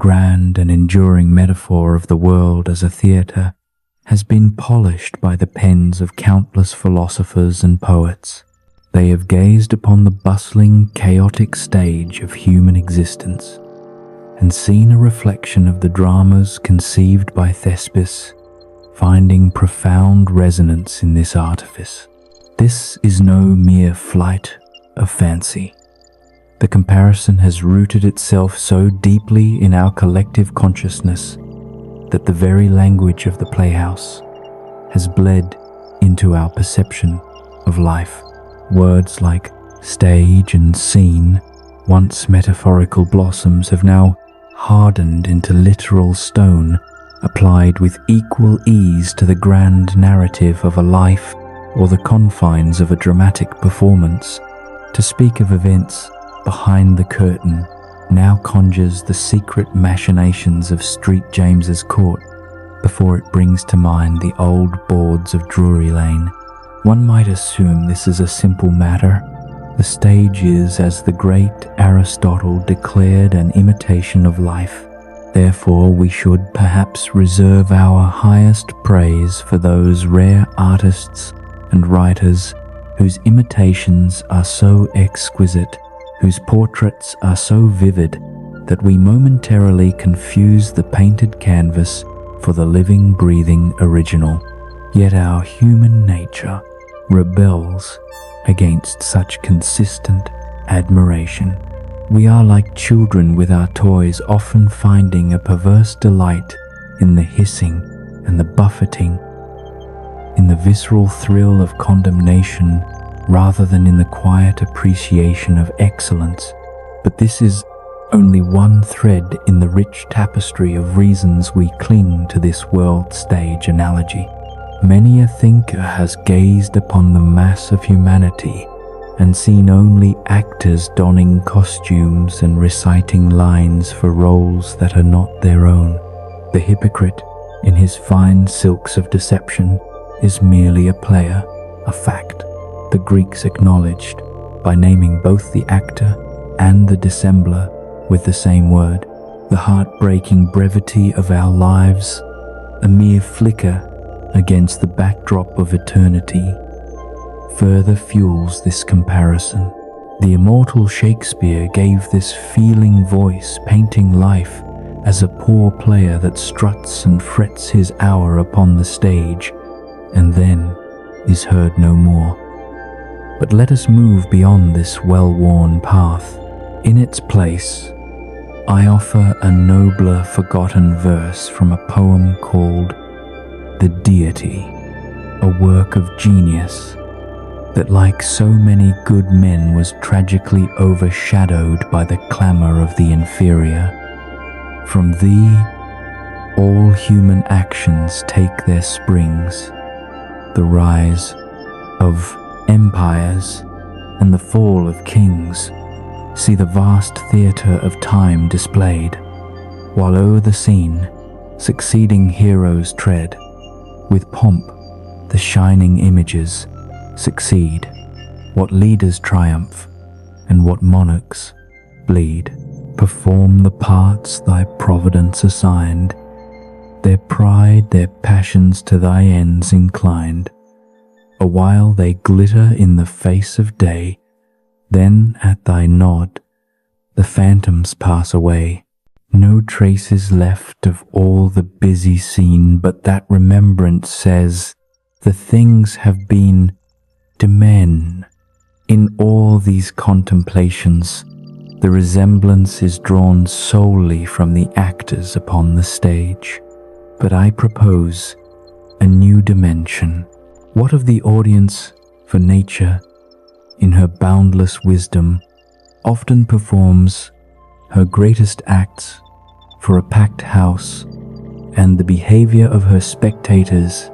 grand and enduring metaphor of the world as a theatre, has been polished by the pens of countless philosophers and poets. They have gazed upon the bustling, chaotic stage of human existence and seen a reflection of the dramas conceived by Thespis, finding profound resonance in this artifice. This is no mere flight of fancy. The comparison has rooted itself so deeply in our collective consciousness that the very language of the playhouse has bled into our perception of life. Words like stage and scene, once metaphorical blossoms, have now hardened into literal stone, applied with equal ease to the grand narrative of a life or the confines of a dramatic performance. To speak of events behind the curtain now conjures the secret machinations of St. James's Court before it brings to mind the old boards of Drury Lane. One might assume this is a simple matter. The stage is, as the great Aristotle declared, an imitation of life. Therefore, we should perhaps reserve our highest praise for those rare artists and writers whose imitations are so exquisite, whose portraits are so vivid, that we momentarily confuse the painted canvas for the living, breathing original. Yet our human nature rebels against such consistent admiration. We are like children with our toys, often finding a perverse delight in the hissing and the buffeting, in the visceral thrill of condemnation rather than in the quiet appreciation of excellence. But this is only one thread in the rich tapestry of reasons we cling to this world stage analogy. Many a thinker has gazed upon the mass of humanity and seen only actors donning costumes and reciting lines for roles that are not their own. The hypocrite, in his fine silks of deception, is merely a player, a fact. The Greeks acknowledged by naming both the actor and the dissembler with the same word. The heartbreaking brevity of our lives, a mere flicker against the backdrop of eternity, further fuels this comparison. The immortal Shakespeare gave this feeling voice, painting life as a poor player that struts and frets his hour upon the stage and then is heard no more. But let us move beyond this well-worn path. In its place, I offer a nobler forgotten verse from a poem called The Deity, a work of genius that, like so many good men, was tragically overshadowed by the clamor of the inferior. From thee, all human actions take their springs, the rise of empires and the fall of kings. See the vast theatre of time displayed, while o'er the scene succeeding heroes tread. With pomp the shining images succeed. What leaders triumph, and what monarchs bleed. Perform the parts thy providence assigned, their pride, their passions to thy ends inclined. Awhile they glitter in the face of day, then at thy nod the phantoms pass away. No trace is left of all the busy scene, but that remembrance says, the things have been to men. In all these contemplations, the resemblance is drawn solely from the actors upon the stage. But I propose a new dimension. What of the audience? For nature, in her boundless wisdom, often performs her greatest acts for a packed house, and the behavior of her spectators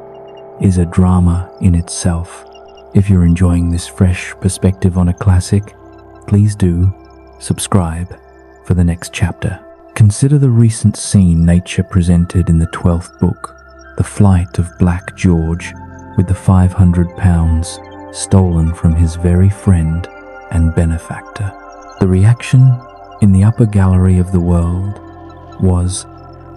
is a drama in itself. If you're enjoying this fresh perspective on a classic, please do subscribe for the next chapter. Consider the recent scene nature presented in the 12th book, the flight of Black George with the £500 stolen from his very friend and benefactor. The reaction in the upper gallery of the world was,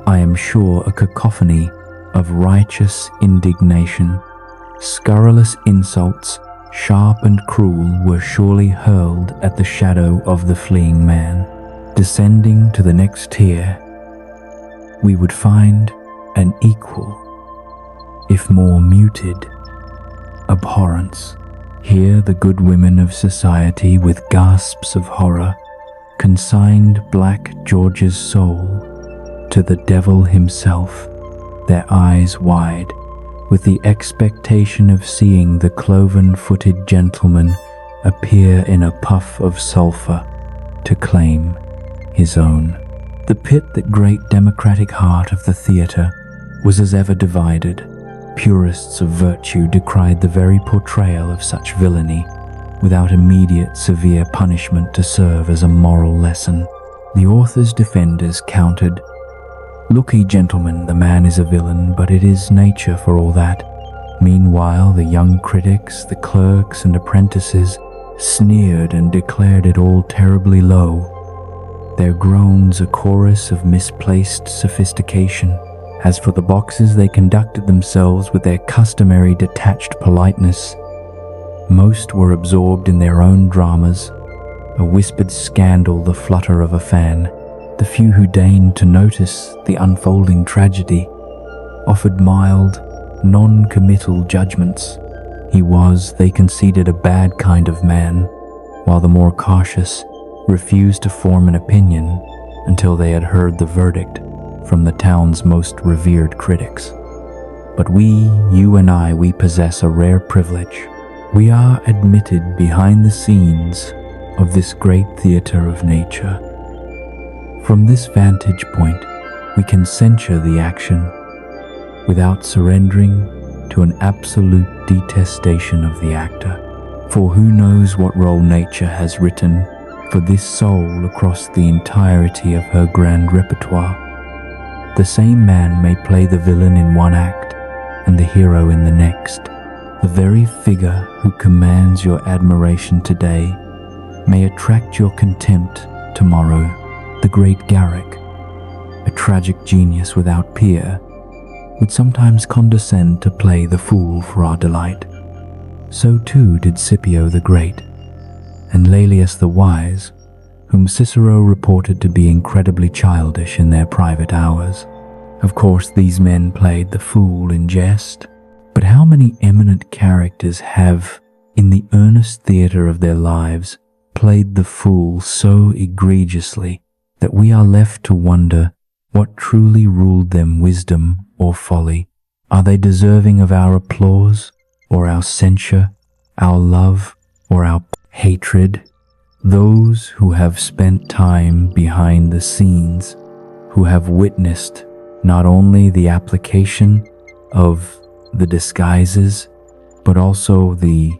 I am sure, a cacophony of righteous indignation. Scurrilous insults, sharp and cruel, were surely hurled at the shadow of the fleeing man. Descending to the next tier, we would find an equal, if more muted, abhorrence. Here the good women of society, with gasps of horror, consigned Black George's soul to the devil himself, their eyes wide with the expectation of seeing the cloven-footed gentleman appear in a puff of sulphur to claim his own. The pit, that great democratic heart of the theatre, was as ever divided. Purists of virtue decried the very portrayal of such villainy, without immediate severe punishment to serve as a moral lesson. The author's defenders countered, "Look ye, gentlemen, the man is a villain, but it is nature for all that." Meanwhile, the young critics, the clerks and apprentices, sneered and declared it all terribly low, their groans a chorus of misplaced sophistication. As for the boxes, they conducted themselves with their customary detached politeness. Most were absorbed in their own dramas, a whispered scandal the flutter of a fan. The few who deigned to notice the unfolding tragedy offered mild, non-committal judgments. He was, they conceded, a bad kind of man, while the more cautious refused to form an opinion until they had heard the verdict from the town's most revered critics. But we, you and I, we possess a rare privilege. We are admitted behind the scenes of this great theatre of nature. From this vantage point, we can censure the action without surrendering to an absolute detestation of the actor. For who knows what role nature has written for this soul across the entirety of her grand repertoire. The same man may play the villain in one act and the hero in the next. The very figure who commands your admiration today may attract your contempt tomorrow. The great Garrick, a tragic genius without peer, would sometimes condescend to play the fool for our delight. So too did Scipio the Great, and Laelius the Wise, whom Cicero reported to be incredibly childish in their private hours. Of course, these men played the fool in jest, but how many eminent characters have, in the earnest theatre of their lives, played the fool so egregiously that we are left to wonder what truly ruled them, wisdom or folly. Are they deserving of our applause or our censure, our love or our hatred? Those who have spent time behind the scenes, who have witnessed not only the application of the disguises, but also the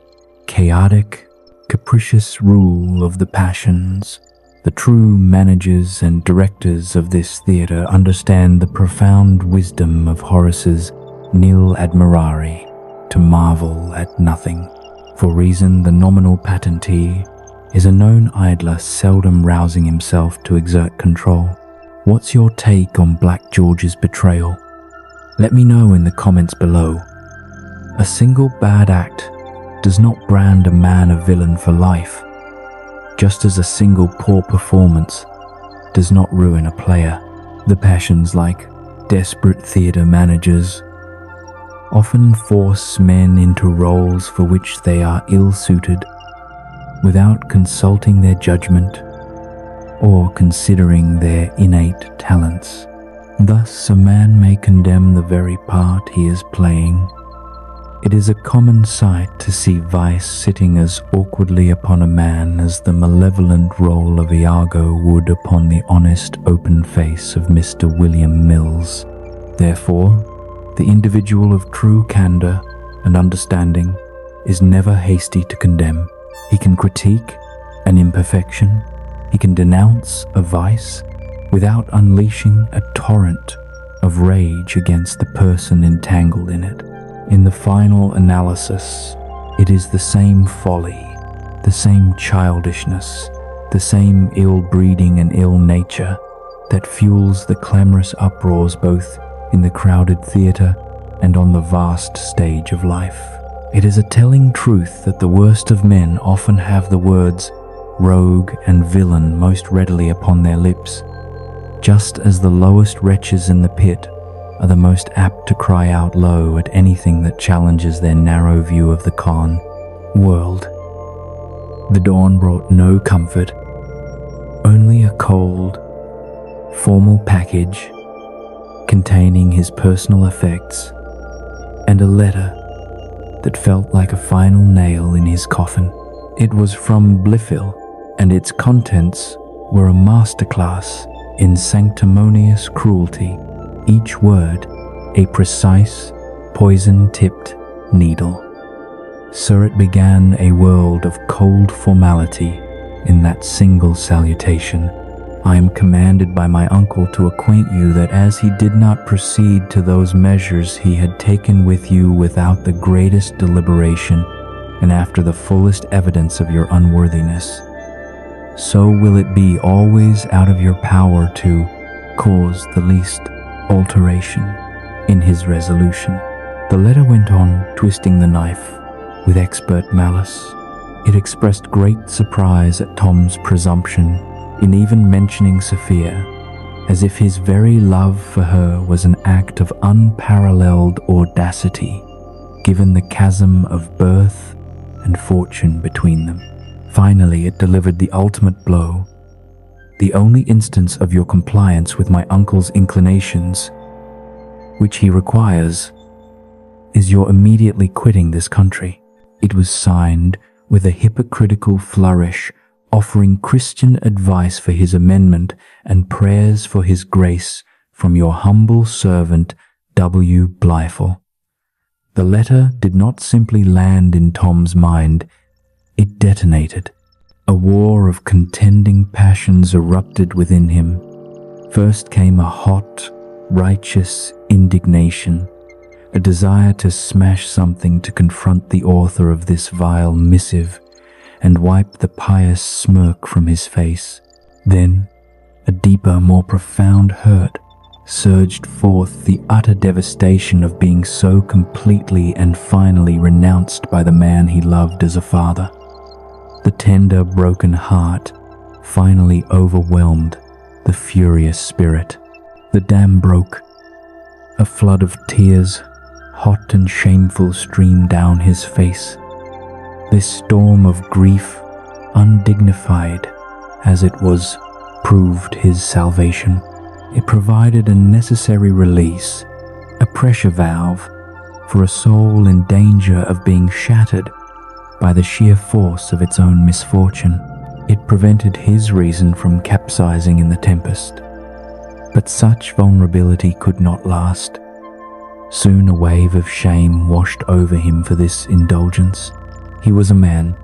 chaotic, capricious rule of the passions. The true managers and directors of this theatre understand the profound wisdom of Horace's nil admirari, to marvel at nothing. For reason, the nominal patentee is a known idler, seldom rousing himself to exert control. What's your take on Black George's betrayal? Let me know in the comments below. A single bad act does not brand a man a villain for life, just as a single poor performance does not ruin a player. The passions, like desperate theatre managers, often force men into roles for which they are ill-suited, without consulting their judgment or considering their innate talents. Thus, a man may condemn the very part he is playing. It is a common sight to see vice sitting as awkwardly upon a man as the malevolent role of Iago would upon the honest, open face of Mr. William Mills. Therefore, the individual of true candor and understanding is never hasty to condemn. He can critique an imperfection, he can denounce a vice, without unleashing a torrent of rage against the person entangled in it. In the final analysis, it is the same folly, the same childishness, the same ill-breeding and ill nature that fuels the clamorous uproars both in the crowded theater and on the vast stage of life. It is a telling truth that the worst of men often have the words rogue and villain most readily upon their lips, just as the lowest wretches in the pit are the most apt to cry out low at anything that challenges their narrow view of the con world. The dawn brought no comfort, only a cold, formal package containing his personal effects and a letter that felt like a final nail in his coffin. It was from Blifil, and its contents were a masterclass in sanctimonious cruelty, each word a precise, poison-tipped needle. So it began a world of cold formality in that single salutation. I am commanded by my uncle to acquaint you that as he did not proceed to those measures he had taken with you without the greatest deliberation and after the fullest evidence of your unworthiness, so will it be always out of your power to cause the least alteration in his resolution. The letter went on, twisting the knife with expert malice. It expressed great surprise at Tom's presumption in even mentioning Sophia, as if his very love for her was an act of unparalleled audacity, given the chasm of birth and fortune between them. Finally, it delivered the ultimate blow. The only instance of your compliance with my uncle's inclinations, which he requires, is your immediately quitting this country. It was signed with a hypocritical flourish, offering Christian advice for his amendment and prayers for his grace from your humble servant, W. Blifil. The letter did not simply land in Tom's mind, it detonated. A war of contending passions erupted within him. First came a hot, righteous indignation, a desire to smash something to confront the author of this vile missive and wipe the pious smirk from his face. Then, a deeper, more profound hurt surged forth, the utter devastation of being so completely and finally renounced by the man he loved as a father. The tender, broken heart finally overwhelmed the furious spirit. The dam broke. A flood of tears, hot and shameful, streamed down his face. This storm of grief, undignified as it was, proved his salvation. It provided a necessary release, a pressure valve for a soul in danger of being shattered by the sheer force of its own misfortune. It prevented his reason from capsizing in the tempest. But such vulnerability could not last. Soon a wave of shame washed over him for this indulgence. He was a man,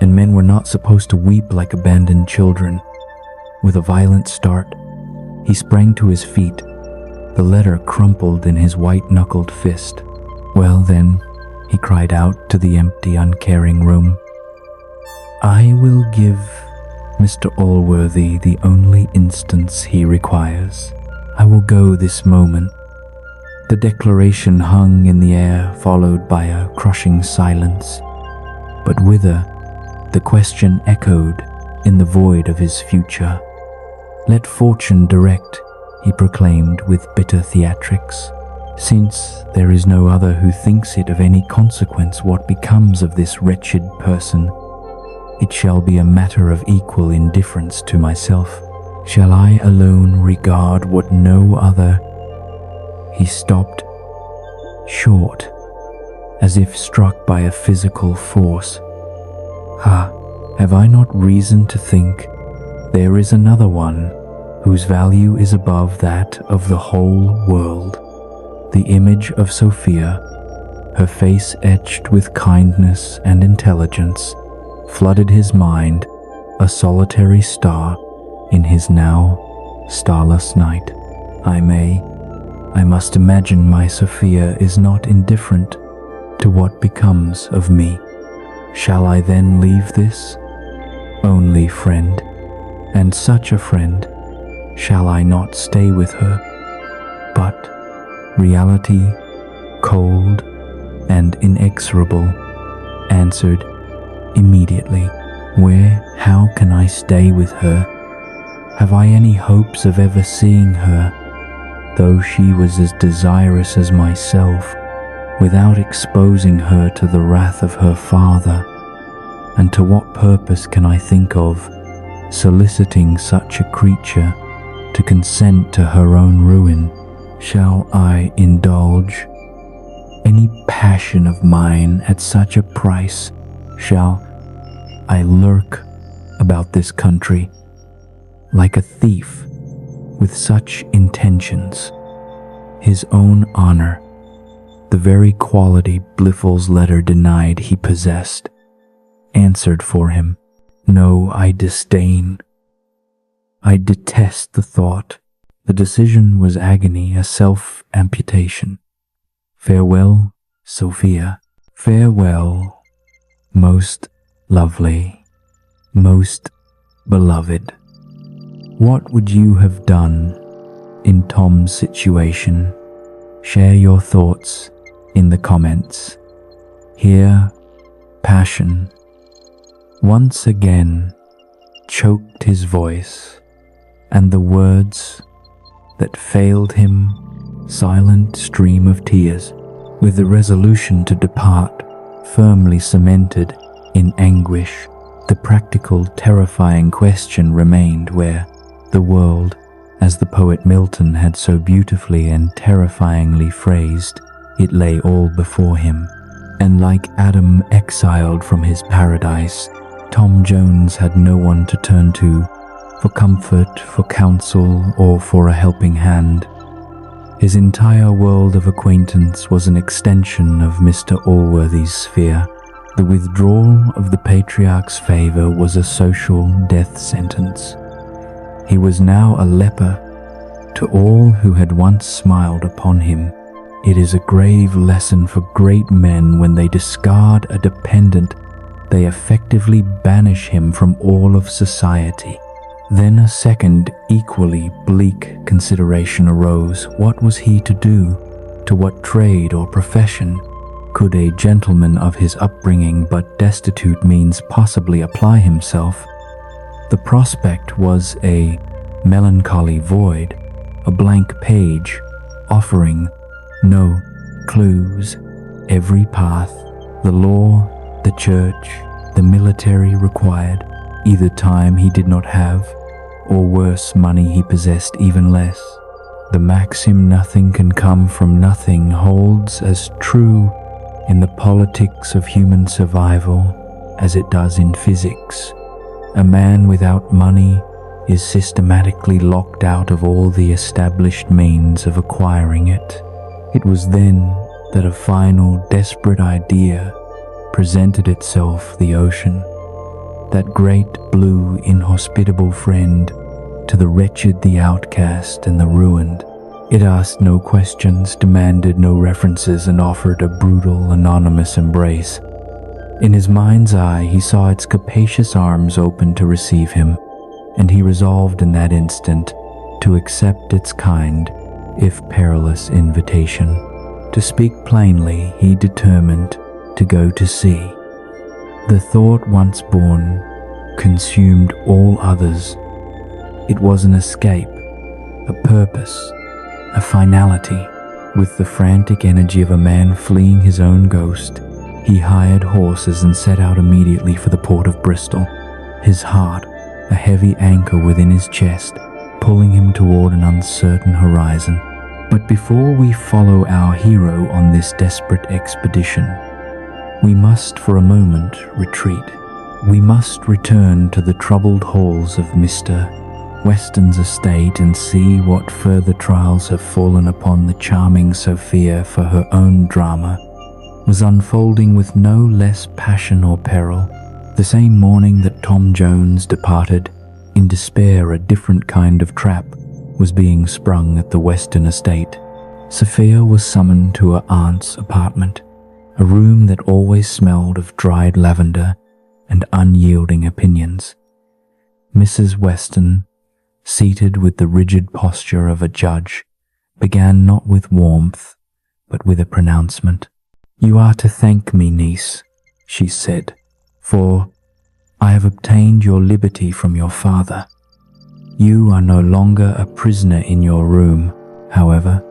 and men were not supposed to weep like abandoned children. With a violent start, he sprang to his feet, the letter crumpled in his white-knuckled fist. "Well then," he cried out to the empty, uncaring room, "I will give Mr. Allworthy the only instance he requires. I will go this moment." The declaration hung in the air, followed by a crushing silence. But with her, the question echoed in the void of his future. "Let fortune direct," he proclaimed with bitter theatrics, "since there is no other who thinks it of any consequence what becomes of this wretched person. It shall be a matter of equal indifference to myself. Shall I alone regard what no other—" He stopped short, as if struck by a physical force. Have I not reason to think there is another one whose value is above that of the whole world? The image of Sophia, her face etched with kindness and intelligence, flooded his mind, a solitary star in his now starless night. I must imagine my Sophia is not indifferent to what becomes of me. Shall I then leave this only friend, and such a friend, shall I not stay with her? But reality, cold and inexorable, answered immediately, "Where, how can I stay with her? Have I any hopes of ever seeing her, though she was as desirous as myself, without exposing her to the wrath of her father? And to what purpose can I think of soliciting such a creature to consent to her own ruin? Shall I indulge any passion of mine at such a price? Shall I lurk about this country like a thief with such intentions? His own honor, the very quality Blifil's letter denied he possessed, answered for him. No, I disdain. I detest the thought. The decision was agony, a self-amputation. Farewell, Sophia. Farewell, most lovely, most beloved. What would you have done in Tom's situation? Share your thoughts in the comments. Here, passion once again choked his voice, and the words that failed him, silent stream of tears, with the resolution to depart firmly cemented in anguish. The practical, terrifying question remained where the world, as the poet Milton had so beautifully and terrifyingly phrased, it lay all before him, and like Adam exiled from his paradise, Tom Jones had no one to turn to for comfort, for counsel, or for a helping hand. His entire world of acquaintance was an extension of Mr. Allworthy's sphere. The withdrawal of the patriarch's favor was a social death sentence. He was now a leper to all who had once smiled upon him. It is a grave lesson for great men when they discard a dependent, they effectively banish him from all of society. Then a second, equally bleak consideration arose. What was he to do? To what trade or profession could a gentleman of his upbringing but destitute means possibly apply himself? The prospect was a melancholy void, a blank page, offering no clues. Every path, the law, the church, the military required either time he did not have, or worse, money he possessed even less. The maxim "nothing can come from nothing" holds as true in the politics of human survival as it does in physics. A man without money is systematically locked out of all the established means of acquiring it. It was then that a final, desperate idea presented itself: the ocean, that great blue, inhospitable friend to the wretched, the outcast, and the ruined. It asked no questions, demanded no references, and offered a brutal, anonymous embrace. In his mind's eye, he saw its capacious arms open to receive him, and he resolved in that instant to accept its kind, if perilous, invitation. To speak plainly, he determined to go to sea. The thought, once born, consumed all others. It was an escape, a purpose, a finality. With the frantic energy of a man fleeing his own ghost, he hired horses and set out immediately for the port of Bristol, his heart a heavy anchor within his chest, pulling him toward an uncertain horizon. But before we follow our hero on this desperate expedition, we must for a moment retreat. We must return to the troubled halls of Mr. Western's estate and see what further trials have fallen upon the charming Sophia, for her own drama was unfolding with no less passion or peril. The same morning that Tom Jones departed, in despair a different kind of trap was being sprung at the Western estate. Sophia was summoned to her aunt's apartment, a room that always smelled of dried lavender and unyielding opinions. Mrs. Western seated with the rigid posture of a judge, began not with warmth, but with a pronouncement. "You are to thank me, niece," she said, "for I have obtained your liberty from your father. You are no longer a prisoner in your room. However,"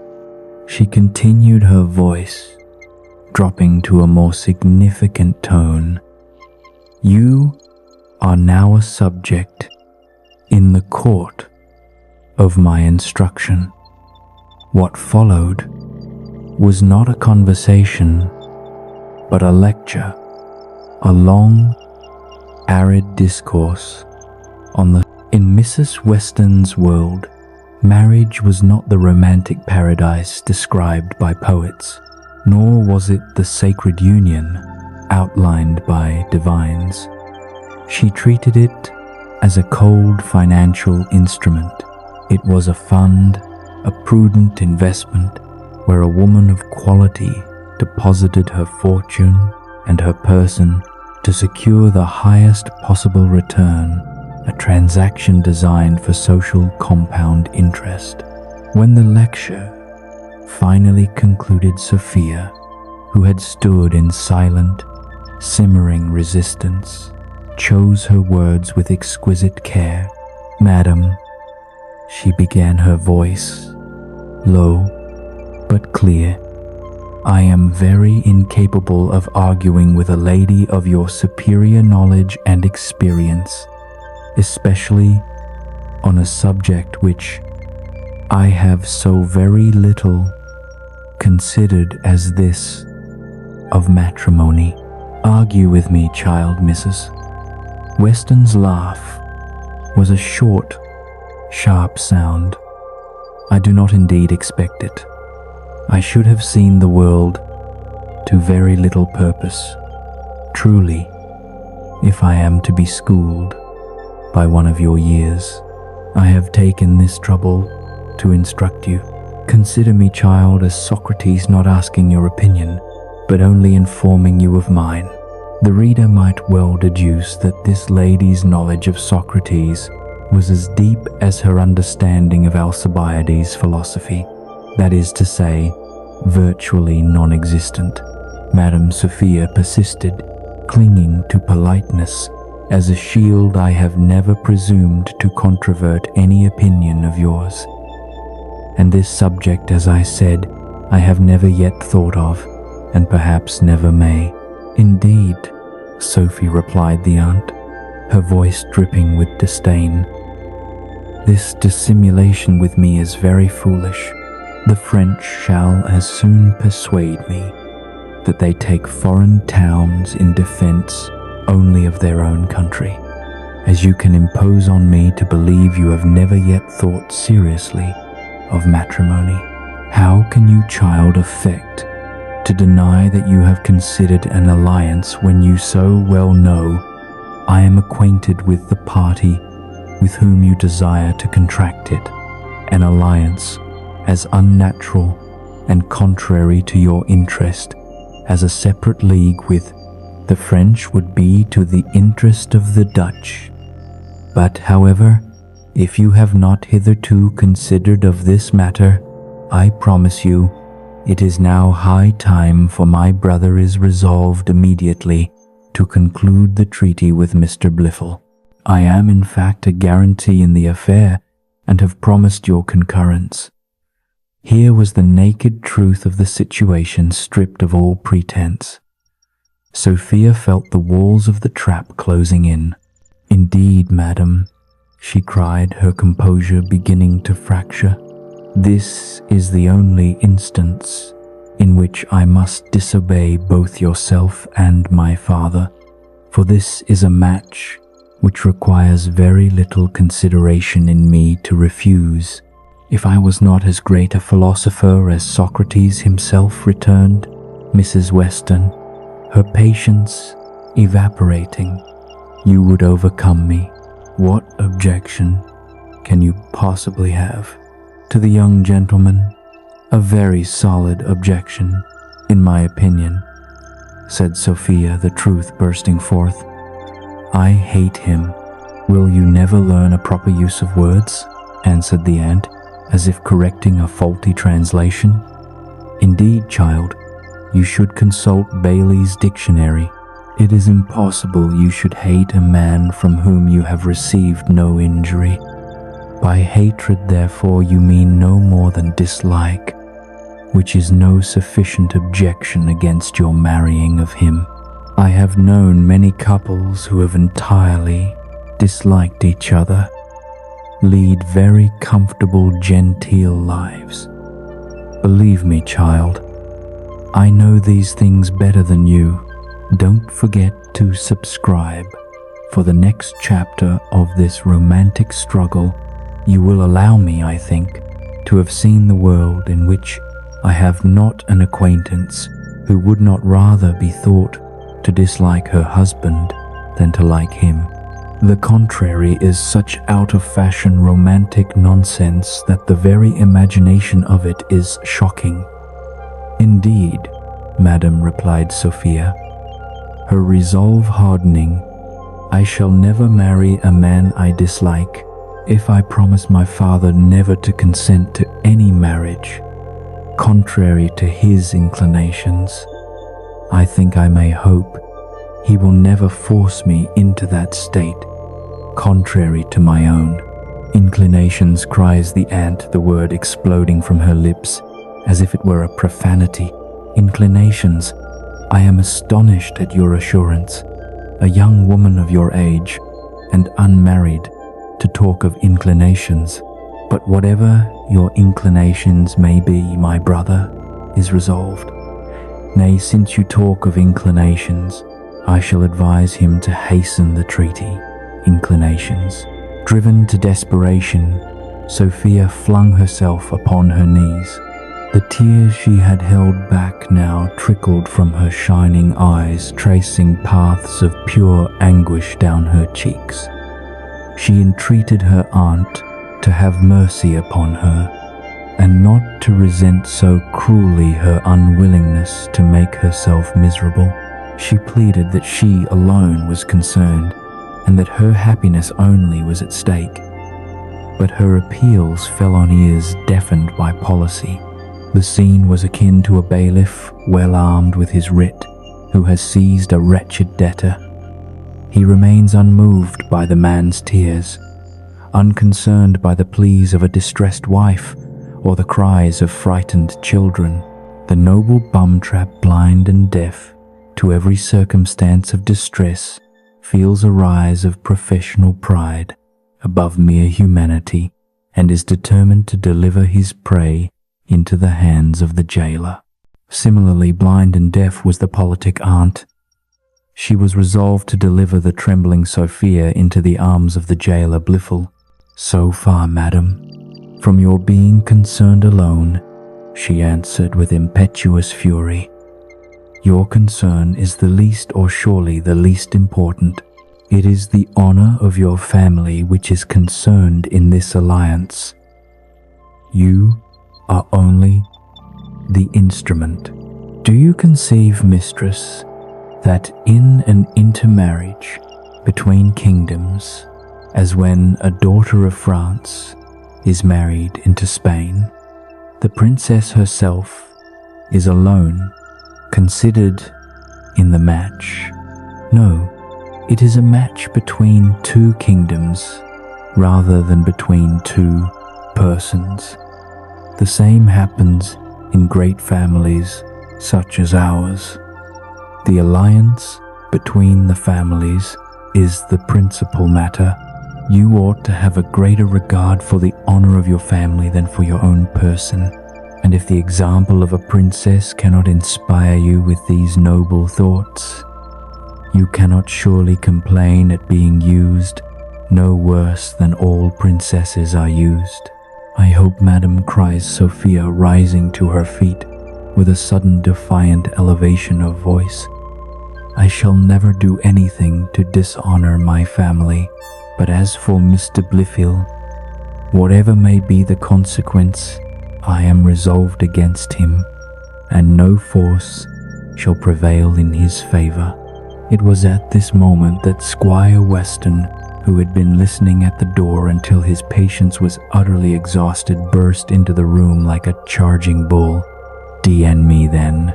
she continued, her voice dropping to a more significant tone, "you are now a subject in the court of my instruction." What followed was not a conversation, but a lecture, a long, arid discourse on the... In Mrs. Western's world, marriage was not the romantic paradise described by poets, nor was it the sacred union outlined by divines. She treated it as a cold financial instrument. It was a fund, a prudent investment, where a woman of quality deposited her fortune and her person to secure the highest possible return, a transaction designed for social compound interest. When the lecture finally concluded, Sophia, who had stood in silent, simmering resistance, chose her words with exquisite care. "Madam," she began, her voice low but clear, "I am very incapable of arguing with a lady of your superior knowledge and experience, especially on a subject which I have so very little considered as this of matrimony. Argue with me, child." Mrs. Weston's laugh was a short, sharp sound. "I do not indeed expect it. I should have seen the world to very little purpose, truly, if I am to be schooled by one of your years. I have taken this trouble to instruct you. Consider me, child, as Socrates, not asking your opinion, but only informing you of mine." The reader might well deduce that this lady's knowledge of Socrates was as deep as her understanding of Alcibiades' philosophy, that is to say, virtually non-existent. Madam Sophia persisted, clinging to politeness as a shield. "I have never presumed to controvert any opinion of yours, and this subject, as I said, I have never yet thought of, and perhaps never may." "Indeed," Sophie replied the aunt, her voice dripping with disdain, "this dissimulation with me is very foolish. The French shall as soon persuade me that they take foreign towns in defense only of their own country, as you can impose on me to believe you have never yet thought seriously of matrimony. How can you, child, affect to deny that you have considered an alliance when you so well know I am acquainted with the party with whom you desire to contract it, an alliance as unnatural and contrary to your interest as a separate league with the French would be to the interest of the Dutch? But, however, if you have not hitherto considered of this matter, I promise you it is now high time, for my brother is resolved immediately to conclude the treaty with Mr. Blifil. I am in fact a guarantee in the affair, and have promised your concurrence." Here was the naked truth of the situation, stripped of all pretense. Sophia felt the walls of the trap closing in. "Indeed, madam," she cried, her composure beginning to fracture, "this is the only instance in which I must disobey both yourself and my father, for this is a match which requires very little consideration in me to refuse. If I was not as great a philosopher as Socrates himself," returned Mrs. Weston, her patience evaporating, "you would overcome me. What objection can you possibly have to the young gentleman?" "A very solid objection, in my opinion," said Sophia, the truth bursting forth. "I hate him. Will you never learn a proper use of words? answered the aunt, as if correcting a faulty translation. Indeed, child, you should consult Bailey's dictionary. It is impossible you should hate a man from whom you have received no injury. By hatred, therefore, you mean no more than dislike, which is no sufficient objection against your marrying of him. I have known many couples who have entirely disliked each other, lead very comfortable, genteel lives. Believe me, child, I know these things better than you. Don't forget to subscribe for the next chapter of this romantic struggle. You will allow me, I think, to have seen the world in which I have not an acquaintance who would not rather be thought to dislike her husband than to like him. The contrary is such out-of-fashion romantic nonsense that the very imagination of it is shocking. Indeed, madam, replied Sophia, her resolve hardening, I shall never marry a man I dislike, if I promise my father never to consent to any marriage contrary to his inclinations. I think I may hope he will never force me into that state contrary to my own inclinations, cries the aunt, the word exploding from her lips as if it were a profanity. Inclinations! I am astonished at your assurance. A young woman of your age and unmarried to talk of inclinations. But whatever your inclinations may be, my brother is resolved. Nay, since you talk of inclinations, I shall advise him to hasten the treaty. Inclinations. Driven to desperation, Sophia flung herself upon her knees. The tears she had held back now trickled from her shining eyes, tracing paths of pure anguish down her cheeks. She entreated her aunt to have mercy upon her, and not to resent so cruelly her unwillingness to make herself miserable. She pleaded that she alone was concerned, and that her happiness only was at stake. But her appeals fell on ears deafened by policy. The scene was akin to a bailiff well armed with his writ, who has seized a wretched debtor. He remains unmoved by the man's tears, unconcerned by the pleas of a distressed wife or the cries of frightened children. The noble bum-trap, blind and deaf to every circumstance of distress, feels a rise of professional pride above mere humanity, and is determined to deliver his prey into the hands of the jailer. Similarly blind and deaf was the politic aunt. She was resolved to deliver the trembling Sophia into the arms of the jailer Blifil. So far, madam, from your being concerned alone, she answered with impetuous fury. Your concern is the least, or surely the least important. It is the honor of your family which is concerned in this alliance. You are only the instrument. Do you conceive, mistress, that in an intermarriage between kingdoms, as when a daughter of France is married into Spain, the princess herself is alone considered in the match? No, it is a match between two kingdoms rather than between two persons. The same happens in great families such as ours. The alliance between the families is the principal matter. You ought to have a greater regard for the honor of your family than for your own person, and if the example of a princess cannot inspire you with these noble thoughts, you cannot surely complain at being used no worse than all princesses are used. I hope, madam, cries Sophia, rising to her feet with a sudden defiant elevation of voice, I shall never do anything to dishonor my family. But as for Mr. Blifil, whatever may be the consequence, I am resolved against him, and no force shall prevail in his favor. It was at this moment that Squire Western who had been listening at the door until his patience was utterly exhausted, burst into the room like a charging bull. "DN me then,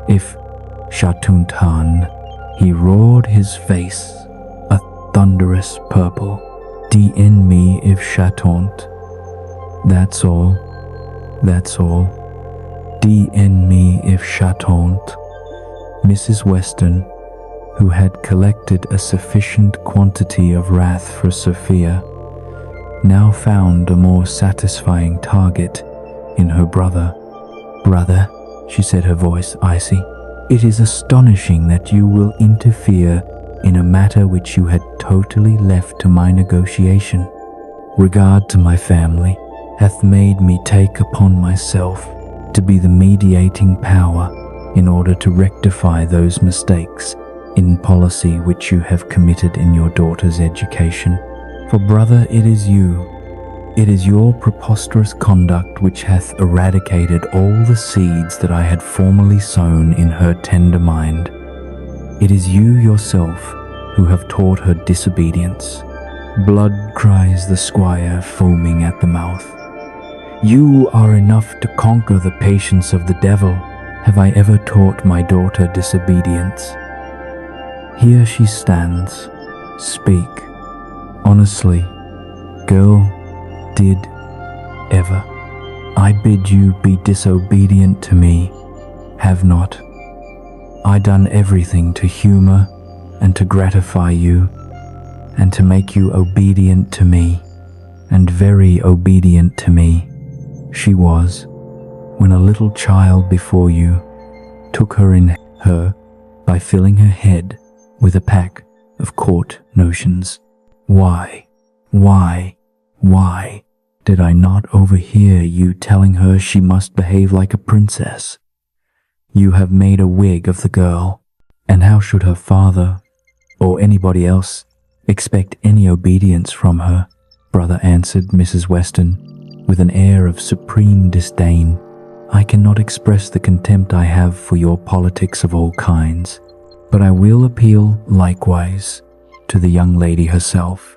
if Shatuntan," he roared, his face a thunderous purple. "DN me if Shatont. That's all. That's all. DN me if Shatont." Mrs. Western, who had collected a sufficient quantity of wrath for Sophia, now found a more satisfying target in her brother. "Brother," she said, her voice icy, "it is astonishing that you will interfere in a matter which you had totally left to my negotiation. Regard to my family hath made me take upon myself to be the mediating power in order to rectify those mistakes in policy which you have committed in your daughter's education. For brother, it is your preposterous conduct which hath eradicated all the seeds that I had formerly sown in her tender mind. It is you yourself who have taught her disobedience." "Blood," cries the squire, foaming at the mouth. "You are enough to conquer the patience of the devil. Have I ever taught my daughter disobedience? Here she stands. Speak. Honestly, girl, did ever I bid you be disobedient to me? Have not I done everything to humor and to gratify you, and to make you obedient to me, and very obedient to me? She was, when a little child before you took her in her by filling her head with a pack of court notions. Why did I not overhear you telling her she must behave like a princess? You have made a wig of the girl, and how should her father, or anybody else, expect any obedience from her?" "Brother," answered Mrs. Western, with an air of supreme disdain, "I cannot express the contempt I have for your politics of all kinds, but I will appeal likewise to the young lady herself.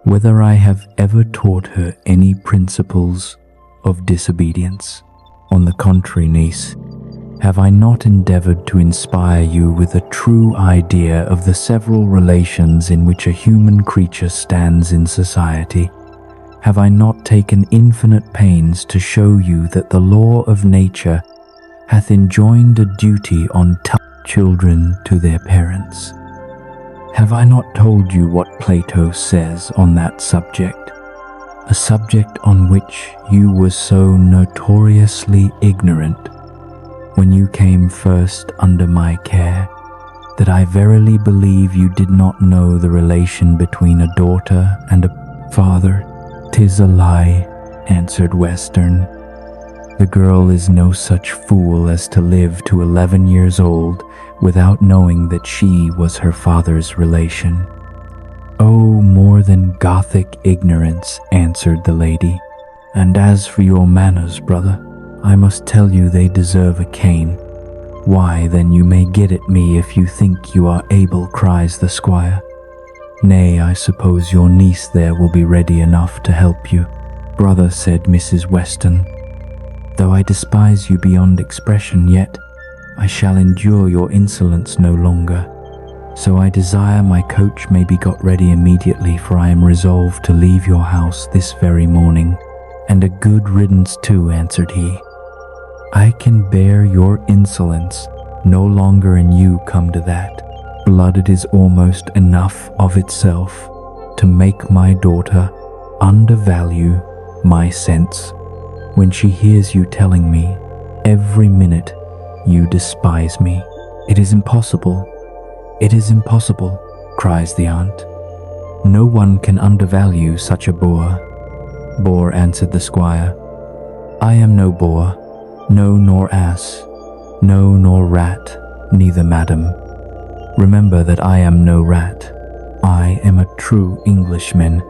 Whether I have ever taught her any principles of disobedience? On the contrary, niece, have I not endeavored to inspire you with a true idea of the several relations in which a human creature stands in society? Have I not taken infinite pains to show you that the law of nature hath enjoined a duty on children to their parents? Have I not told you what Plato says on that subject, a subject on which you were so notoriously ignorant when you came first under my care, that I verily believe you did not know the relation between a daughter and a father?" "'Tis a lie," answered Western. "The girl is no such fool as to live to 11 years old without knowing that she was her father's relation." "Oh, more than Gothic ignorance," answered the lady. "And as for your manners, brother, I must tell you they deserve a cane." "Why, then you may get at me if you think you are able," cries the squire. "Nay, I suppose your niece there will be ready enough to help you." "Brother," said Mrs. Western, "though I despise you beyond expression, yet I shall endure your insolence no longer. So I desire my coach may be got ready immediately, for I am resolved to leave your house this very morning." "And a good riddance too," answered he. "I can bear your insolence no longer, and you come to that. Blood, it is almost enough of itself to make my daughter undervalue my sense when she hears you telling me every minute you despise me." "It is impossible, it is impossible," cries the aunt. "No one can undervalue such a boor." "Boor," answered the squire. "I am no boor, no nor ass, no nor rat, neither, madam. Remember that I am no rat. I am a true Englishman,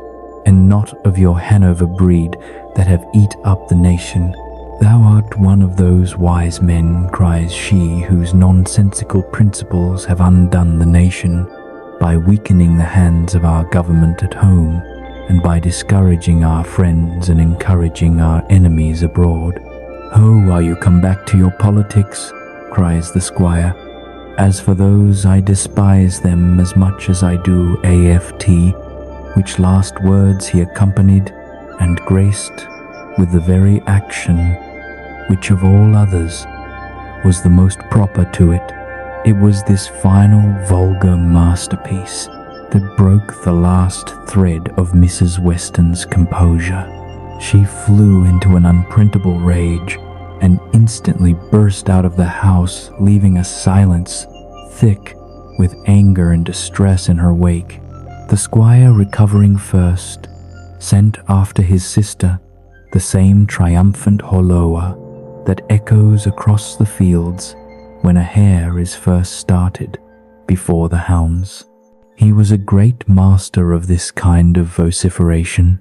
and not of your Hanover breed that have eat up the nation." "Thou art one of those wise men," cries she, "whose nonsensical principles have undone the nation. by weakening the hands of our government at home, and by discouraging our friends and encouraging our enemies abroad. "Oh, are you come back to your politics?" cries the squire. "As for those, I despise them as much as I do AFT," which last words he accompanied and graced with the very action which of all others was the most proper to it. It was this final vulgar masterpiece that broke the last thread of Mrs. Western's composure. She flew into an unprintable rage and instantly burst out of the house, leaving a silence thick with anger and distress in her wake. The squire, recovering first, sent after his sister the same triumphant holloa that echoes across the fields when a hare is first started before the hounds. He was a great master of this kind of vociferation,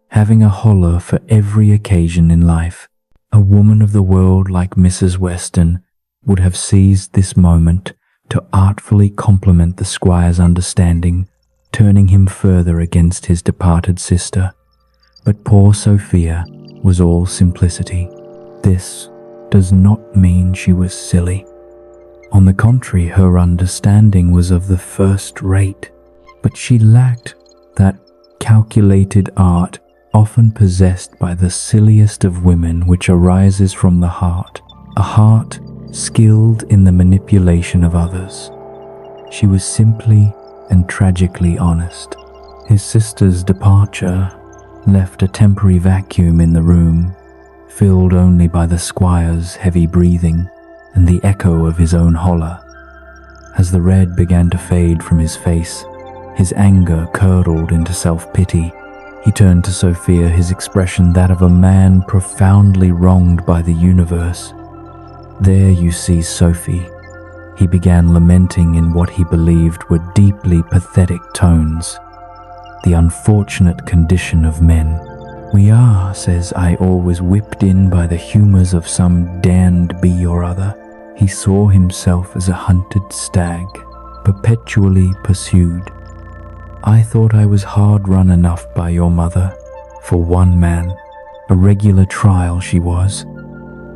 having a holler for every occasion in life. A woman of the world like Mrs. Western would have seized this moment to artfully compliment the squire's understanding, turning him further against his departed sister. But poor Sophia was all simplicity. This does not mean she was silly. On the contrary, her understanding was of the first rate, but she lacked that calculated art often possessed by the silliest of women, which arises from the heart, a heart skilled in the manipulation of others. She was simply and tragically honest. His sister's departure left a temporary vacuum in the room, filled only by the squire's heavy breathing and the echo of his own holler. As the red began to fade from his face, his anger curdled into self-pity. He turned to Sophia, his expression that of a man profoundly wronged by the universe. "There you see, Sophie," he began, lamenting in what he believed were deeply pathetic tones, "the unfortunate condition of men. We are, says I, always whipped in by the humours of some damned bee or other." He saw himself as a hunted stag, perpetually pursued. "I thought I was hard run enough by your mother, for one man. A regular trial she was.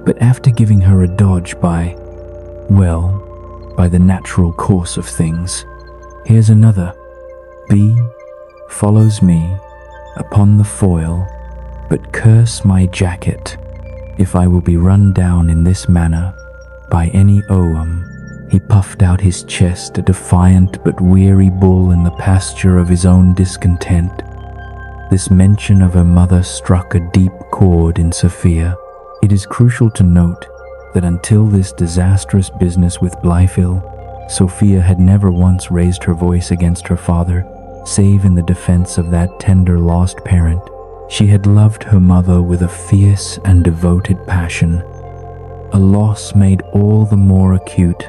But after giving her a dodge by the natural course of things, here's another. B follows me upon the foil, but curse my jacket if I will be run down in this manner by any oam." He puffed out his chest, a defiant but weary bull in the pasture of his own discontent. This mention of her mother struck a deep chord in Sophia. It is crucial to note that until this disastrous business with Blifil, Sophia had never once raised her voice against her father, save in the defense of that tender lost parent. She had loved her mother with a fierce and devoted passion, a loss made all the more acute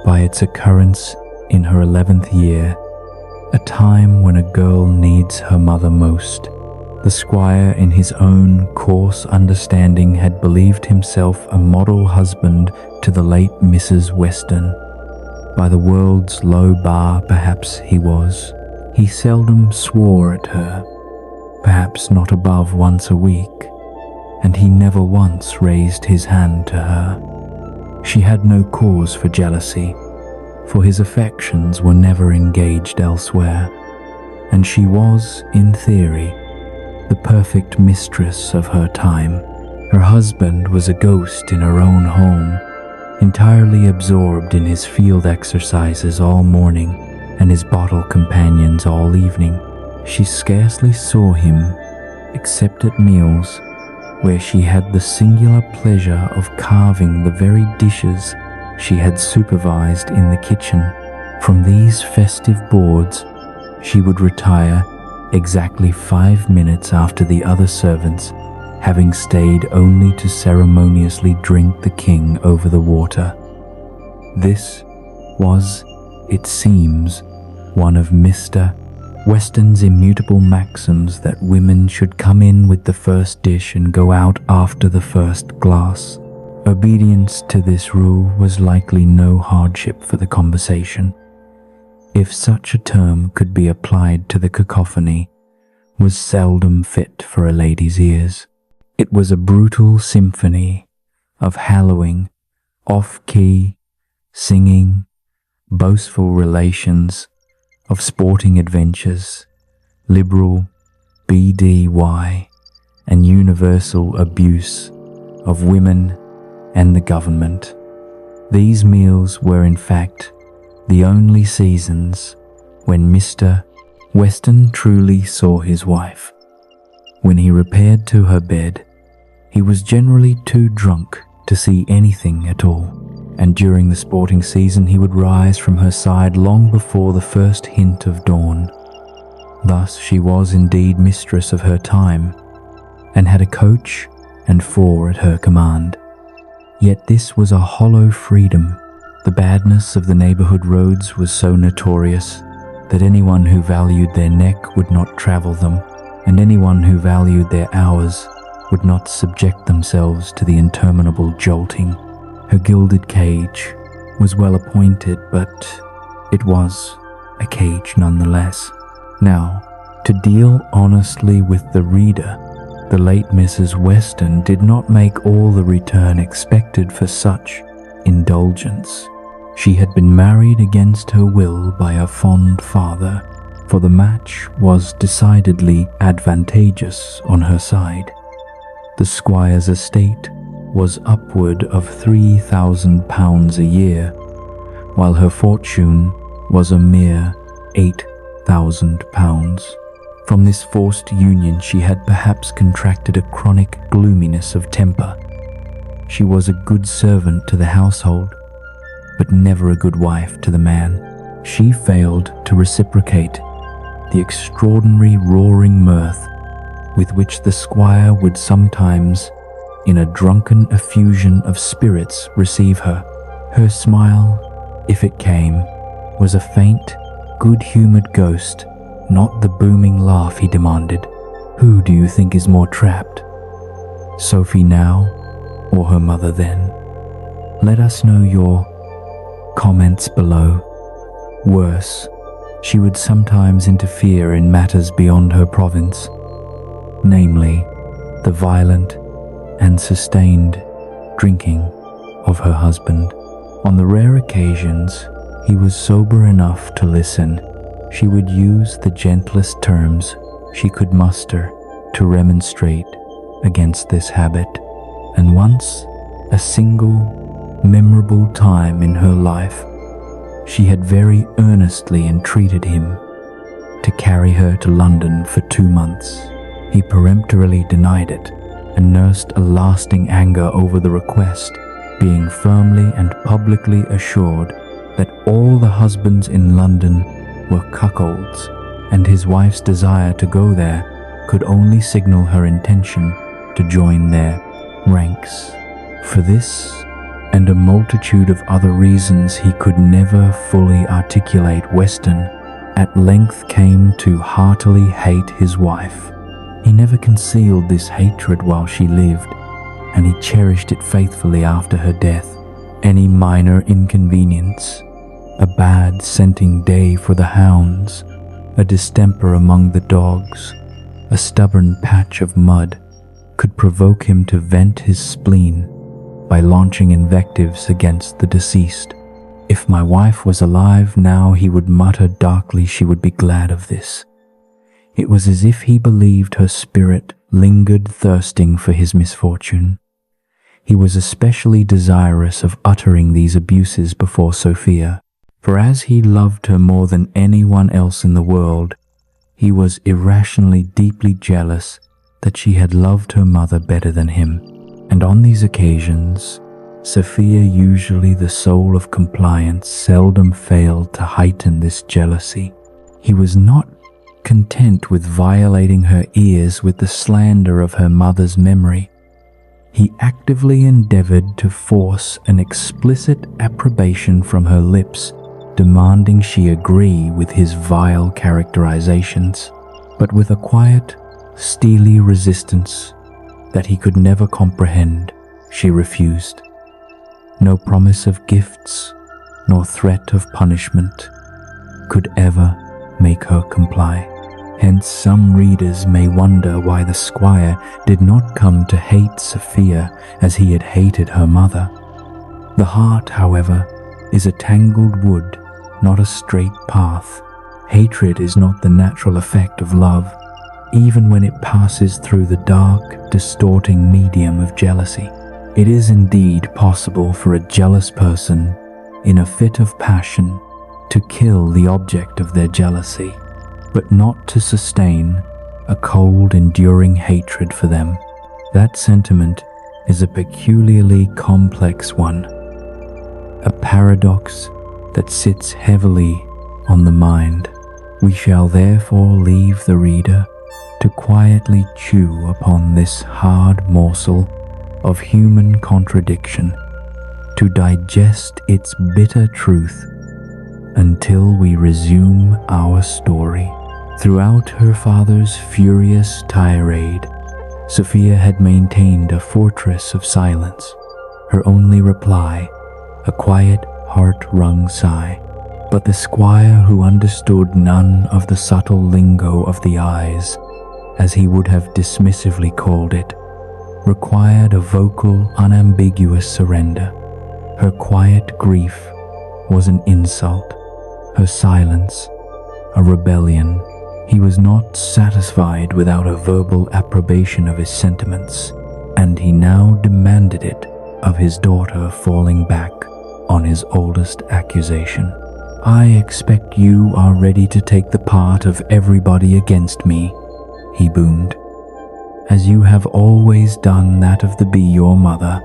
by its occurrence in her 11th year, a time when a girl needs her mother most. The squire, in his own coarse understanding, had believed himself a model husband to the late Mrs. Western. By the world's low bar, perhaps he was. He seldom swore at her, perhaps not above once a week, and he never once raised his hand to her. She had no cause for jealousy, for his affections were never engaged elsewhere, and she was, in theory, the perfect mistress of her time. Her husband was a ghost in her own home, entirely absorbed in his field exercises all morning and his bottle companions all evening. She scarcely saw him, except at meals, where she had the singular pleasure of carving the very dishes she had supervised in the kitchen. From these festive boards she would retire exactly 5 minutes after the other servants, having stayed only to ceremoniously drink the king over the water. This was, it seems, one of Mr. Western's immutable maxims, that women should come in with the first dish and go out after the first glass. Obedience to this rule was likely no hardship for the conversation. if such a term could be applied to the cacophony, was seldom fit for a lady's ears. It was a brutal symphony of hallowing, off-key, singing, boastful relations, of sporting adventures, liberal, BDY, and universal abuse of women and the government. These meals were in fact the only seasons when Mr. Western truly saw his wife. When he repaired to her bed, he was generally too drunk to see anything at all, and during the sporting season he would rise from her side long before the first hint of dawn. Thus she was indeed mistress of her time, and had a coach and four at her command. Yet this was a hollow freedom. The badness of the neighborhood roads was so notorious that anyone who valued their neck would not travel them, and anyone who valued their hours would not subject themselves to the interminable jolting. Her gilded cage was well appointed, but it was a cage nonetheless. Now, to deal honestly with the reader, the late Mrs. Western did not make all the return expected for such indulgence. She had been married against her will by a fond father, for the match was decidedly advantageous on her side. The squire's estate was upward of £3,000 a year, while her fortune was a mere £8,000. From this forced union she had perhaps contracted a chronic gloominess of temper. She was a good servant to the household, but never a good wife to the man. She failed to reciprocate the extraordinary roaring mirth with which the squire would sometimes, in a drunken effusion of spirits, receive her. Her smile, if it came, was a faint, good-humored ghost, not the booming laugh he demanded. Who do you think is more trapped, Sophie now or her mother then? Let us know your comments below. Worse, she would sometimes interfere in matters beyond her province, namely, the violent and sustained drinking of her husband. On the rare occasions he was sober enough to listen, she would use the gentlest terms she could muster to remonstrate against this habit, and once, a single memorable time in her life, she had very earnestly entreated him to carry her to London for 2 months. He peremptorily denied it, and nursed a lasting anger over the request, being firmly and publicly assured that all the husbands in London were cuckolds, and his wife's desire to go there could only signal her intention to join their ranks. For this, and a multitude of other reasons he could never fully articulate, Western at length came to heartily hate his wife. He never concealed this hatred while she lived, and he cherished it faithfully after her death. Any minor inconvenience, a bad scenting day for the hounds, a distemper among the dogs, a stubborn patch of mud, could provoke him to vent his spleen by launching invectives against the deceased. If my wife was alive now, he would mutter darkly, she would be glad of this. It was as if he believed her spirit lingered thirsting for his misfortune. He was especially desirous of uttering these abuses before Sophia, for as he loved her more than anyone else in the world, he was irrationally deeply jealous that she had loved her mother better than him, and on these occasions, Sophia, usually the soul of compliance, seldom failed to heighten this jealousy. He was not content with violating her ears with the slander of her mother's memory. He actively endeavored to force an explicit approbation from her lips, demanding she agree with his vile characterizations, but with a quiet, steely resistance that he could never comprehend, she refused. No promise of gifts, nor threat of punishment, could ever make her comply. Hence some readers may wonder why the squire did not come to hate Sophia as he had hated her mother. The heart, however, is a tangled wood, not a straight path. Hatred is not the natural effect of love, even when it passes through the dark, distorting medium of jealousy. It is indeed possible for a jealous person, in a fit of passion, to kill the object of their jealousy, but not to sustain a cold, enduring hatred for them. That sentiment is a peculiarly complex one, a paradox that sits heavily on the mind. We shall therefore leave the reader to quietly chew upon this hard morsel of human contradiction, to digest its bitter truth until we resume our story. Throughout her father's furious tirade, Sophia had maintained a fortress of silence, her only reply a quiet, heart-wrung sigh. But the squire, who understood none of the subtle lingo of the eyes, as he would have dismissively called it, required a vocal, unambiguous surrender. Her quiet grief was an insult, her silence a rebellion. He was not satisfied without a verbal approbation of his sentiments, and he now demanded it of his daughter, falling back on his oldest accusation. "I expect you are ready to take the part of everybody against me," he boomed, "as you have always done that of the your mother."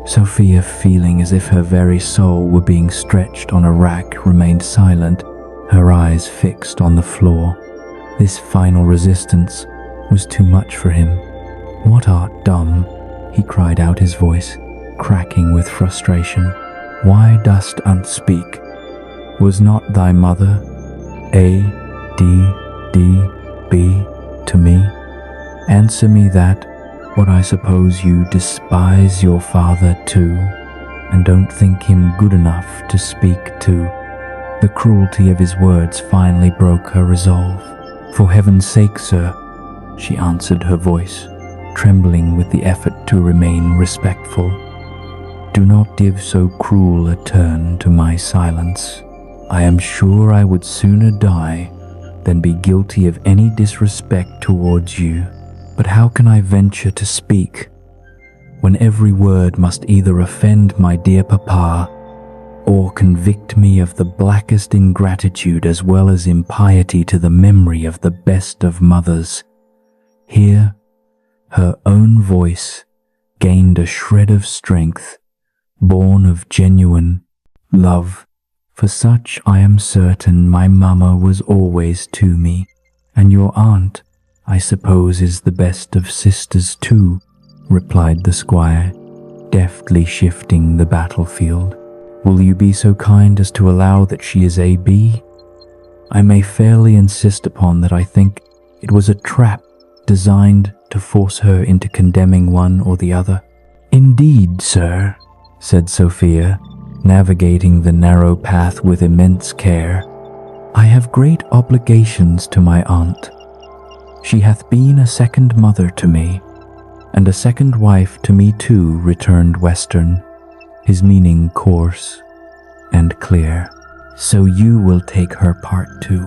Sophia, feeling as if her very soul were being stretched on a rack, remained silent, her eyes fixed on the floor. This final resistance was too much for him. "What art dumb?" he cried out, his voice cracking with frustration. "Why dost unspeak? Was not thy mother A.D.D.B. to me? Answer me that, or I suppose you despise your father too, and don't think him good enough to speak to." The cruelty of his words finally broke her resolve. "For heaven's sake, sir," she answered, her voice trembling with the effort to remain respectful, "do not give so cruel a turn to my silence. I am sure I would sooner die than be guilty of any disrespect towards you. But how can I venture to speak when every word must either offend my dear papa or convict me of the blackest ingratitude as well as impiety to the memory of the best of mothers?" Here, her own voice gained a shred of strength, born of genuine love. "For such I am certain my mamma was always to me, and your aunt, I suppose, is the best of sisters too," replied the squire, deftly shifting the battlefield. "Will you be so kind as to allow that she is A.B.? I may fairly insist upon that I think it was a trap designed to force her into condemning one or the other." "Indeed, sir," said Sophia, navigating the narrow path with immense care, "I have great obligations to my aunt. She hath been a second mother to me, and a second wife to me too," returned Western, his meaning coarse and clear. "So you will take her part too.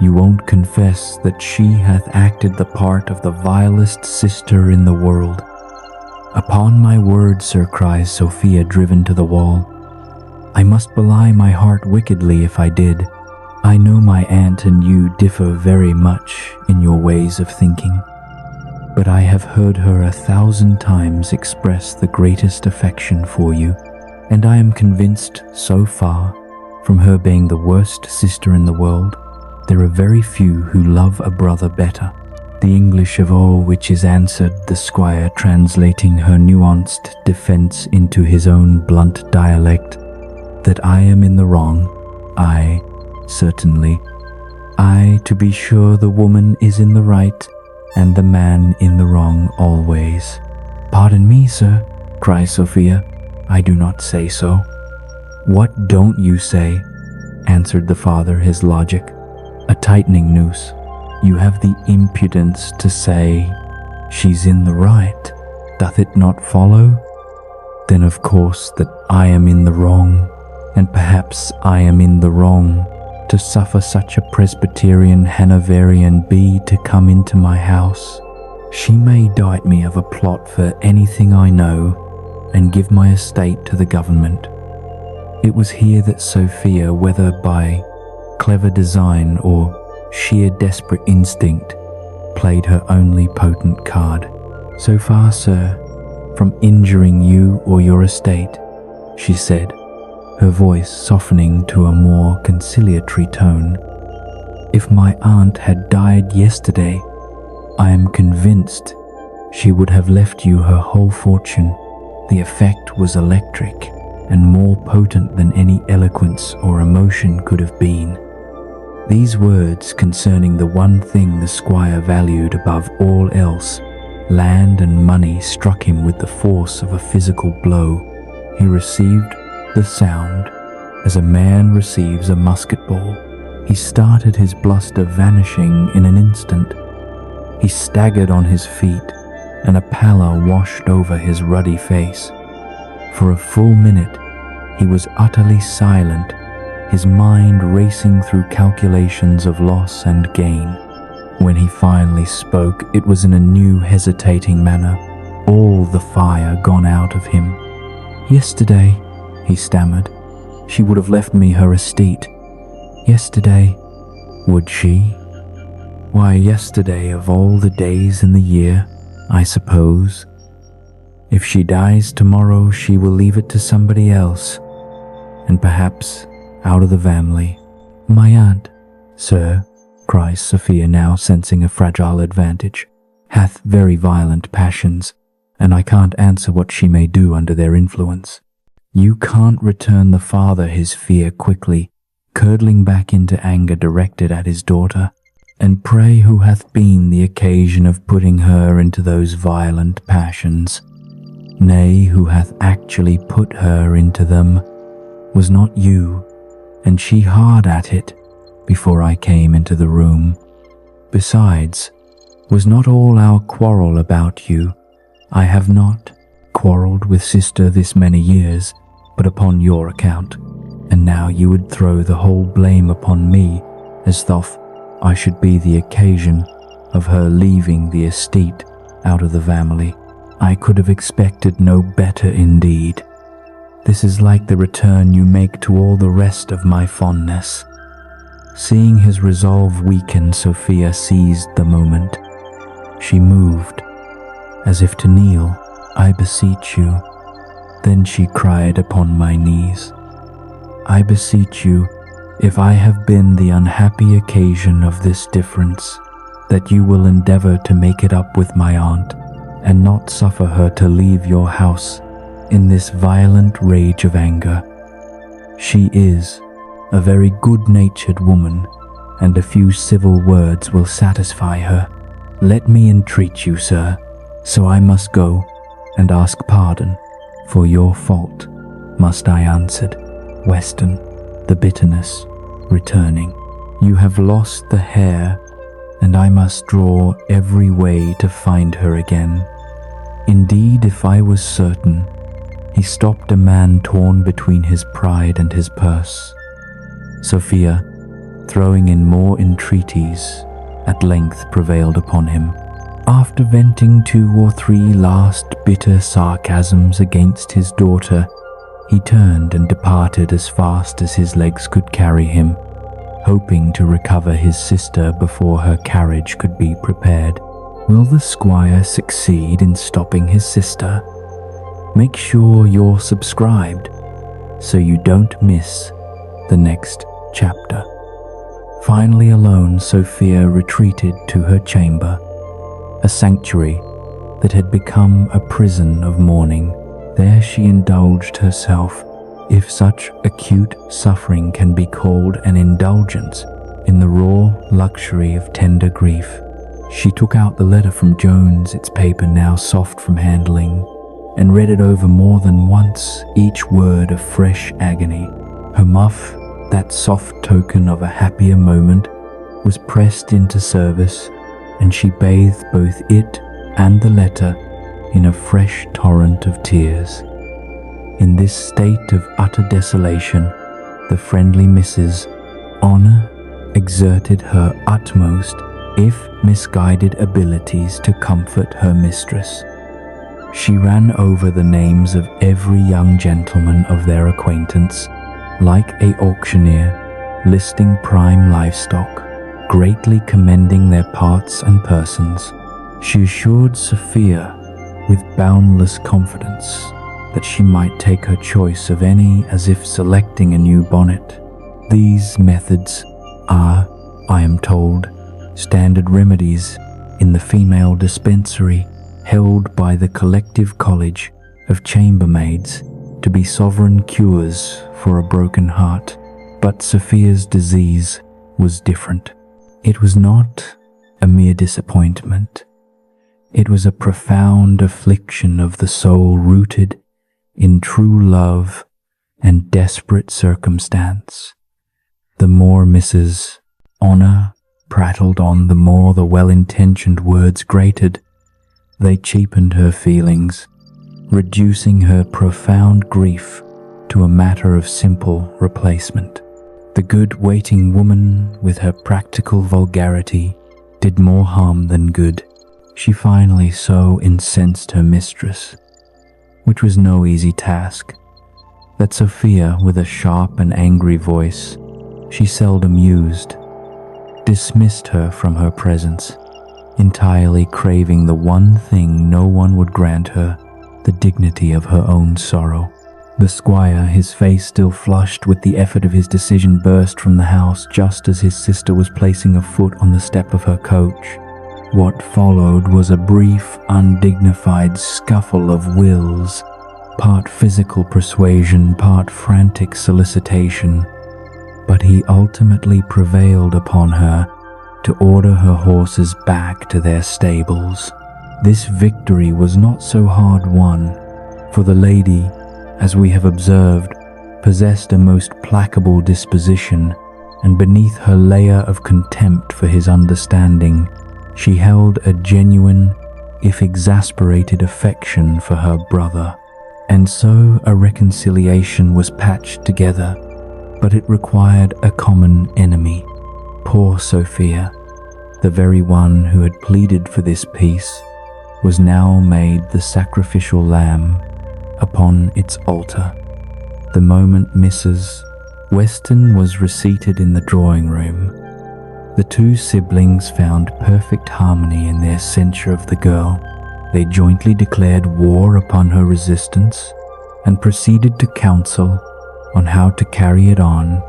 You won't confess that she hath acted the part of the vilest sister in the world?" "Upon my word, sir," cries Sophia, driven to the wall, "I must belie my heart wickedly if I did. I know my aunt and you differ very much in your ways of thinking, but I have heard her 1,000 times express the greatest affection for you, and I am convinced so far, from her being the worst sister in the world, there are very few who love a brother better." "The English of all which is answered," the squire, translating her nuanced defense into his own blunt dialect, "that I am in the wrong. I, certainly. I, to be sure, the woman is in the right, and the man in the wrong always." "Pardon me, sir," cries Sophia, "I do not say so." "What don't you say? answered the father, his logic a tightening noose. You have the impudence to say, she's in the right. Doth it not follow? Then of course that I am in the wrong, and perhaps I am in the wrong to suffer such a Presbyterian Hanoverian bee to come into my house. She may dite me of a plot for anything I know, and give my estate to the government. It was here that Sophia, whether by clever design or sheer desperate instinct, played her only potent card. So far, sir, from injuring you or your estate, she said, her voice softening to a more conciliatory tone. If my aunt had died yesterday, I am convinced she would have left you her whole fortune. The effect was electric and more potent than any eloquence or emotion could have been. These words concerning the one thing the squire valued above all else, land and money, struck him with the force of a physical blow. He received the sound as a man receives a musket ball. He started, his bluster vanishing in an instant. He staggered on his feet, and a pallor washed over his ruddy face. For a full minute he was utterly silent, his mind racing through calculations of loss and gain. When he finally spoke, it was in a new, hesitating manner, all the fire gone out of him. Yesterday, he stammered, she would have left me her estate. Yesterday, would she? Why, yesterday of all the days in the year, I suppose. If she dies tomorrow, she will leave it to somebody else, and perhaps out of the family. My aunt, sir, cries Sophia, now sensing a fragile advantage, hath very violent passions, and I can't answer what she may do under their influence. You can't return the father his fear quickly, curdling back into anger directed at his daughter. And pray who hath been the occasion of putting her into those violent passions? Nay, who hath actually put her into them? Was not you, and she hard at it, before I came into the room? Besides, was not all our quarrel about you? I have not quarrelled with sister this many years, but upon your account, and now you would throw the whole blame upon me, as though I should be the occasion of her leaving the estate out of the family. I could have expected no better indeed. This is like the return you make to all the rest of my fondness. Seeing his resolve weaken, Sophia seized the moment. She moved, as if to kneel. I beseech you. Then she cried upon my knees, I beseech you, if I have been the unhappy occasion of this difference, that you will endeavour to make it up with my aunt, and not suffer her to leave your house in this violent rage of anger. She is a very good-natured woman, and a few civil words will satisfy her. Let me entreat you, sir, so I must go and ask pardon for your fault. Must I answered, Western, the bitterness returning. You have lost the hair, and I must draw every way to find her again. Indeed, if I was certain, he stopped a man torn between his pride and his purse. Sophia, throwing in more entreaties, at length prevailed upon him. After venting 2 or 3 last bitter sarcasms against his daughter, he turned and departed as fast as his legs could carry him, hoping to recover his sister before her carriage could be prepared. Will the squire succeed in stopping his sister? Make sure you're subscribed so you don't miss the next chapter. Finally alone, Sophia retreated to her chamber, a sanctuary that had become a prison of mourning. There she indulged herself, if such acute suffering can be called an indulgence, in the raw luxury of tender grief. She took out the letter from Jones, its paper now soft from handling, and read it over more than once, each word of fresh agony. Her muff that soft token of a happier moment, was pressed into service, and she bathed both it and the letter in a fresh torrent of tears. In this state of utter desolation, the friendly Mrs. Honor exerted her utmost, if misguided, abilities to comfort her mistress. She ran over the names of every young gentleman of their acquaintance, like an auctioneer listing prime livestock, greatly commending their parts and persons. She assured Sophia with boundless confidence that she might take her choice of any as if selecting a new bonnet. These methods are, I am told, standard remedies in the female dispensary held by the collective college of chambermaids to be sovereign cures for a broken heart. But Sophia's disease was different. It was not a mere disappointment. It was a profound affliction of the soul rooted in true love and desperate circumstance. The more Mrs. Honor prattled on, the more the well-intentioned words grated. They cheapened her feelings, reducing her profound grief to a matter of simple replacement. The good waiting woman, with her practical vulgarity, did more harm than good. She finally so incensed her mistress, which was no easy task, that Sophia, with a sharp and angry voice she seldom used, dismissed her from her presence, entirely craving the one thing no one would grant her, the dignity of her own sorrow. The squire, his face still flushed with the effort of his decision, burst from the house just as his sister was placing a foot on the step of her coach. What followed was a brief, undignified scuffle of wills, part physical persuasion, part frantic solicitation, but he ultimately prevailed upon her to order her horses back to their stables. This victory was not so hard won, for the lady, as we have observed, possessed a most placable disposition, and beneath her layer of contempt for his understanding, she held a genuine, if exasperated, affection for her brother. And so a reconciliation was patched together, but it required a common enemy. Poor Sophia, the very one who had pleaded for this peace, was now made the sacrificial lamb upon its altar. The moment Mrs. Western was reseated in the drawing room, the two siblings found perfect harmony in their censure of the girl. They jointly declared war upon her resistance and proceeded to counsel on how to carry it on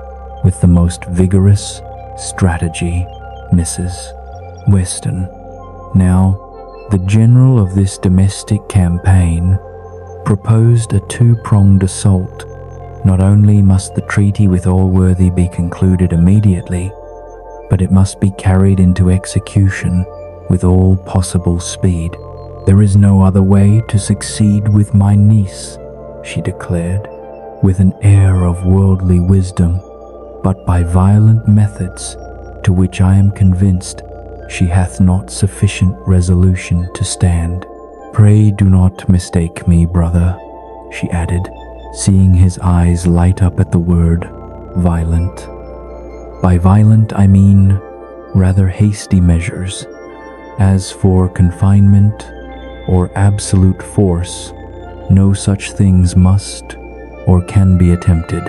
with the most vigorous strategy. Mrs. Western, now the general of this domestic campaign, proposed a two-pronged assault. Not only must the treaty with Allworthy be concluded immediately, but it must be carried into execution with all possible speed. There is no other way to succeed with my niece, she declared, with an air of worldly wisdom, but by violent methods, to which I am convinced she hath not sufficient resolution to stand. Pray do not mistake me, brother, she added, seeing his eyes light up at the word violent. By violent I mean rather hasty measures. As for confinement or absolute force, no such things must or can be attempted.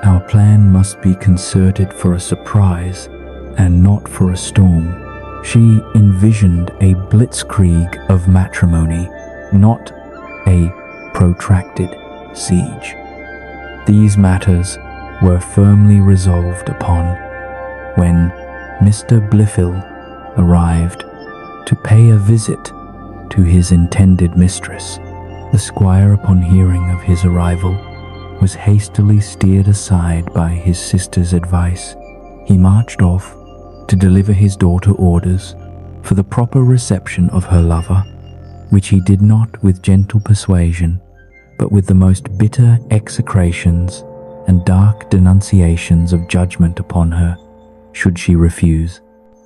Our plan must be concerted for a surprise and not for a storm. She envisioned a blitzkrieg of matrimony, not a protracted siege. These matters were firmly resolved upon when Mr. Blifil arrived to pay a visit to his intended mistress. The squire, upon hearing of his arrival, was hastily steered aside by his sister's advice. He marched off to deliver his daughter orders for the proper reception of her lover, which he did not with gentle persuasion, but with the most bitter execrations and dark denunciations of judgment upon her, should she refuse.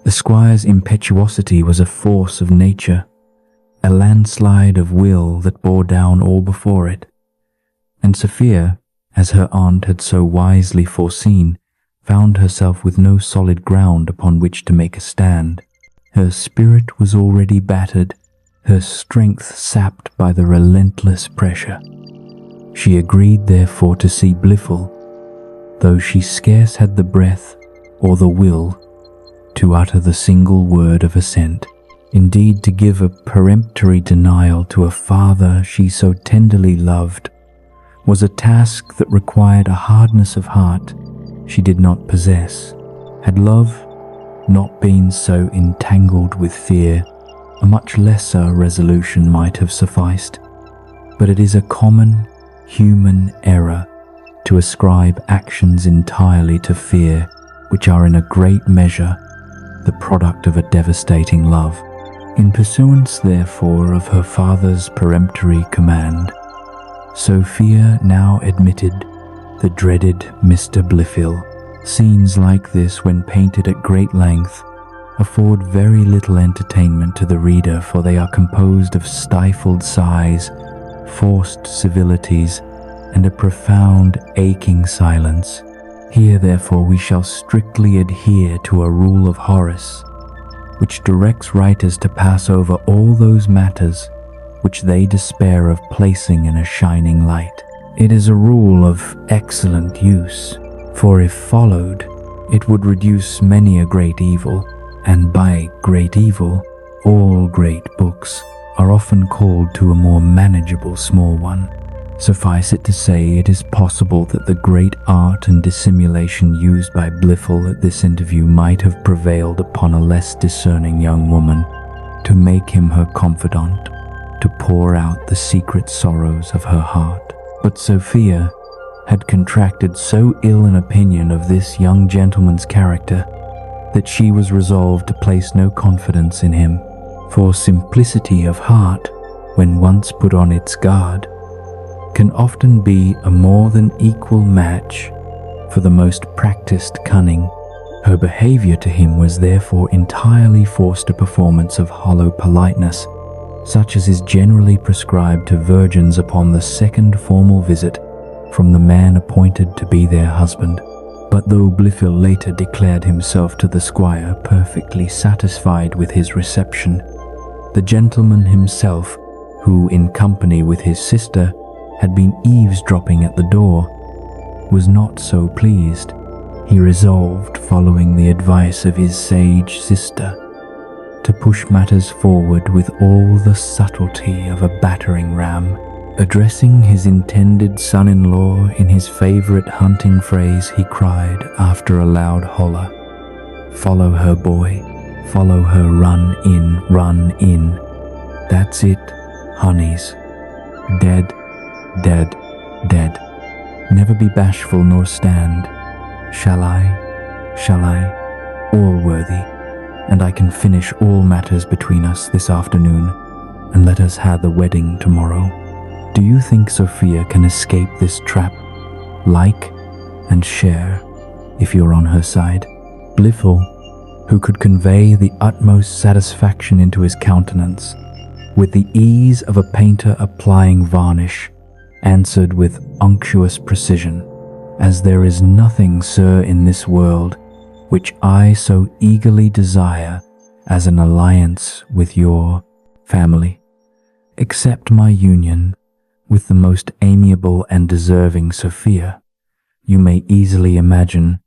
The squire's impetuosity was a force of nature, a landslide of will that bore down all before it. And Sophia, as her aunt had so wisely foreseen, found herself with no solid ground upon which to make a stand. Her spirit was already battered, her strength sapped by the relentless pressure. She agreed therefore to see Blifil, though she scarce had the breath or the will to utter the single word of assent. Indeed, to give a peremptory denial to a father she so tenderly loved was a task that required a hardness of heart she did not possess. Had love not been so entangled with fear, a much lesser resolution might have sufficed. But it is a common human error to ascribe actions entirely to fear, which are in a great measure the product of a devastating love. In pursuance, therefore, of her father's peremptory command, Sophia now admitted the dreaded Mr. Blifil. Scenes like this, when painted at great length, afford very little entertainment to the reader, for they are composed of stifled sighs, forced civilities, and a profound aching silence. Here, therefore, we shall strictly adhere to a rule of Horace, which directs writers to pass over all those matters which they despair of placing in a shining light. It is a rule of excellent use, for if followed, it would reduce many a great evil, and by great evil, all great books are often called to a more manageable small one. Suffice it to say, it is possible that the great art and dissimulation used by Blifil at this interview might have prevailed upon a less discerning young woman to make him her confidant, to pour out the secret sorrows of her heart. But Sophia had contracted so ill an opinion of this young gentleman's character that she was resolved to place no confidence in him, for simplicity of heart, when once put on its guard, can often be a more than equal match for the most practiced cunning. Her behavior to him was therefore entirely forced a performance of hollow politeness, such as is generally prescribed to virgins upon the second formal visit from the man appointed to be their husband. But though Blifil later declared himself to the squire perfectly satisfied with his reception, the gentleman himself, who in company with his sister had been eavesdropping at the door, was not so pleased. He resolved, following the advice of his sage sister, to push matters forward with all the subtlety of a battering ram. Addressing his intended son-in-law in his favorite hunting phrase, he cried, after a loud holler, "Follow her, boy, follow her, run in, run in. That's it, honeys. Dead, dead, dead. Never be bashful nor stand. Shall I? Allworthy, and I can finish all matters between us this afternoon, and let us have the wedding tomorrow. Do you think Sophia can escape this trap? Like and share, if you're on her side." Blifil, who could convey the utmost satisfaction into his countenance, with the ease of a painter applying varnish, answered with unctuous precision, "As there is nothing, sir, in this world which I so eagerly desire as an alliance with your family, except my union with the most amiable and deserving Sophia. You may easily imagine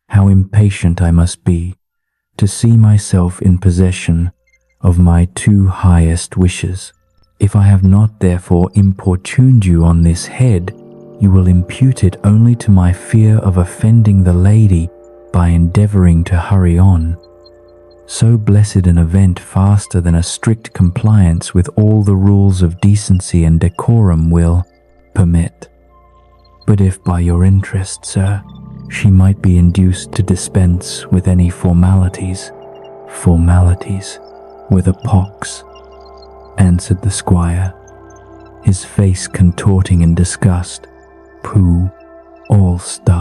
how impatient I must be to see myself in possession of my two highest wishes. If I have not therefore importuned you on this head, you will impute it only to my fear of offending the lady by endeavouring to hurry on so blessed an event faster than a strict compliance with all the rules of decency and decorum will permit. But if by your interest, sir, she might be induced to dispense with any formalities were the pox," answered the squire, his face contorting in disgust. "Pooh, all stuff.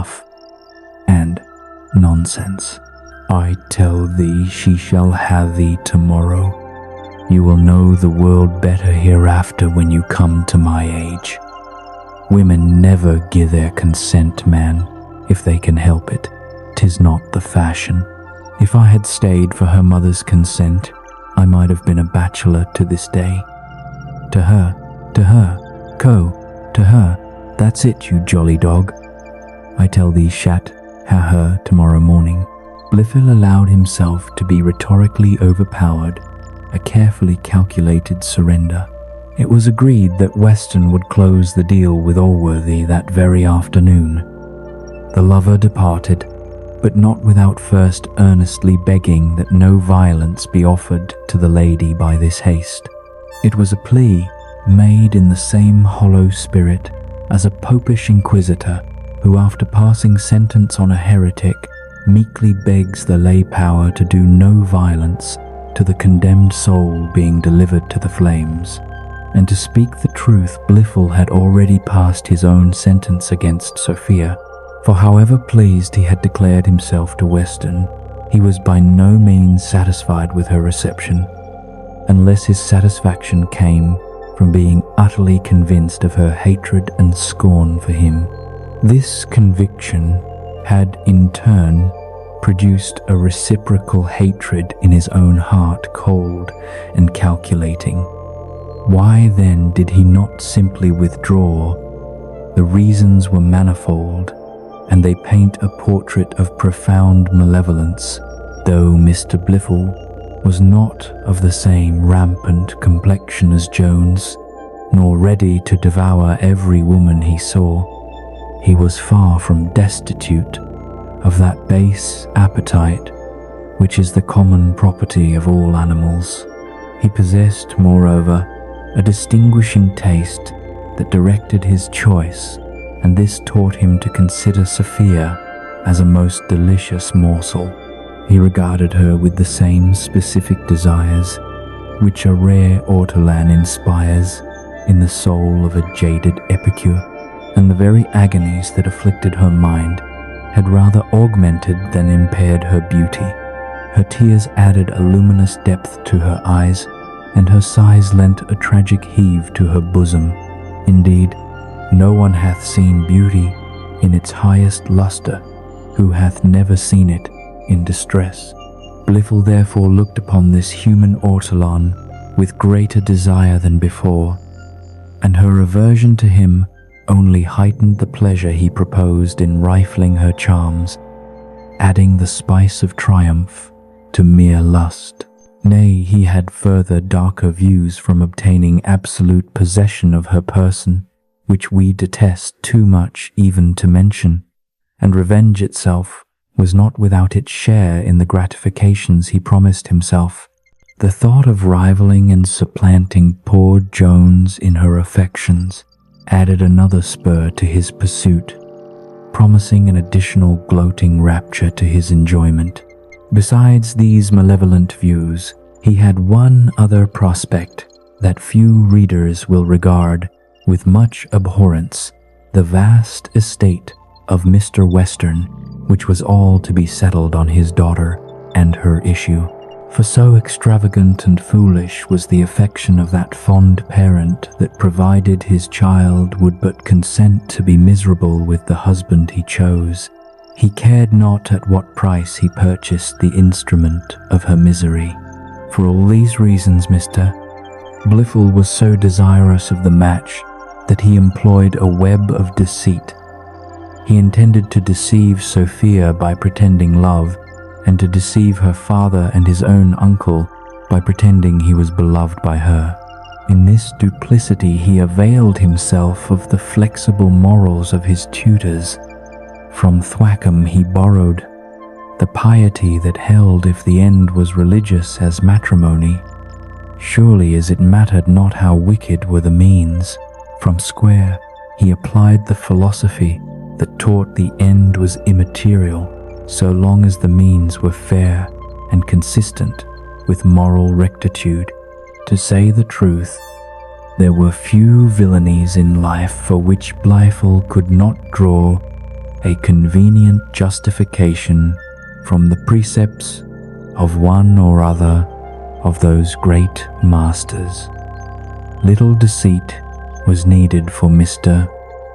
Nonsense. I tell thee she shall have thee tomorrow. You will know the world better hereafter when you come to my age. Women never give their consent, man, if they can help it. 'Tis not the fashion. If I had stayed for her mother's consent, I might have been a bachelor to this day. To her, to her, that's it, you jolly dog. I tell thee, shat, ha her tomorrow morning. Blifil allowed himself to be rhetorically overpowered, a carefully calculated surrender. It was agreed that Western would close the deal with Allworthy that very afternoon. The lover departed, but not without first earnestly begging that no violence be offered to the lady by this haste. It was a plea made in the same hollow spirit as a popish inquisitor who, after passing sentence on a heretic, meekly begs the lay power to do no violence to the condemned soul being delivered to the flames. And to speak the truth, Blifil had already passed his own sentence against Sophia, for however pleased he had declared himself to Western, he was by no means satisfied with her reception, unless his satisfaction came from being utterly convinced of her hatred and scorn for him. This conviction had in turn produced a reciprocal hatred in his own heart, cold and calculating. Why then did he not simply withdraw? The reasons were manifold, and they paint a portrait of profound malevolence, though Mr. Blifil was not of the same rampant complexion as Jones, nor ready to devour every woman he saw. He was far from destitute of that base appetite which is the common property of all animals. He possessed, moreover, a distinguishing taste that directed his choice, and this taught him to consider Sophia as a most delicious morsel. He regarded her with the same specific desires which a rare ortolan inspires in the soul of a jaded epicure, and the very agonies that afflicted her mind had rather augmented than impaired her beauty. Her tears added a luminous depth to her eyes, and her sighs lent a tragic heave to her bosom. Indeed, no one hath seen beauty in its highest lustre who hath never seen it in distress. Blifil therefore looked upon this human ortolan with greater desire than before, and her aversion to him only heightened the pleasure he proposed in rifling her charms, adding the spice of triumph to mere lust. Nay, he had further darker views from obtaining absolute possession of her person, which we detest too much even to mention, and revenge itself was not without its share in the gratifications he promised himself. The thought of rivaling and supplanting poor Jones in her affections added another spur to his pursuit, promising an additional gloating rapture to his enjoyment. Besides these malevolent views, he had one other prospect that few readers will regard with much abhorrence: the vast estate of Mr. Western, which was all to be settled on his daughter and her issue. For so extravagant and foolish was the affection of that fond parent that, provided his child would but consent to be miserable with the husband he chose, he cared not at what price he purchased the instrument of her misery. For all these reasons, Mr. Blifil was so desirous of the match that he employed a web of deceit. He intended to deceive Sophia by pretending love, and to deceive her father and his own uncle by pretending he was beloved by her. In this duplicity he availed himself of the flexible morals of his tutors. From Thwackum he borrowed the piety that held if the end was religious as matrimony, surely as it mattered not how wicked were the means. From Square he applied the philosophy that taught the end was immaterial so long as the means were fair and consistent with moral rectitude. To say the truth, there were few villainies in life for which Blifil could not draw a convenient justification from the precepts of one or other of those great masters. Little deceit was needed for Mr.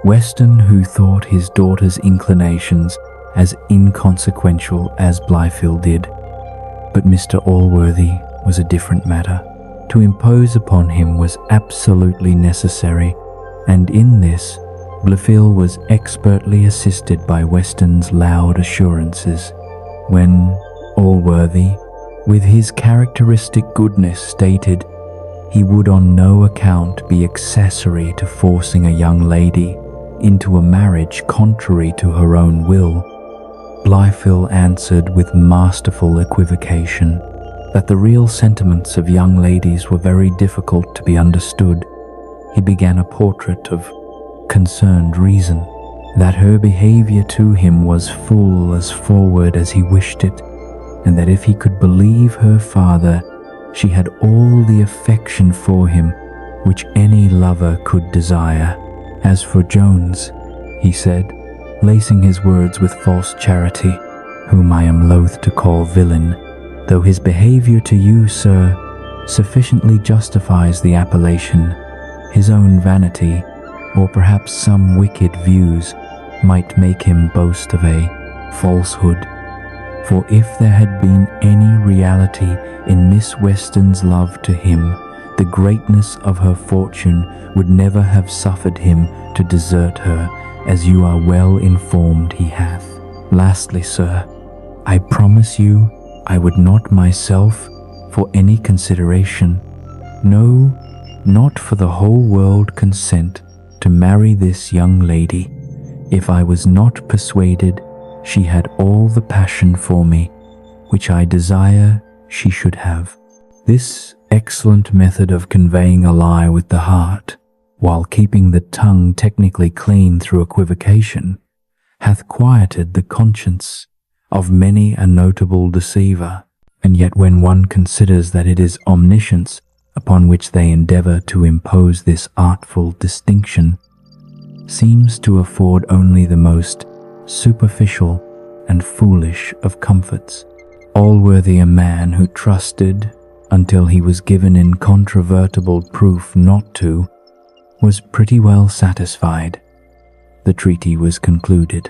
Western, who thought his daughter's inclinations as inconsequential as Blifil did. But Mr. Allworthy was a different matter. To impose upon him was absolutely necessary, and in this Blifil was expertly assisted by Western's loud assurances. When Allworthy, with his characteristic goodness, stated he would on no account be accessory to forcing a young lady into a marriage contrary to her own will, Blifil answered with masterful equivocation that the real sentiments of young ladies were very difficult to be understood. He began a portrait of concerned reason, that her behavior to him was full as forward as he wished it, and that if he could believe her father, she had all the affection for him which any lover could desire. As for Jones, he said, lacing his words with false charity, whom I am loath to call villain, though his behavior to you, sir, sufficiently justifies the appellation, his own vanity, or perhaps some wicked views, might make him boast of a falsehood. For if there had been any reality in Miss Western's love to him, the greatness of her fortune would never have suffered him to desert her, as you are well informed he hath. Lastly, sir, I promise you I would not myself, for any consideration, no, not for the whole world, consent to marry this young lady, if I was not persuaded she had all the passion for me which I desire she should have. This excellent method of conveying a lie with the heart, while keeping the tongue technically clean through equivocation, hath quieted the conscience of many a notable deceiver. And yet when one considers that it is omniscience upon which they endeavour to impose this artful distinction, seems to afford only the most superficial and foolish of comforts. Allworthy, a man who trusted until he was given incontrovertible proof not to, was pretty well satisfied. The treaty was concluded.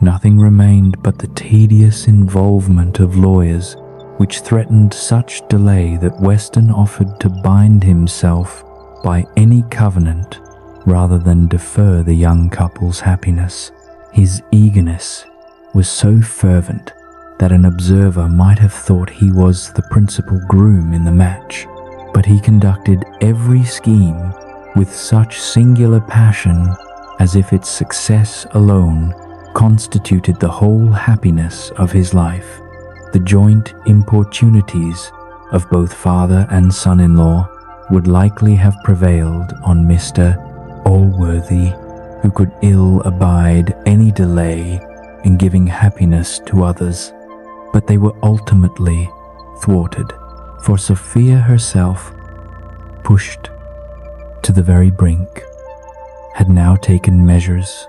Nothing remained but the tedious involvement of lawyers, which threatened such delay that Western offered to bind himself by any covenant rather than defer the young couple's happiness. His eagerness was so fervent that an observer might have thought he was the principal groom in the match, but he conducted every scheme with such singular passion as if its success alone constituted the whole happiness of his life. The joint importunities of both father and son-in-law would likely have prevailed on Mr. Allworthy, who could ill abide any delay in giving happiness to others, but they were ultimately thwarted, for Sophia herself, pushed to the very brink, had now taken measures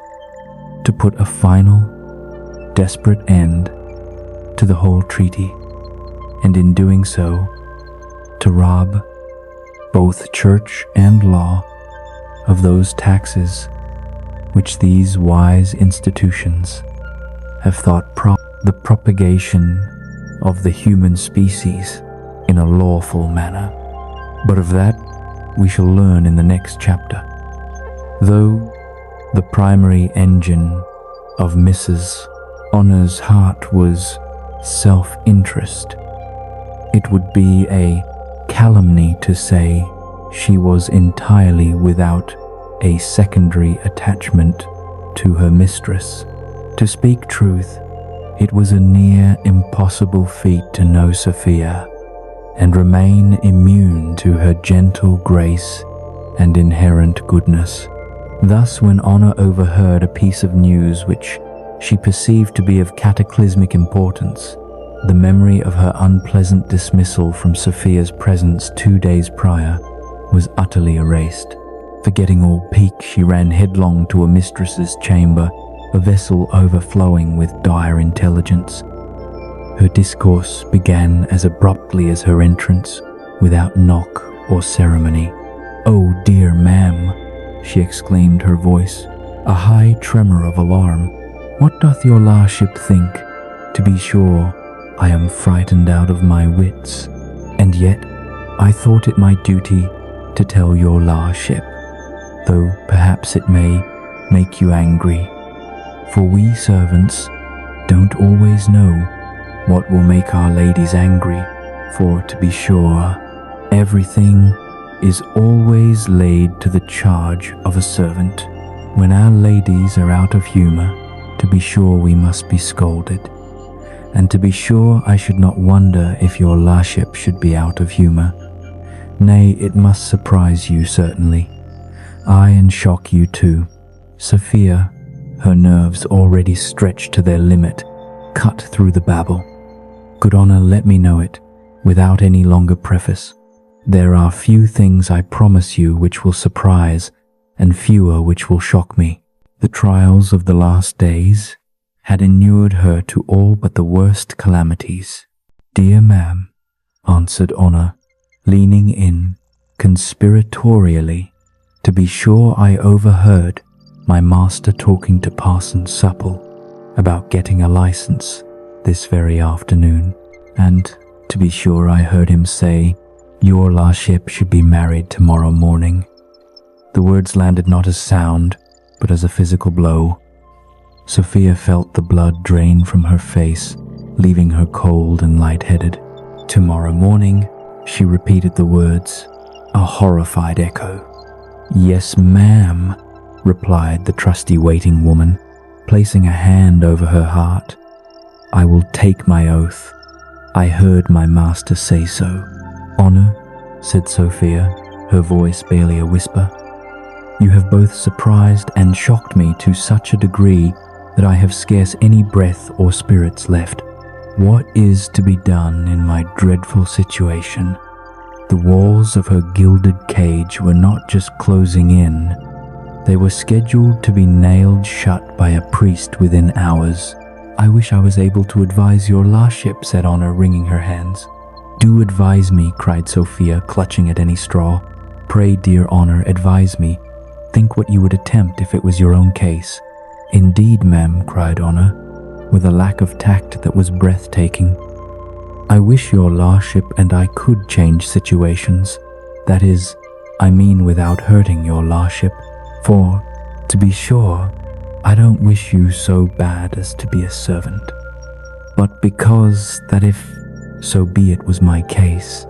to put a final, desperate end to the whole treaty, and in doing so, to rob both church and law of those taxes which these wise institutions have thought the propagation of the human species in a lawful manner. But of that we shall learn in the next chapter. Though the primary engine of Mrs. Honor's heart was self-interest, it would be a calumny to say she was entirely without a secondary attachment to her mistress. To speak truth, it was a near impossible feat to know Sophia and remain immune to her gentle grace and inherent goodness. Thus, when Honor overheard a piece of news which she perceived to be of cataclysmic importance, the memory of her unpleasant dismissal from Sophia's presence 2 days prior was utterly erased. Forgetting all pique, she ran headlong to her mistress's chamber a vessel overflowing with dire intelligence. Her discourse began as abruptly as her entrance, without knock or ceremony. "Oh dear ma'am," she exclaimed, her voice a high tremor of alarm. "What doth your lordship think? To be sure, I am frightened out of my wits, and yet I thought it my duty to tell your lordship, though perhaps it may make you angry, for we servants don't always know what will make our ladies angry, for to be sure, everything is always laid to the charge of a servant. When our ladies are out of humour, to be sure we must be scolded, and to be sure I should not wonder if your lordship should be out of humour. Nay, it must surprise you certainly, aye, and shock you too." Sophia, her nerves already stretched to their limit, cut through the babble. "Good honour, let me know it, without any longer preface. There are few things, I promise you, which will surprise, and fewer which will shock me." The trials of the last days had inured her to all but the worst calamities. "Dear ma'am," answered Honor, leaning in conspiratorially, "to be sure I overheard my master talking to Parson Supple about getting a license this very afternoon, and to be sure I heard him say, 'Your lordship should be married tomorrow morning.'" The words landed not as sound, but as a physical blow. Sophia felt the blood drain from her face, leaving her cold and lightheaded. "Tomorrow morning," she repeated the words, a horrified echo. "Yes, ma'am," replied the trusty waiting woman, placing a hand over her heart. "I will take my oath. I heard my master say so." "Honor," said Sophia, her voice barely a whisper, "you have both surprised and shocked me to such a degree that I have scarce any breath or spirits left. What is to be done in my dreadful situation?" The walls of her gilded cage were not just closing in, they were scheduled to be nailed shut by a priest within hours. "I wish I was able to advise your lordship," said Honor, wringing her hands. "Do advise me," cried Sophia, clutching at any straw. "Pray, dear Honor, advise me. Think what you would attempt if it was your own case." "Indeed, ma'am," cried Honor, with a lack of tact that was breathtaking. "I wish your lordship and I could change situations. That is, I mean without hurting your lordship. For, to be sure, I don't wish you so bad as to be a servant. But because that if so be it was my case,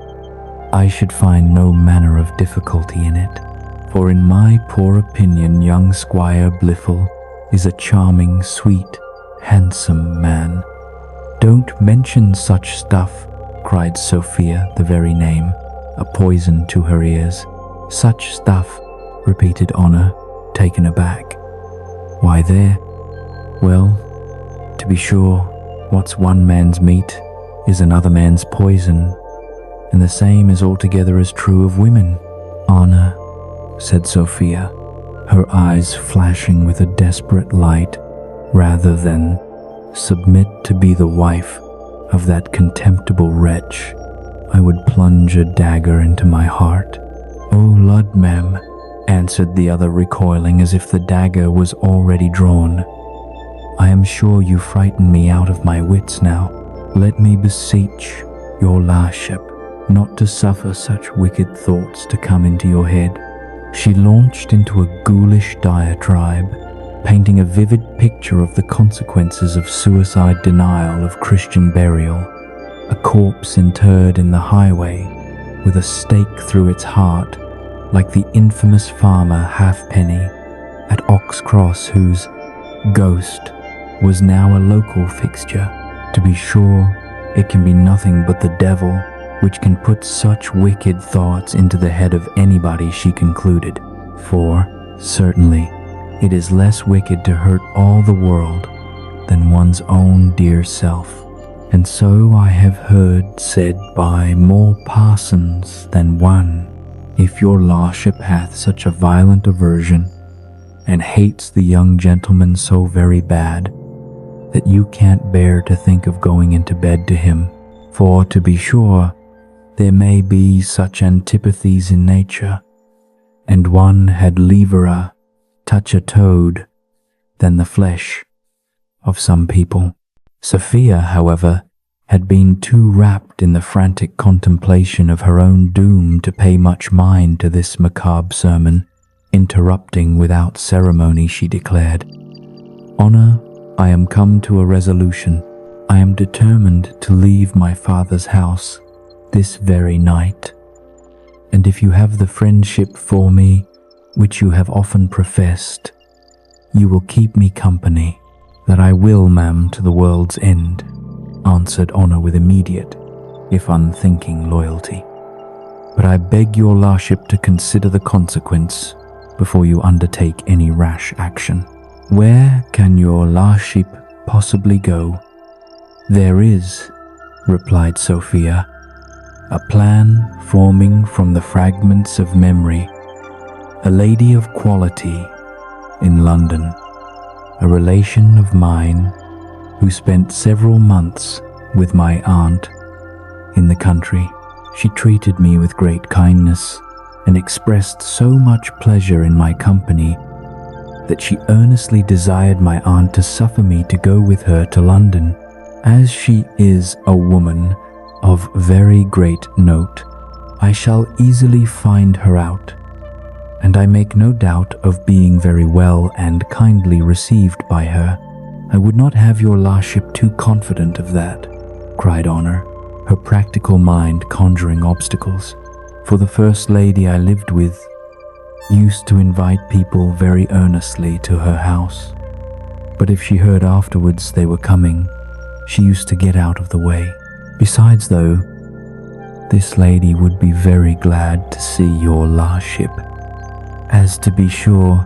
I should find no manner of difficulty in it. For in my poor opinion young Squire Blifil is a charming, sweet, handsome man." "Don't mention such stuff," cried Sophia, the very name, a poison to her ears. "Such stuff," repeated Honor, taken aback. "Why there? Well, to be sure, what's one man's meat is another man's poison, and the same is altogether as true of women." "Honor," said Sophia, her eyes flashing with a desperate light, "rather than submit to be the wife of that contemptible wretch, I would plunge a dagger into my heart." "Oh, Lud, ma'am," answered the other, recoiling as if the dagger was already drawn. "I am sure you frighten me out of my wits now. Let me beseech your lordship not to suffer such wicked thoughts to come into your head." She launched into a ghoulish diatribe, painting a vivid picture of the consequences of suicide denial of Christian burial. A corpse interred in the highway, with a stake through its heart, like the infamous farmer Halfpenny at Ox Cross, whose ghost was now a local fixture. To be sure, it can be nothing but the devil which can put such wicked thoughts into the head of anybody, she concluded, for, certainly, it is less wicked to hurt all the world than one's own dear self. And so I have heard said by more parsons than one. If your lordship hath such a violent aversion and hates the young gentleman so very bad that you can't bear to think of going into bed to him. For, to be sure, there may be such antipathies in nature, and one had liever touch a toad than the flesh of some people. Sophia, however, had been too wrapped in the frantic contemplation of her own doom to pay much mind to this macabre sermon. Interrupting without ceremony, she declared, "Honor, I am come to a resolution. I am determined to leave my father's house this very night. And if you have the friendship for me, which you have often professed, you will keep me company." "That I will, ma'am, to the world's end," answered Honor with immediate, if unthinking, loyalty. "But I beg your lordship to consider the consequence before you undertake any rash action." "Where can your lordship possibly go?" "There is," replied Sophia, "a plan forming from the fragments of memory. A lady of quality in London, a relation of mine who spent several months with my aunt in the country. She treated me with great kindness and expressed so much pleasure in my company that she earnestly desired my aunt to suffer me to go with her to London. As she is a woman of very great note, I shall easily find her out, and I make no doubt of being very well and kindly received by her." "I would not have your lordship too confident of that," cried Honor, her practical mind conjuring obstacles. "For the first lady I lived with used to invite people very earnestly to her house, but if she heard afterwards they were coming, she used to get out of the way. Besides, though, this lady would be very glad to see your lordship, as to be sure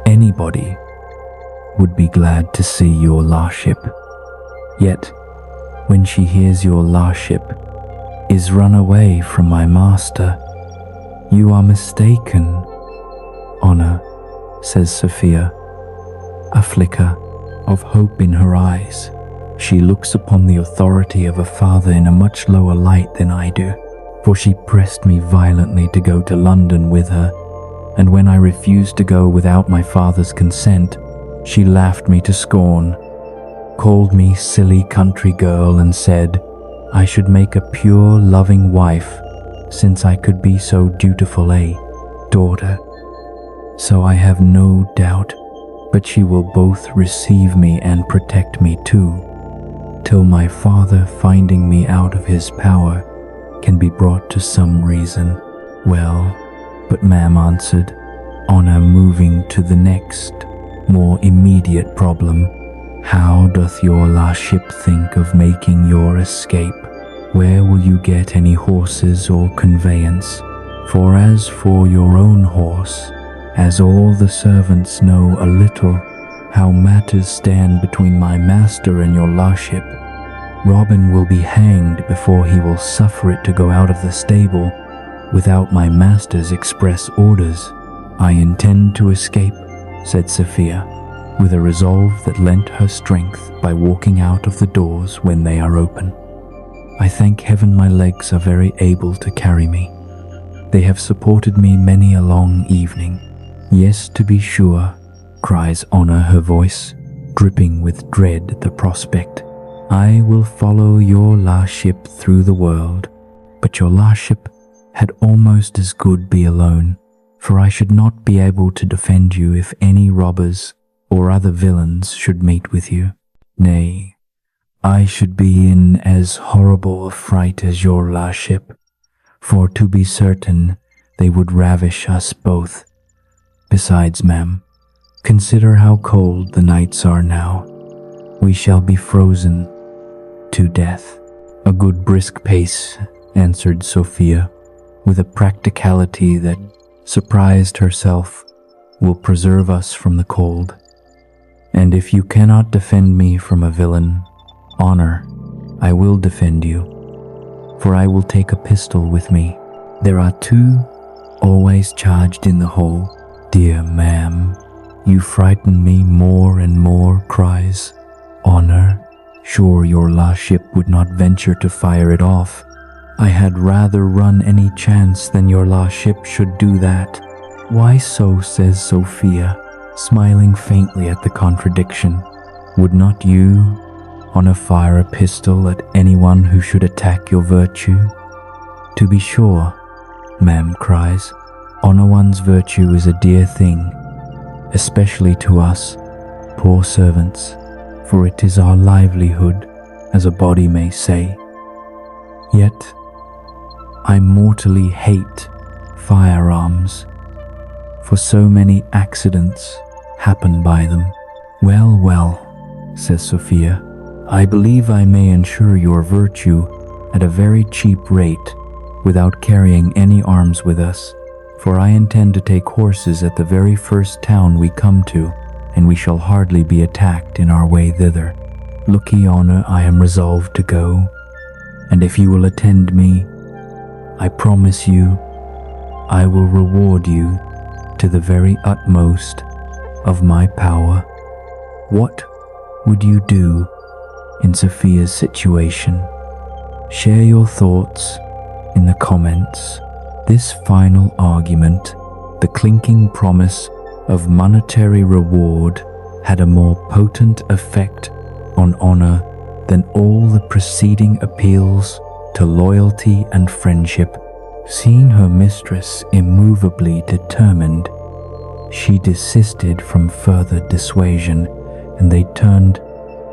anybody would be glad to see your lordship. Yet, when she hears your lordship is run away from my master, you are mistaken, Honor," says Sophia, a flicker of hope in her eyes. "She looks upon the authority of a father in a much lower light than I do, for she pressed me violently to go to London with her, and when I refused to go without my father's consent, she laughed me to scorn, called me silly country girl, and said I should make a pure, loving wife, since I could be so dutiful a daughter. So I have no doubt but she will both receive me and protect me too, till my father, finding me out of his power, can be brought to some reason." "Well, but ma'am," answered Honor, moving to the next, more immediate problem, "how doth your lordship think of making your escape? Where will you get any horses or conveyance? For as for your own horse, as all the servants know a little how matters stand between my master and your lordship, Robin will be hanged before he will suffer it to go out of the stable without my master's express orders." "I intend to escape," said Sophia, with a resolve that lent her strength by walking out of the doors when they are open. "I thank heaven my legs are very able to carry me. They have supported me many a long evening." "Yes, to be sure," cries Honor, her voice dripping with dread at the prospect. "I will follow your lordship through the world, but your lordship had almost as good be alone, for I should not be able to defend you if any robbers or other villains should meet with you. Nay, I should be in as horrible a fright as your lordship, for to be certain they would ravish us both. Besides, ma'am, consider how cold the nights are now. We shall be frozen to death." "A good brisk pace," answered Sophia, with a practicality that surprised herself, "will preserve us from the cold. And if you cannot defend me from a villain, Honor, I will defend you, for I will take a pistol with me. There are two always charged in the hall." "Dear ma'am," You frighten me more and more, cries Honor. Sure, your last ship would not venture to fire it off. I had rather run any chance than your last ship should do that. Why so, says Sophia, smiling faintly at the contradiction. Would not you, Honor, fire a pistol at anyone who should attack your virtue? To be sure, ma'am, cries Honor, one's virtue is a dear thing, especially to us, poor servants, for it is our livelihood, as a body may say. Yet, I mortally hate firearms, for so many accidents happen by them. Well, well, says Sophia, I believe I may insure your virtue at a very cheap rate without carrying any arms with us, for I intend to take horses at the very first town we come to, and we shall hardly be attacked in our way thither. Look ye, Honor, I am resolved to go, and if you will attend me, I promise you I will reward you to the very utmost of my power. What would you do in Sophia's situation? Share your thoughts in the comments. This final argument, the clinking promise of monetary reward, had a more potent effect on Honor than all the preceding appeals to loyalty and friendship. Seeing her mistress immovably determined, she desisted from further dissuasion, and they turned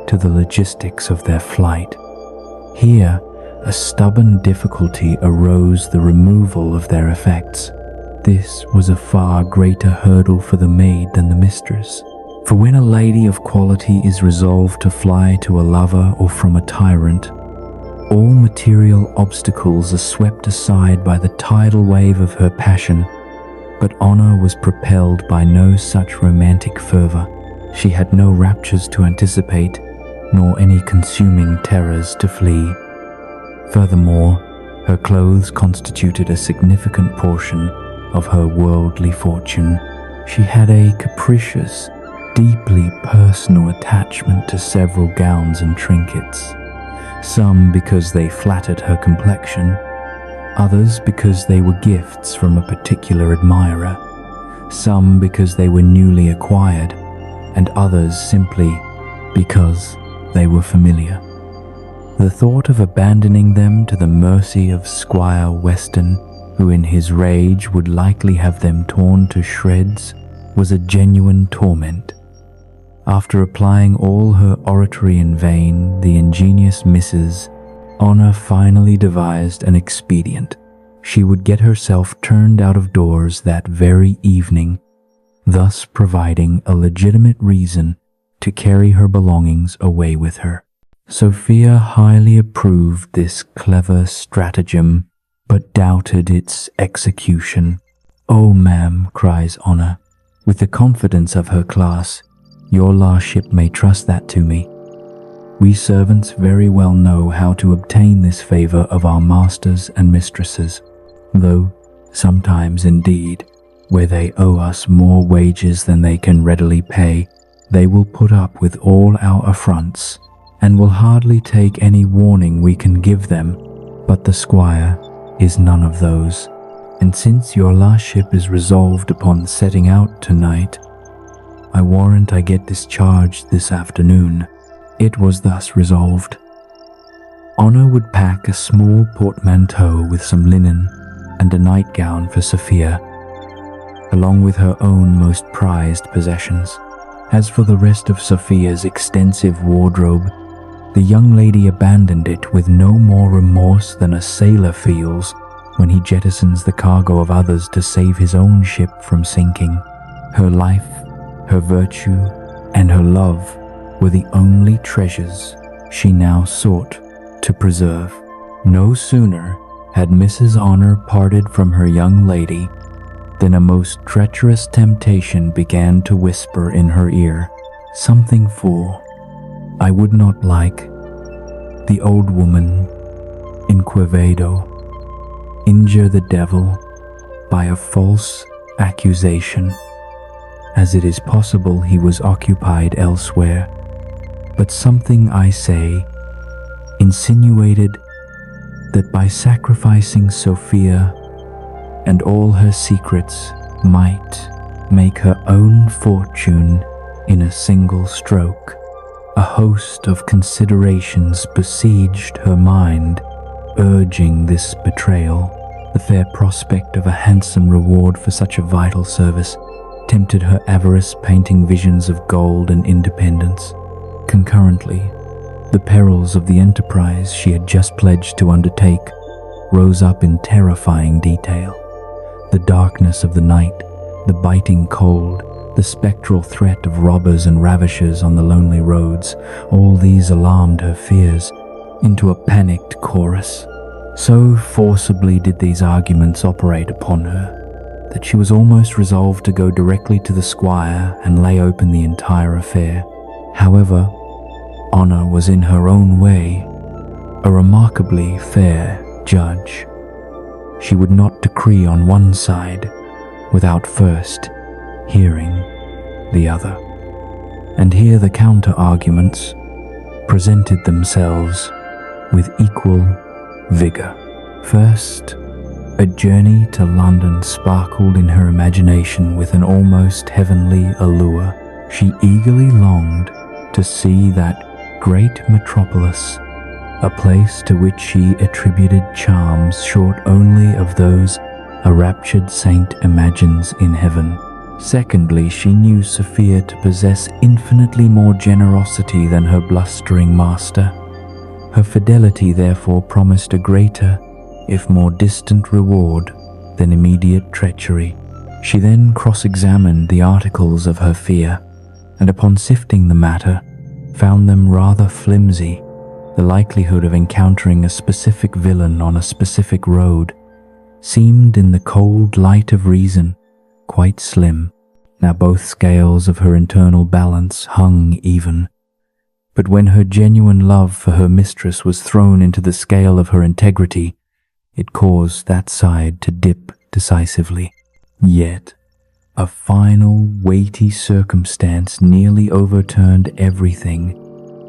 to the logistics of their flight. Here, a stubborn difficulty arose: the removal of their effects. This was a far greater hurdle for the maid than the mistress, for when a lady of quality is resolved to fly to a lover or from a tyrant, all material obstacles are swept aside by the tidal wave of her passion. But Honor was propelled by no such romantic fervor. She had no raptures to anticipate, nor any consuming terrors to flee. Furthermore, her clothes constituted a significant portion of her worldly fortune. She had a capricious, deeply personal attachment to several gowns and trinkets, some because they flattered her complexion, others because they were gifts from a particular admirer, some because they were newly acquired, and others simply because they were familiar. The thought of abandoning them to the mercy of Squire Western, who in his rage would likely have them torn to shreds, was a genuine torment. After applying all her oratory in vain, the ingenious Mrs. Honor finally devised an expedient. She would get herself turned out of doors that very evening, thus providing a legitimate reason to carry her belongings away with her. Sophia highly approved this clever stratagem, but doubted its execution. "Oh, ma'am," cries Honor, with the confidence of her class, "your lordship may trust that to me. We servants very well know how to obtain this favor of our masters and mistresses, though sometimes indeed, where they owe us more wages than they can readily pay, they will put up with all our affronts, and will hardly take any warning we can give them. But the squire is none of those, and since your lordship is resolved upon setting out tonight, I warrant I get discharged this afternoon." It was thus resolved. Honor would pack a small portmanteau with some linen and a nightgown for Sophia, along with her own most prized possessions. As for the rest of Sophia's extensive wardrobe, the young lady abandoned it with no more remorse than a sailor feels when he jettisons the cargo of others to save his own ship from sinking. Her life, her virtue, and her love were the only treasures she now sought to preserve. No sooner had Mrs. Honor parted from her young lady than a most treacherous temptation began to whisper in her ear, something for, I would not like, the old woman in Quevedo, injure the devil by a false accusation. as it is possible he was occupied elsewhere. But something, I say, insinuated that by sacrificing Sophia and all her secrets might make her own fortune in a single stroke. A host of considerations besieged her mind, urging this betrayal. The fair prospect of a handsome reward for such a vital service tempted her avarice, painting visions of gold and independence. Concurrently, the perils of the enterprise she had just pledged to undertake rose up in terrifying detail. The darkness of the night, the biting cold, the spectral threat of robbers and ravishers on the lonely roads, all these alarmed her fears into a panicked chorus. So forcibly did these arguments operate upon her that she was almost resolved to go directly to the squire and lay open the entire affair. However, honor was in her own way a remarkably fair judge. She would not decree on one side without first hearing the other. And here the counter-arguments presented themselves with equal vigor. First, a journey to London sparkled in her imagination with an almost heavenly allure. She eagerly longed to see that great metropolis, a place to which she attributed charms short only of those a raptured saint imagines in heaven. Secondly, she knew Sophia to possess infinitely more generosity than her blustering master. Her fidelity therefore promised a greater, if more distant reward than immediate treachery. She then cross-examined the articles of her fear, and upon sifting the matter, found them rather flimsy. The likelihood of encountering a specific villain on a specific road seemed, in the cold light of reason, quite slim. Now both scales of her internal balance hung even. But when her genuine love for her mistress was thrown into the scale of her integrity, it caused that side to dip decisively. Yet, a final weighty circumstance nearly overturned everything: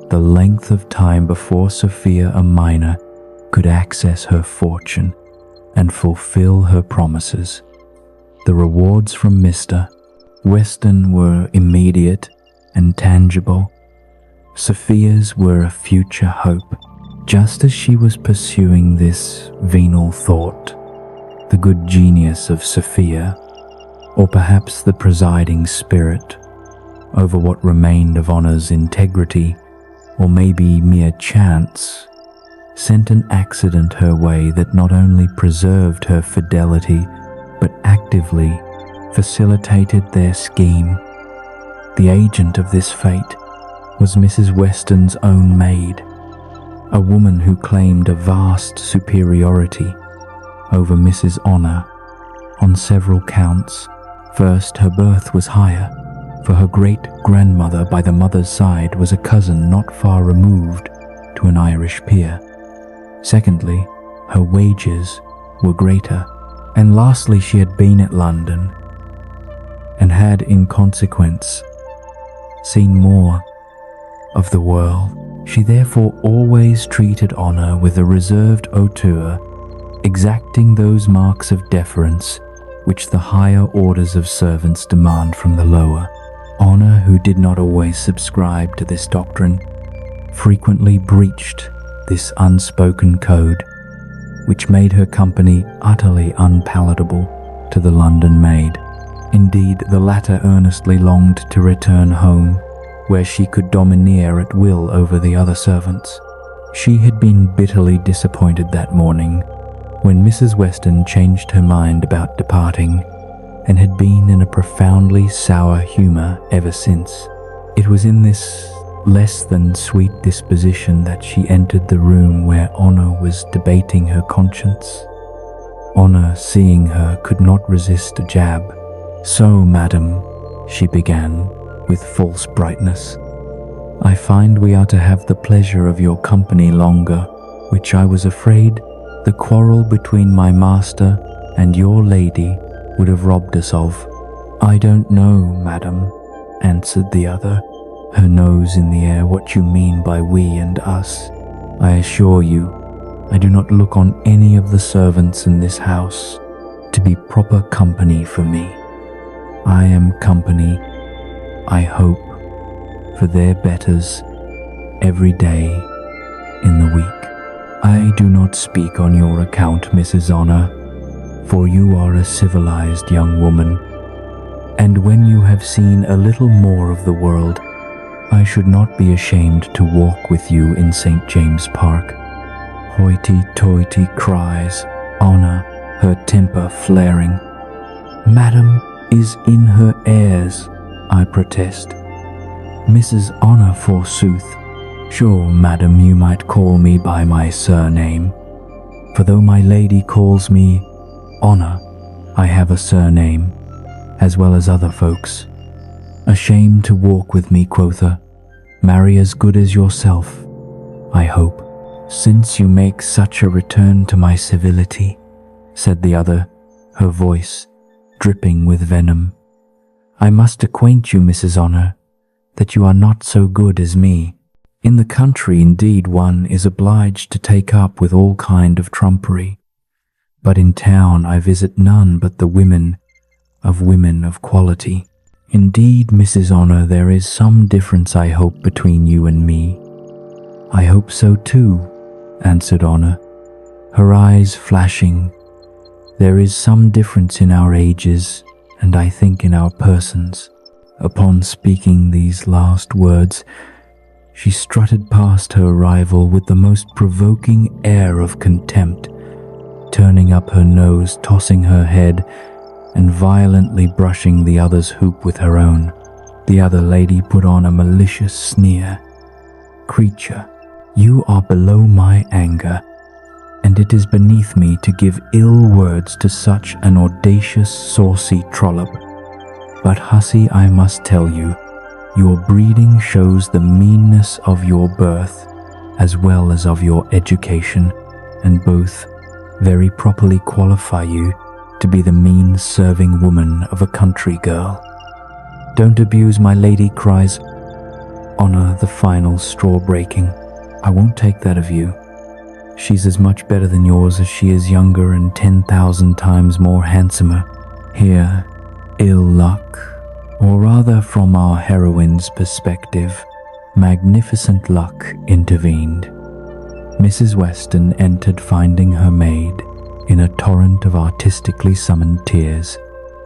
the length of time before Sophia a minor could access her fortune and fulfill her promises. The rewards from Mr. Western were immediate and tangible. Sophia's were a future hope. Just as she was pursuing this venal thought, the good genius of Sophia, or perhaps the presiding spirit over what remained of honor's integrity, or maybe mere chance, sent an accident her way that not only preserved her fidelity, but actively facilitated their scheme. The agent of this fate was Mrs. Weston's own maid, a woman who claimed a vast superiority over Mrs. Honor on several counts. First, her birth was higher, for her great-grandmother by the mother's side was a cousin not far removed to an Irish peer. Secondly, her wages were greater. And lastly, she had been at London and had, in consequence, seen more of the world. She therefore always treated honor with a reserved hauteur, exacting those marks of deference which the higher orders of servants demand from the lower. Honor, who did not always subscribe to this doctrine, frequently breached this unspoken code, which made her company utterly unpalatable to the London maid. Indeed, the latter earnestly longed to return home, where she could domineer at will over the other servants. She had been bitterly disappointed that morning when Mrs. Weston changed her mind about departing, and had been in a profoundly sour humor ever since. It was in this less than sweet disposition that she entered the room where Honor was debating her conscience. Honor, seeing her, could not resist a jab. "So, madam," she began with false brightness, "I find we are to have the pleasure of your company longer, which I was afraid the quarrel between my master and your lady would have robbed us of. I don't know, madam, answered the other, her nose in the air. What you mean by we and us? I assure you, I do not look on any of the servants in this house to be proper company for me. I am company, I hope, for their betters every day in the week. I do not speak on your account, Mrs. Honor, for you are a civilized young woman, and when you have seen a little more of the world, I should not be ashamed to walk with you in St. James Park. Hoity-toity cries Honor, her temper flaring. Madam is in her airs, I protest. Mrs. Honor, forsooth. Sure, madam, you might call me by my surname, for though my lady calls me Honor, I have a surname, as well as other folks. Ashamed to walk with me, quotha, marry as good as yourself, I hope, since you make such a return to my civility, said the other, her voice dripping with venom. I must acquaint you, Mrs. Honor, that you are not so good as me. In the country, indeed, one is obliged to take up with all kind of trumpery, but in town I visit none but the women of quality. Indeed, Mrs. Honor, there is some difference, I hope, between you and me. I hope so too, answered Honor, her eyes flashing. There is some difference in our ages, and I think in our persons. Upon speaking these last words, she strutted past her rival with the most provoking air of contempt, turning up her nose, tossing her head, and violently brushing the other's hoop with her own. The other lady put on a malicious sneer. Creature, you are below my anger, and it is beneath me to give ill words to such an audacious, saucy trollop. But hussy, I must tell you, your breeding shows the meanness of your birth, as well as of your education, and both very properly qualify you to be the mean serving woman of a country girl. Don't abuse my lady, cries Honor, the final straw breaking. I won't take that of you. She's as much better than yours as she is younger and 10,000 times more handsomer. Here, ill luck, or rather from our heroine's perspective, magnificent luck intervened. Mrs. Western entered, finding her maid in a torrent of artistically summoned tears.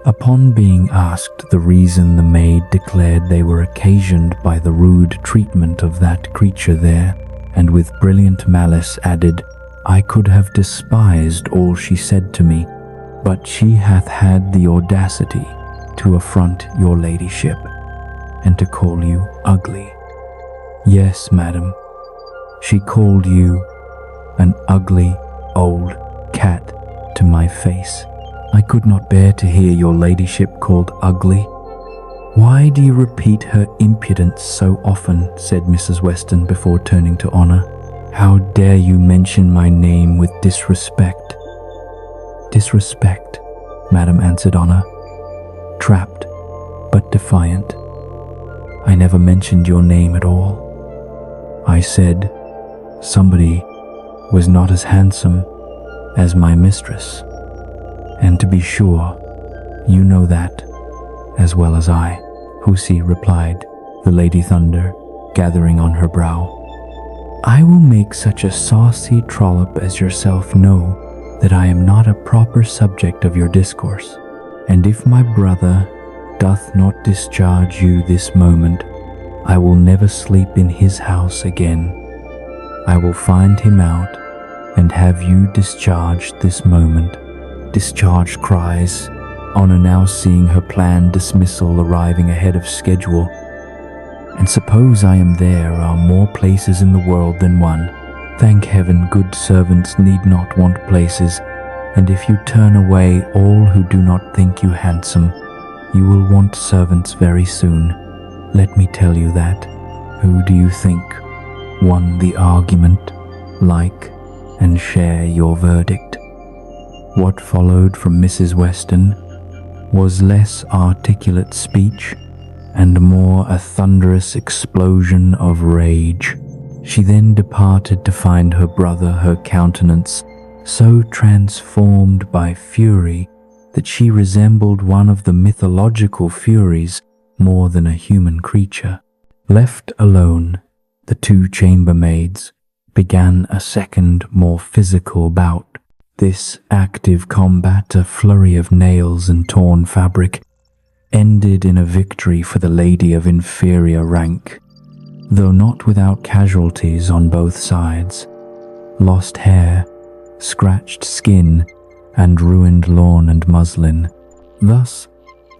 Upon being asked the reason, the maid declared they were occasioned by the rude treatment of that creature there, and with brilliant malice added, I could have despised all she said to me, but she hath had the audacity to affront your ladyship, and to call you ugly. Yes, madam, she called you an ugly old cat to my face. I could not bear to hear your ladyship called ugly. Why do you repeat her impudence so often? Said Mrs. Western before turning to Honor. How dare you mention my name with disrespect? Disrespect, madam, answered Honor, trapped but defiant. I never mentioned your name at all. I said somebody was not as handsome as my mistress, and to be sure, you know that as well as I. Hussy, replied the Lady Thunder, gathering on her brow. I will make such a saucy trollop as yourself know that I am not a proper subject of your discourse, and if my brother doth not discharge you this moment, I will never sleep in his house again. I will find him out and have you discharged this moment. Discharged, cries Honor, now seeing her planned dismissal arriving ahead of schedule. And suppose I am there are more places in the world than one. Thank heaven, good servants need not want places, and if you turn away all who do not think you handsome, you will want servants very soon. Let me tell you that. Who do you think won the argument? Like and share your verdict. What followed from Mrs. Western was less articulate speech and more a thunderous explosion of rage. She then departed to find her brother, her countenance so transformed by fury that she resembled one of the mythological furies more than a human creature. Left alone, the two chambermaids began a second, more physical bout. This active combat, a flurry of nails and torn fabric, ended in a victory for the lady of inferior rank, though not without casualties on both sides. Lost hair, scratched skin, and ruined lawn and muslin. Thus,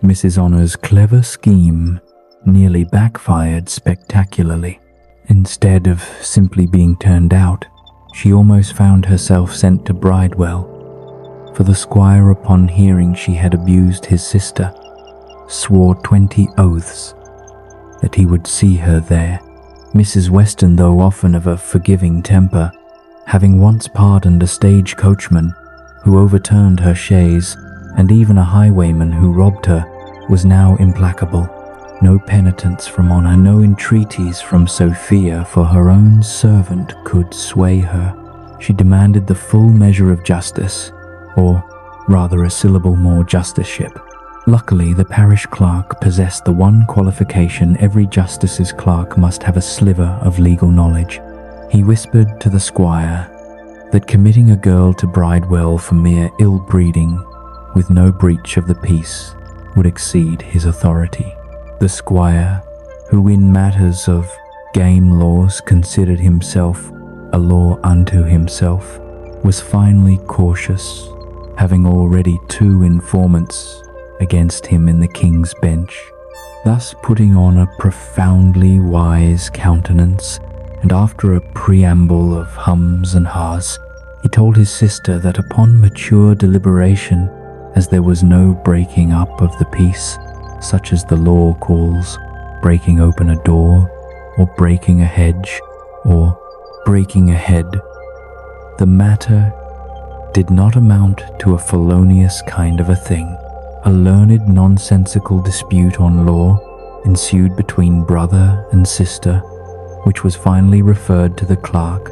Mrs. Honor's clever scheme nearly backfired spectacularly. Instead of simply being turned out, she almost found herself sent to Bridewell, for the squire, upon hearing she had abused his sister, swore 20 oaths that he would see her there. Mrs. Western, though often of a forgiving temper, having once pardoned a stage coachman who overturned her chaise and even a highwayman who robbed her, was now implacable. No penitence from Honor, no entreaties from Sophia for her own servant could sway her. She demanded the full measure of justice, or rather a syllable more, justiceship. Luckily, the parish clerk possessed the one qualification every justice's clerk must have: a sliver of legal knowledge. He whispered to the squire that committing a girl to Bridewell for mere ill-breeding, with no breach of the peace, would exceed his authority. The squire, who in matters of game laws considered himself a law unto himself, was finally cautious, having already 2 informants against him in the King's Bench, thus putting on a profoundly wise countenance, and after a preamble of hums and ha's, he told his sister that upon mature deliberation, as there was no breaking up of the peace, such as the law calls breaking open a door, or breaking a hedge, or breaking a head, the matter did not amount to a felonious kind of a thing. A learned, nonsensical dispute on law ensued between brother and sister, which was finally referred to the clerk,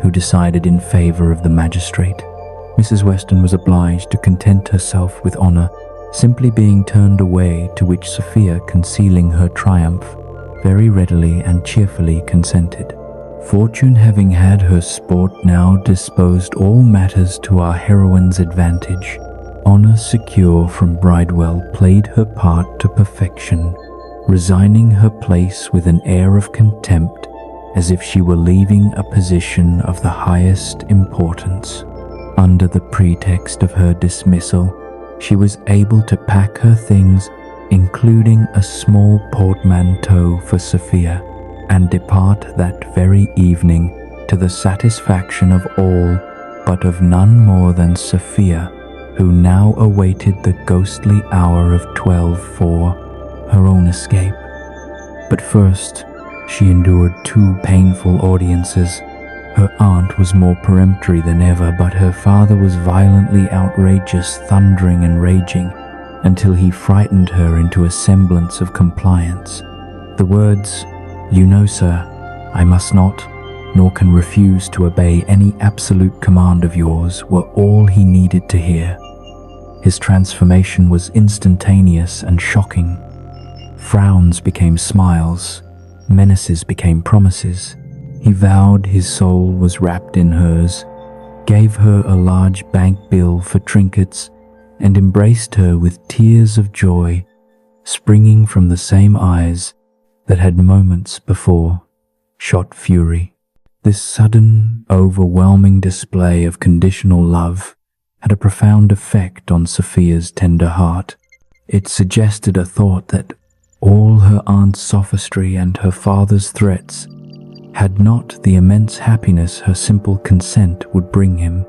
who decided in favor of the magistrate. Mrs. Western was obliged to content herself with Honor simply being turned away, to which Sophia, concealing her triumph, very readily and cheerfully consented. Fortune having had her sport, now disposed all matters to our heroine's advantage. Honor, secure from Bridewell, played her part to perfection, resigning her place with an air of contempt, as if she were leaving a position of the highest importance. Under the pretext of her dismissal, she was able to pack her things, including a small portmanteau for Sophia, and depart that very evening to the satisfaction of all, but of none more than Sophia, who now awaited the ghostly hour of 12 for her own escape. But first, she endured 2 painful audiences. Her aunt was more peremptory than ever, but her father was violently outrageous, thundering and raging, until he frightened her into a semblance of compliance. The words, "You know, sir, I must not, nor can refuse to obey any absolute command of yours," were all he needed to hear. His transformation was instantaneous and shocking. Frowns became smiles, menaces became promises. He vowed his soul was wrapped in hers, gave her a large bank bill for trinkets, and embraced her with tears of joy springing from the same eyes that had moments before shot fury. This sudden, overwhelming display of conditional love had a profound effect on Sophia's tender heart. It suggested a thought that all her aunt's sophistry and her father's threats had not the immense happiness her simple consent would bring him.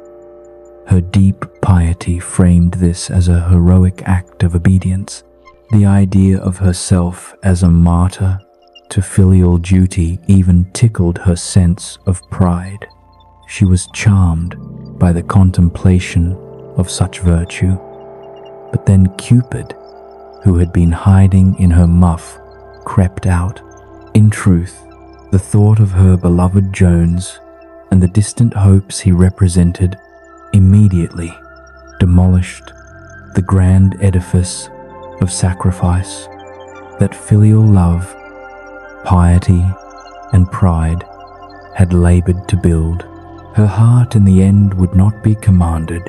Her deep piety framed this as a heroic act of obedience. The idea of herself as a martyr to filial duty even tickled her sense of pride. She was charmed by the contemplation of such virtue. But then Cupid who had been hiding in her muff, crept out. In truth, the thought of her beloved Jones and the distant hopes he represented immediately demolished the grand edifice of sacrifice that filial love, piety, and pride had labored to build. Her heart in the end would not be commanded.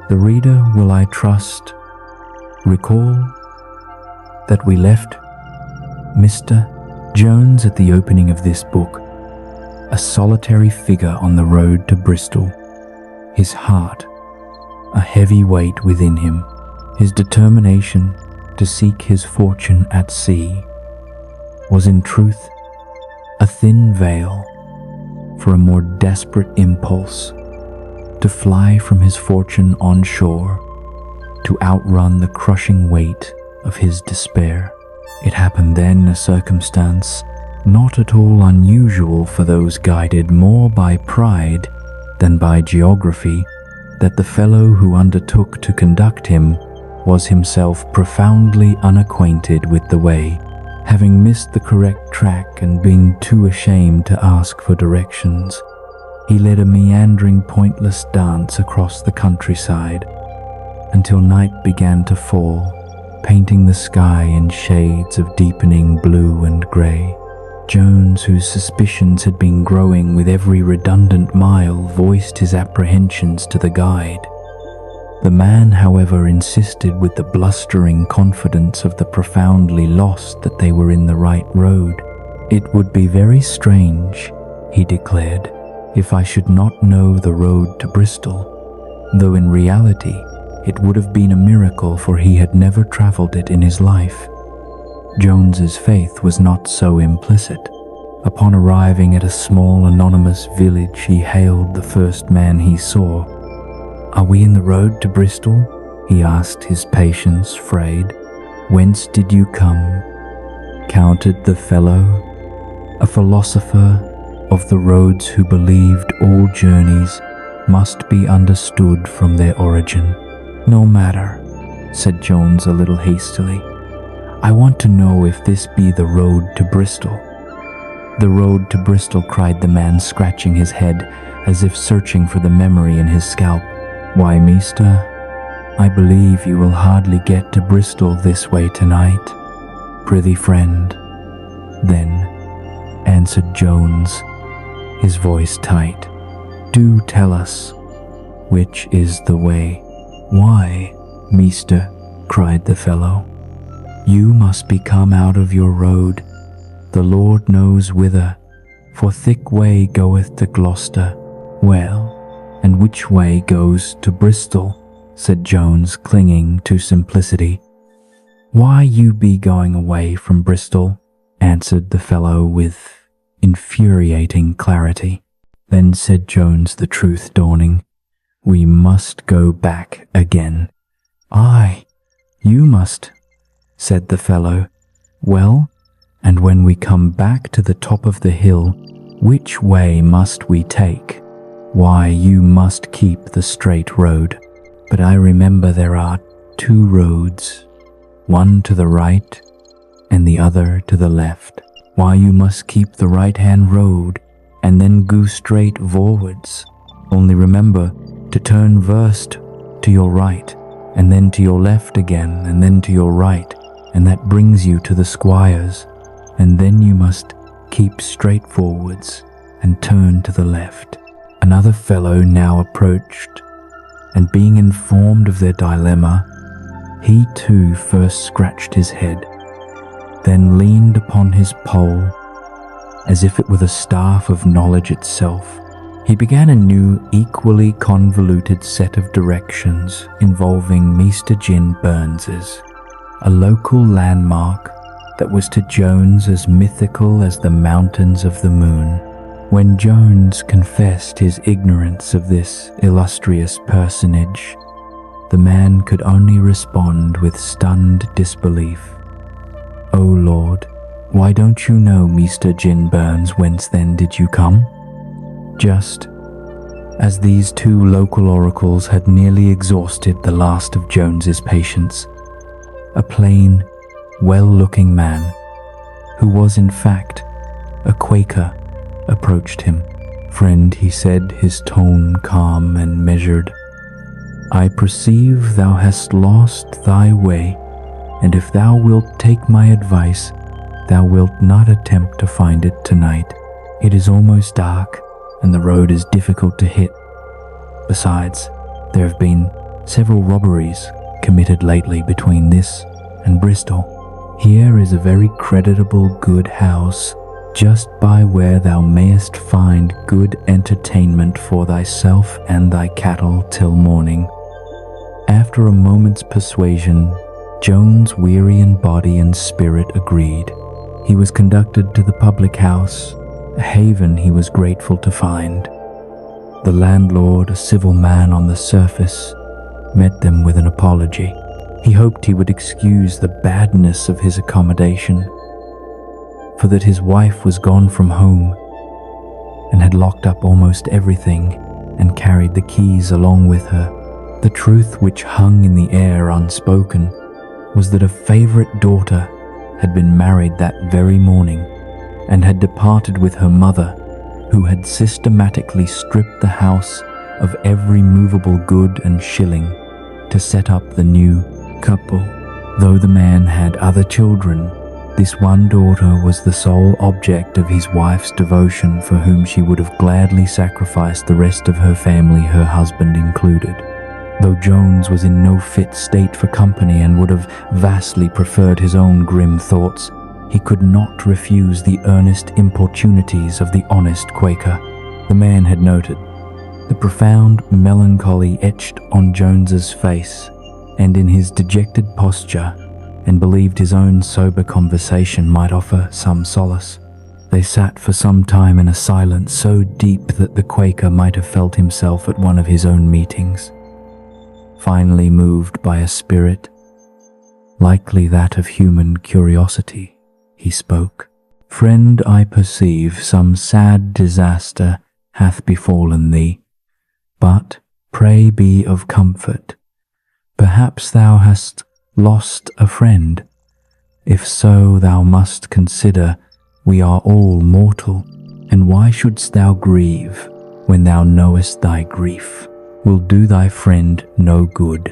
The reader will, I trust, recall that we left Mr. Jones at the opening of this book, a solitary figure on the road to Bristol, his heart a heavy weight within him, his determination to seek his fortune at sea was in truth a thin veil for a more desperate impulse to fly from his fortune on shore, to outrun the crushing weight of his despair. It happened then, a circumstance not at all unusual for those guided more by pride than by geography, that the fellow who undertook to conduct him was himself profoundly unacquainted with the way, having missed the correct track and being too ashamed to ask for directions. He led a meandering, pointless dance across the countryside until night began to fall, painting the sky in shades of deepening blue and grey. Jones, whose suspicions had been growing with every redundant mile, voiced his apprehensions to the guide. The man, however, insisted with the blustering confidence of the profoundly lost that they were in the right road. It would be very strange, he declared, if I should not know the road to Bristol, though in reality it would have been a miracle, for he had never travelled it in his life. Jones's faith was not so implicit. Upon arriving at a small anonymous village, he hailed the first man he saw. "Are we in the road to Bristol?" he asked, his patience frayed. "Whence did you come?" countered the fellow, a philosopher of the roads who believed all journeys must be understood from their origin. "No matter," said Jones a little hastily. "I want to know if this be the road to Bristol." "The road to Bristol," cried the man, scratching his head as if searching for the memory in his scalp. "Why, meester, I believe you will hardly get to Bristol this way tonight. Prithee, friend." "Then," answered Jones, his voice tight, "do tell us which is the way." "Why, meester," cried the fellow, "you must be come out of your road, the Lord knows whither, for thick way goeth to Gloucester." "Well, and which way goes to Bristol?" said Jones, clinging to simplicity. "Why, you be going away from Bristol," answered the fellow with infuriating clarity. Then said Jones, the truth dawning, "We must go back again." "Aye, you must," said the fellow. "Well, and when we come back to the top of the hill, which way must we take?" "Why, you must keep the straight road." "But I remember there are two roads, one to the right and the other to the left." "Why, you must keep the right-hand road and then go straight forwards. Only remember to turn first to your right, and then to your left again, and then to your right, and that brings you to the squire's, and then you must keep straight forwards and turn to the left." Another fellow now approached, and being informed of their dilemma, he too first scratched his head, then leaned upon his pole as if it were the staff of knowledge itself. He began a new, equally convoluted set of directions involving Mr. Jin Burns's, a local landmark that was to Jones as mythical as the mountains of the moon. When Jones confessed his ignorance of this illustrious personage, the man could only respond with stunned disbelief. "O Lord, why don't you know, Mr. Jin Burns? Whence then did you come?" Just as these two local oracles had nearly exhausted the last of Jones's patience, a plain, well-looking man, who was in fact a Quaker, approached him. "Friend," he said, his tone calm and measured, "I perceive thou hast lost thy way, and if thou wilt take my advice, thou wilt not attempt to find it tonight. It is almost dark, and the road is difficult to hit. Besides, there have been several robberies committed lately between this and Bristol. Here is a very creditable good house, just by where thou mayest find good entertainment for thyself and thy cattle till morning." After a moment's persuasion, Jones, weary in body and spirit, agreed. He was conducted to the public house, a haven he was grateful to find. The landlord, a civil man on the surface, met them with an apology. He hoped he would excuse the badness of his accommodation, for that his wife was gone from home and had locked up almost everything and carried the keys along with her. The truth which hung in the air unspoken was that a favorite daughter had been married that very morning and had departed with her mother, who had systematically stripped the house of every movable good and shilling to set up the new couple. Though the man had other children, this one daughter was the sole object of his wife's devotion, for whom she would have gladly sacrificed the rest of her family, her husband included. Though Jones was in no fit state for company and would have vastly preferred his own grim thoughts, he could not refuse the earnest importunities of the honest Quaker. The man had noted the profound melancholy etched on Jones's face and in his dejected posture, and believed his own sober conversation might offer some solace. They sat for some time in a silence so deep that the Quaker might have felt himself at one of his own meetings. Finally, moved by a spirit, likely that of human curiosity, he spoke. "Friend, I perceive some sad disaster hath befallen thee, but pray be of comfort. Perhaps thou hast lost a friend. If so, thou must consider we are all mortal, and why shouldst thou grieve when thou knowest thy grief will do thy friend no good?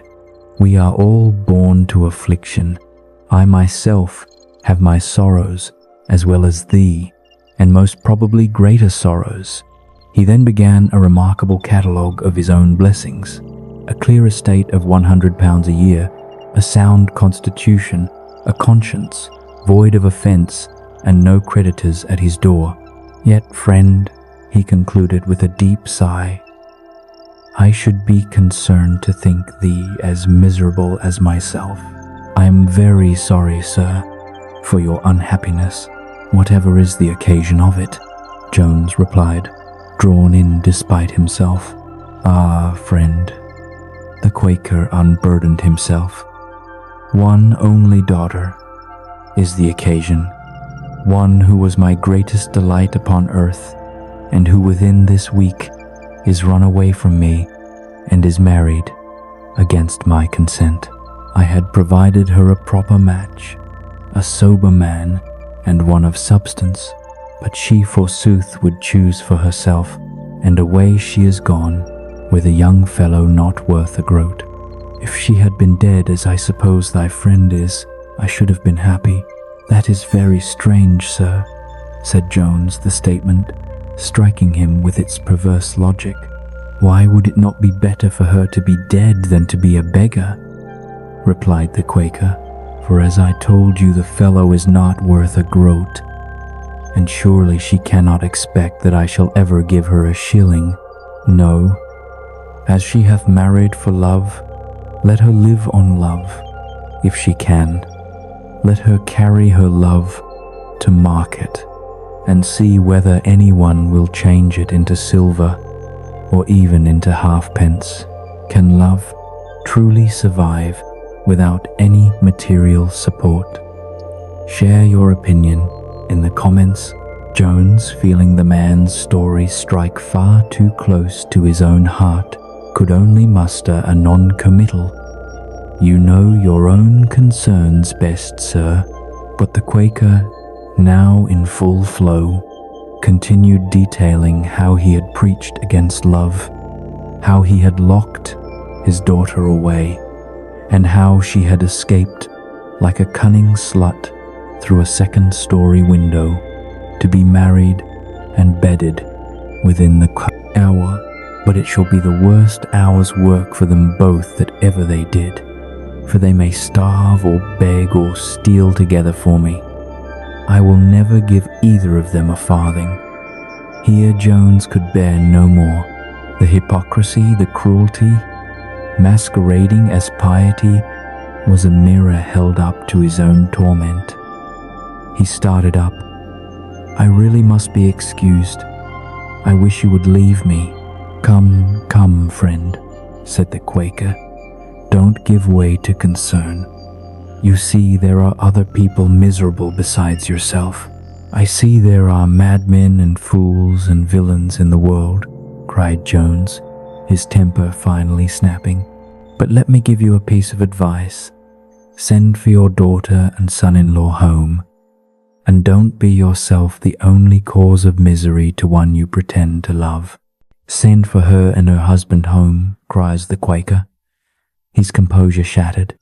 We are all born to affliction. I myself have my sorrows as well as thee, and most probably greater sorrows." He then began a remarkable catalogue of his own blessings: a clear estate of £100 a year, a sound constitution, a conscience void of offence, and no creditors at his door. "Yet, friend," he concluded with a deep sigh, "I should be concerned to think thee as miserable as myself. I am very sorry, sir, for your unhappiness, whatever is the occasion of it," Jones replied, drawn in despite himself. "Ah, friend," the Quaker unburdened himself, "one only daughter is the occasion, one who was my greatest delight upon earth, and who within this week is run away from me and is married against my consent. I had provided her a proper match, a sober man and one of substance, but she forsooth would choose for herself, and away she is gone with a young fellow not worth a groat. If she had been dead, as I suppose thy friend is, I should have been happy." "That is very strange, sir," said Jones, the statement striking him with its perverse logic. "Why would it not be better for her to be dead than to be a beggar?" replied the Quaker. "For as I told you, the fellow is not worth a groat, and surely she cannot expect that I shall ever give her a shilling. No, as she hath married for love, let her live on love. If she can, let her carry her love to market, and see whether anyone will change it into silver or even into halfpence. Can love truly survive without any material support? Share your opinion in the comments." Jones, feeling the man's story strike far too close to his own heart, could only muster a non-committal "You know your own concerns best, sir." But the Quaker, now in full flow, continued detailing how he had preached against love, how he had locked his daughter away, and how she had escaped like a cunning slut through a second-story window to be married and bedded within the hour. "But it shall be the worst hour's work for them both that ever they did, for they may starve or beg or steal together for me. I will never give either of them a farthing." Here Jones could bear no more. The hypocrisy, the cruelty, masquerading as piety, was a mirror held up to his own torment. He started up. "I really must be excused. I wish you would leave me." "Come, come, friend," said the Quaker. "Don't give way to concern. You see, there are other people miserable besides yourself." "I see there are madmen and fools and villains in the world," cried Jones, his temper finally snapping. "But let me give you a piece of advice. Send for your daughter and son-in-law home, and don't be yourself the only cause of misery to one you pretend to love." "Send for her and her husband home," cries the Quaker, his composure shattered.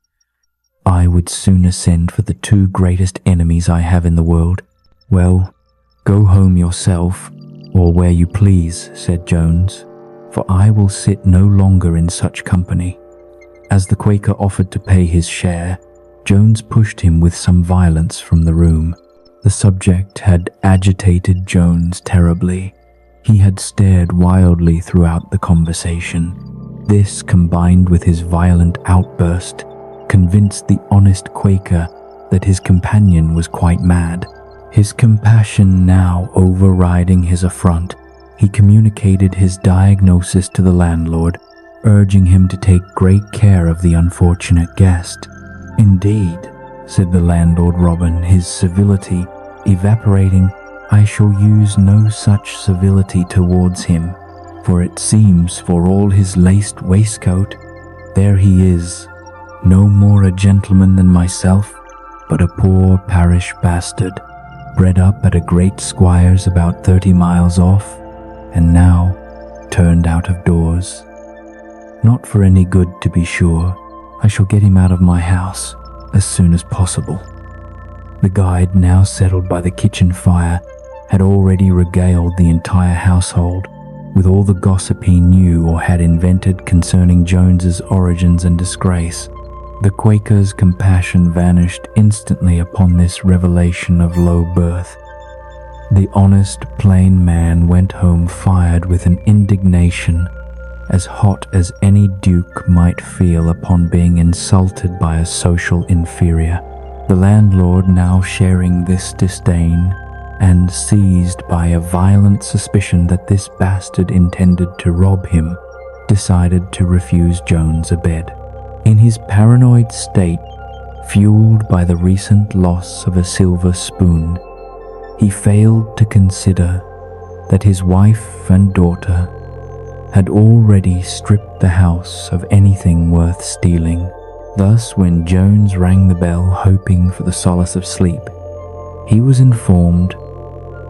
"I would sooner send for the two greatest enemies I have in the world." "Well, go home yourself, or where you please," said Jones, "for I will sit no longer in such company." As the Quaker offered to pay his share, Jones pushed him with some violence from the room. The subject had agitated Jones terribly. He had stared wildly throughout the conversation. This, combined with his violent outburst, convinced the honest Quaker that his companion was quite mad. His compassion now overriding his affront, he communicated his diagnosis to the landlord, urging him to take great care of the unfortunate guest. "Indeed," said the landlord Robin, his civility evaporating, "I shall use no such civility towards him, for it seems for all his laced waistcoat, there he is, no more a gentleman than myself, but a poor parish bastard, bred up at a great squire's about 30 miles off, and now turned out of doors. Not for any good, to be sure. I shall get him out of my house as soon as possible." The guide, now settled by the kitchen fire, had already regaled the entire household with all the gossip he knew or had invented concerning Jones's origins and disgrace. The Quaker's compassion vanished instantly upon this revelation of low birth. The honest, plain man went home fired with an indignation as hot as any duke might feel upon being insulted by a social inferior. The landlord, now sharing this disdain, and seized by a violent suspicion that this bastard intended to rob him, decided to refuse Jones a bed. In his paranoid state, fueled by the recent loss of a silver spoon, he failed to consider that his wife and daughter had already stripped the house of anything worth stealing. Thus, when Jones rang the bell hoping for the solace of sleep, he was informed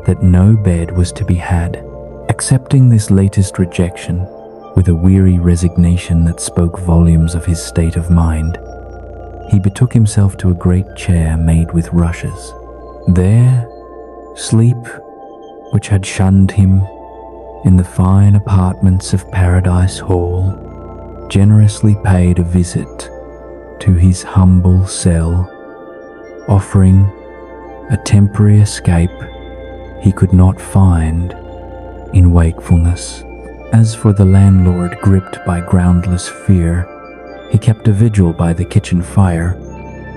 that no bed was to be had. Accepting this latest rejection with a weary resignation that spoke volumes of his state of mind, he betook himself to a great chair made with rushes. There, sleep, which had shunned him in the fine apartments of Paradise Hall, generously paid a visit to his humble cell, offering a temporary escape he could not find in wakefulness. As for the landlord, gripped by groundless fear, he kept a vigil by the kitchen fire,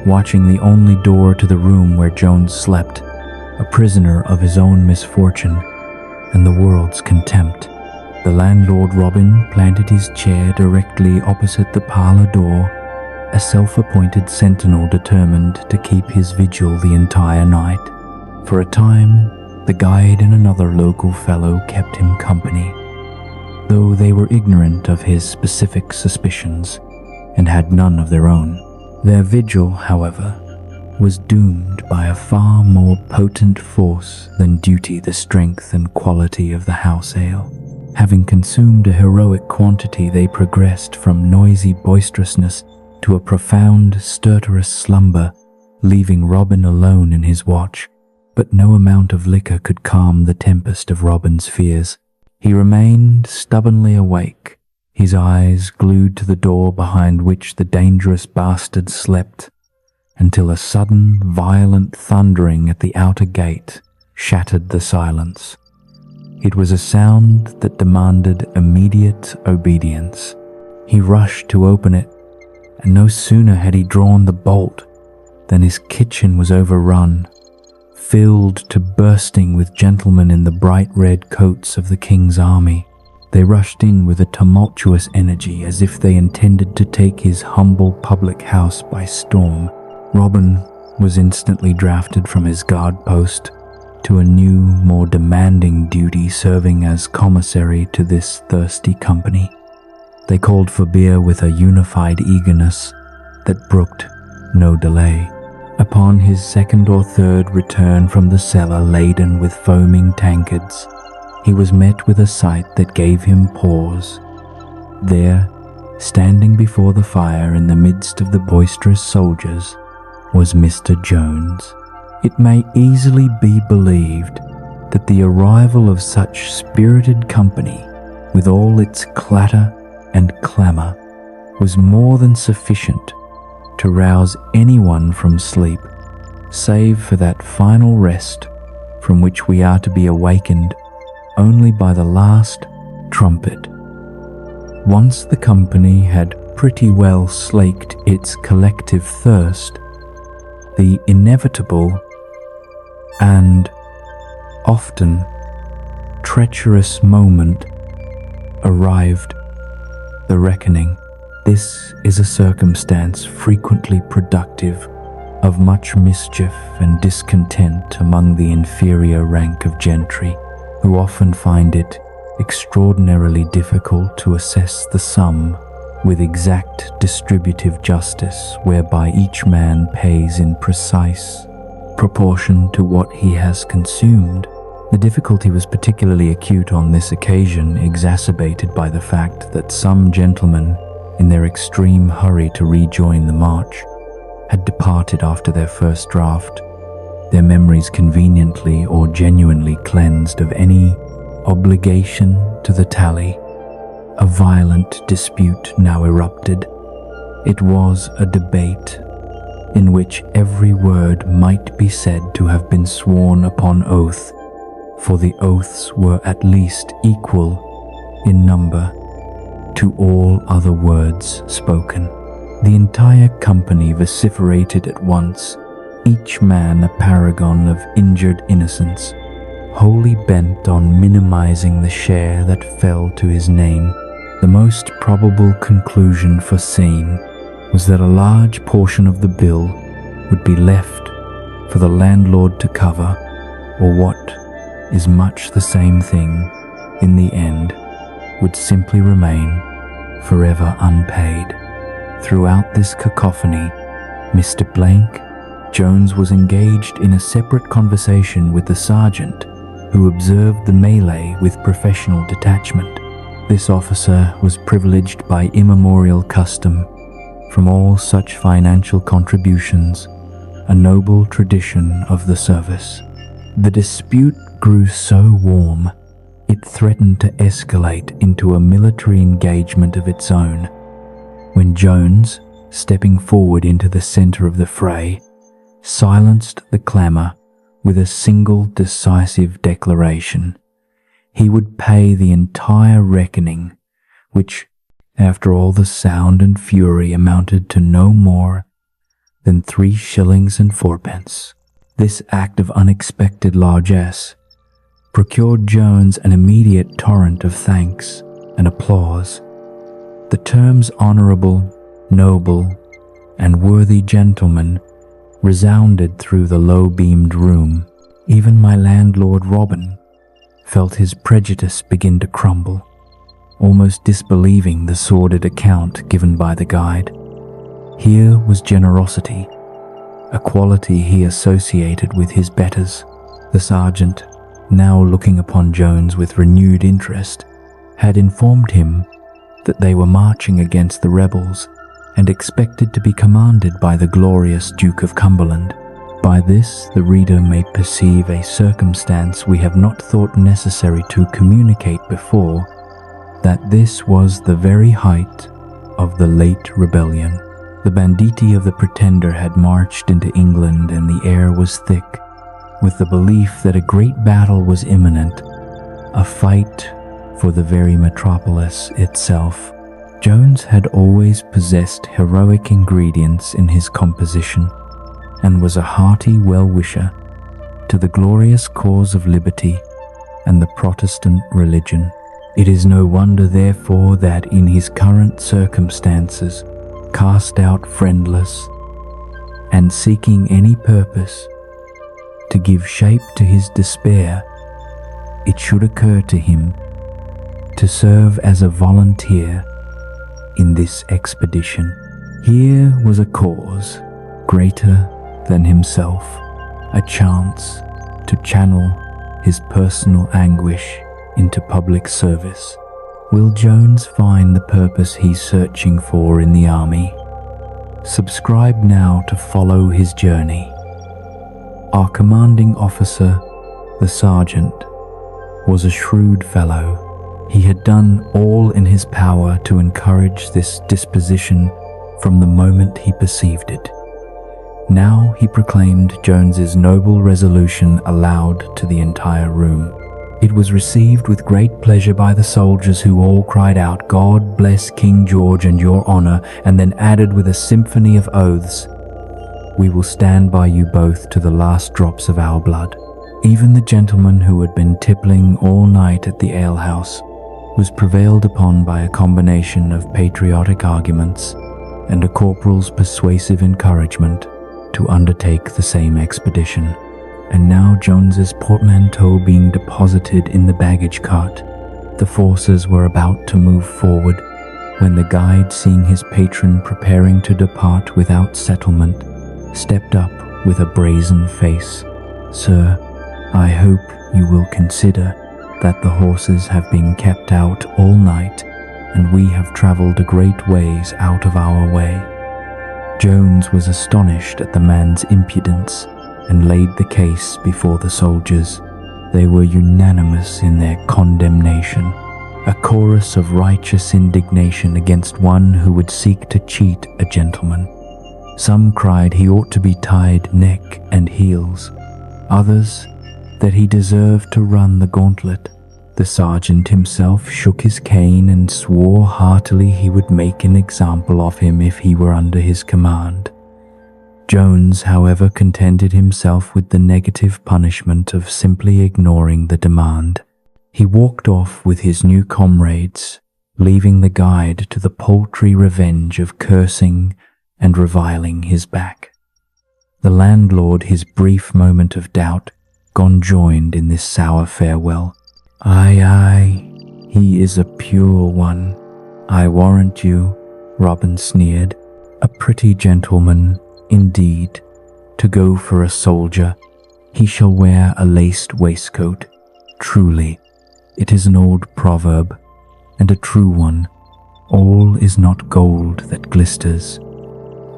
watching the only door to the room where Jones slept, a prisoner of his own misfortune and the world's contempt. The landlord Robin planted his chair directly opposite the parlor door, a self-appointed sentinel determined to keep his vigil the entire night. For a time, the guide and another local fellow kept him company, though they were ignorant of his specific suspicions and had none of their own. Their vigil, however, was doomed by a far more potent force than duty, the strength and quality of the house ale. Having consumed a heroic quantity, they progressed from noisy boisterousness to a profound, stertorous slumber, leaving Robin alone in his watch. But no amount of liquor could calm the tempest of Robin's fears. He remained stubbornly awake, his eyes glued to the door behind which the dangerous bastard slept, until a sudden, violent thundering at the outer gate shattered the silence. It was a sound that demanded immediate obedience. He rushed to open it, and no sooner had he drawn the bolt than his kitchen was overrun, filled to bursting with gentlemen in the bright red coats of the king's army. They rushed in with a tumultuous energy, as if they intended to take his humble public house by storm. Robin was instantly drafted from his guard post to a new, more demanding duty, serving as commissary to this thirsty company. They called for beer with a unified eagerness that brooked no delay. Upon his second or third return from the cellar laden with foaming tankards, he was met with a sight that gave him pause. There, standing before the fire in the midst of the boisterous soldiers, was Mr. Jones. It may easily be believed that the arrival of such spirited company, with all its clatter and clamour, was more than sufficient to rouse anyone from sleep, save for that final rest from which we are to be awakened only by the last trumpet. Once the company had pretty well slaked its collective thirst, the inevitable and often treacherous moment arrived, the reckoning. This is a circumstance frequently productive of much mischief and discontent among the inferior rank of gentry, who often find it extraordinarily difficult to assess the sum with exact distributive justice, whereby each man pays in precise proportion to what he has consumed. The difficulty was particularly acute on this occasion, exacerbated by the fact that some gentlemen, in their extreme hurry to rejoin the march, had departed after their first draught, their memories conveniently or genuinely cleansed of any obligation to the tally. A violent dispute now erupted. It was a debate in which every word might be said to have been sworn upon oath, for the oaths were at least equal in number to all other words spoken. The entire company vociferated at once, each man a paragon of injured innocence, wholly bent on minimizing the share that fell to his name. The most probable conclusion foreseen was that a large portion of the bill would be left for the landlord to cover, or what is much the same thing, in the end, would simply remain forever unpaid. Throughout this cacophony, Mr. Jones was engaged in a separate conversation with the sergeant, who observed the melee with professional detachment. This officer was privileged by immemorial custom from all such financial contributions, a noble tradition of the service. The dispute grew so warm, it threatened to escalate into a military engagement of its own, when Jones, stepping forward into the center of the fray, silenced the clamor with a single decisive declaration. He would pay the entire reckoning, which, after all the sound and fury, amounted to no more than 3 shillings and 4pence. This act of unexpected largesse procured Jones an immediate torrent of thanks and applause. The terms honorable, noble, and worthy gentleman resounded through the low-beamed room. Even my landlord Robin felt his prejudice begin to crumble, almost disbelieving the sordid account given by the guide. Here was generosity, a quality he associated with his betters. The sergeant, now looking upon Jones with renewed interest, had informed him that they were marching against the rebels and expected to be commanded by the glorious Duke of Cumberland. By this, the reader may perceive a circumstance we have not thought necessary to communicate before, that this was the very height of the late rebellion. The banditti of the Pretender had marched into England, and the air was thick with the belief that a great battle was imminent, a fight for the very metropolis itself. Jones had always possessed heroic ingredients in his composition, and was a hearty well-wisher to the glorious cause of liberty and the Protestant religion. It is no wonder, therefore, that in his current circumstances, cast out friendless, and seeking any purpose to give shape to his despair, it should occur to him to serve as a volunteer in this expedition. Here was a cause greater than himself, a chance to channel his personal anguish into public service. Will Jones find the purpose he's searching for in the army? Subscribe now to follow his journey. Our commanding officer, the sergeant, was a shrewd fellow. He had done all in his power to encourage this disposition from the moment he perceived it. Now he proclaimed Jones's noble resolution aloud to the entire room. It was received with great pleasure by the soldiers, who all cried out, "God bless King George and your honor," and then added with a symphony of oaths, "We will stand by you both to the last drops of our blood." Even the gentleman who had been tippling all night at the alehouse was prevailed upon by a combination of patriotic arguments and a corporal's persuasive encouragement to undertake the same expedition. And now, Jones's portmanteau being deposited in the baggage cart, the forces were about to move forward, when the guide, seeing his patron preparing to depart without settlement, stepped up with a brazen face. "Sir, I hope you will consider that the horses have been kept out all night, and we have travelled a great ways out of our way." Jones was astonished at the man's impudence, and laid the case before the soldiers. They were unanimous in their condemnation, a chorus of righteous indignation against one who would seek to cheat a gentleman. Some cried he ought to be tied neck and heels, others that he deserved to run the gauntlet. The sergeant himself shook his cane and swore heartily he would make an example of him if he were under his command. Jones, however, contented himself with the negative punishment of simply ignoring the demand. He walked off with his new comrades, leaving the guide to the paltry revenge of cursing and reviling his back. The landlord, his brief moment of doubt gone, joined in this sour farewell. "Aye, aye, he is a pure one, I warrant you," Robin sneered. "A pretty gentleman, indeed, to go for a soldier. He shall wear a laced waistcoat. Truly, it is an old proverb, and a true one. All is not gold that glisters.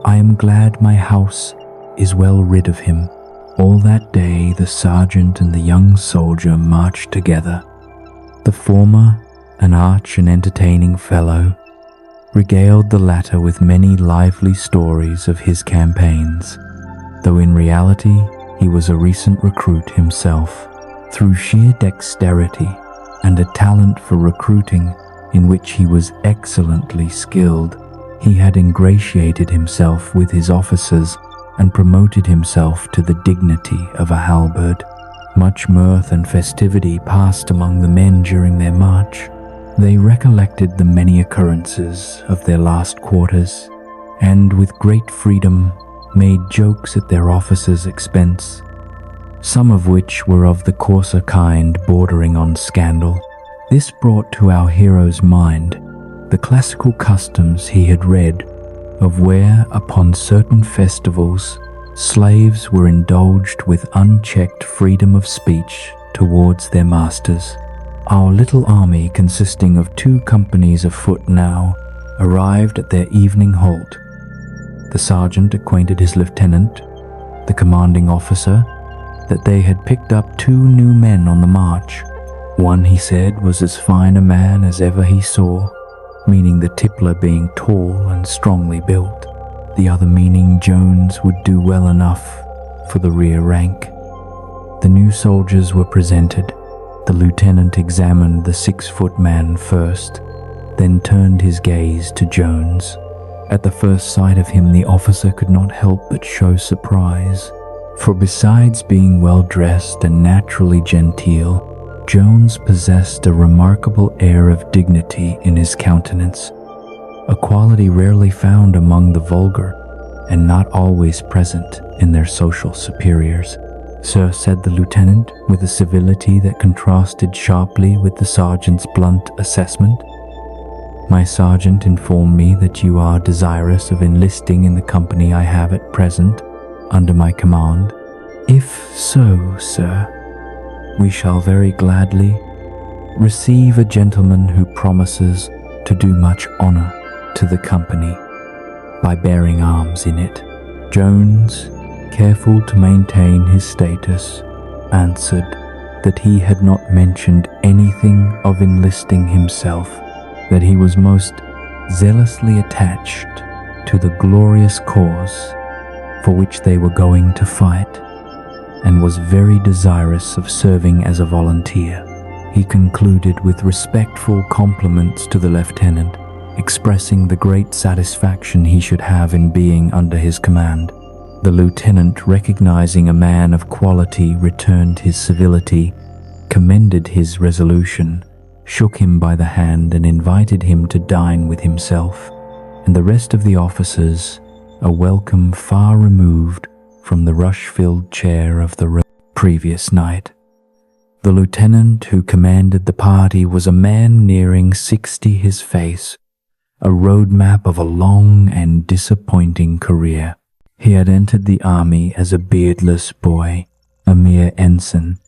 I am glad my house is well rid of him." All that day the sergeant and the young soldier marched together. The former, an arch and entertaining fellow, regaled the latter with many lively stories of his campaigns, though in reality he was a recent recruit himself. Through sheer dexterity and a talent for recruiting in which he was excellently skilled, he had ingratiated himself with his officers and promoted himself to the dignity of a halberd. Much mirth and festivity passed among the men during their march. They recollected the many occurrences of their last quarters, and with great freedom made jokes at their officers' expense, some of which were of the coarser kind bordering on scandal. This brought to our hero's mind the classical customs he had read of where, upon certain festivals, slaves were indulged with unchecked freedom of speech towards their masters. Our little army, consisting of 2 companies of foot now, arrived at their evening halt. The sergeant acquainted his lieutenant, the commanding officer, that they had picked up 2 new men on the march. One, he said, was as fine a man as ever he saw, meaning the tippler being tall and strongly built. The other meaning Jones would do well enough for the rear rank. The new soldiers were presented. The lieutenant examined the 6-foot man first, then turned his gaze to Jones. At the first sight of him, the officer could not help but show surprise, for besides being well-dressed and naturally genteel, Jones possessed a remarkable air of dignity in his countenance, a quality rarely found among the vulgar and not always present in their social superiors. "Sir," said the lieutenant, with a civility that contrasted sharply with the sergeant's blunt assessment, "my sergeant informed me that you are desirous of enlisting in the company I have at present under my command. If so, sir, we shall very gladly receive a gentleman who promises to do much honor to the company by bearing arms in it." Jones, careful to maintain his status, answered that he had not mentioned anything of enlisting himself, that he was most zealously attached to the glorious cause for which they were going to fight, and was very desirous of serving as a volunteer. He concluded with respectful compliments to the lieutenant, expressing the great satisfaction he should have in being under his command. The lieutenant, recognizing a man of quality, returned his civility, commended his resolution, shook him by the hand, and invited him to dine with himself and the rest of the officers, a welcome far removed from the rush-filled chair of the previous night. The lieutenant who commanded the party was a man nearing 60, his face a roadmap of a long and disappointing career. He had entered the army as a beardless boy, a mere ensign,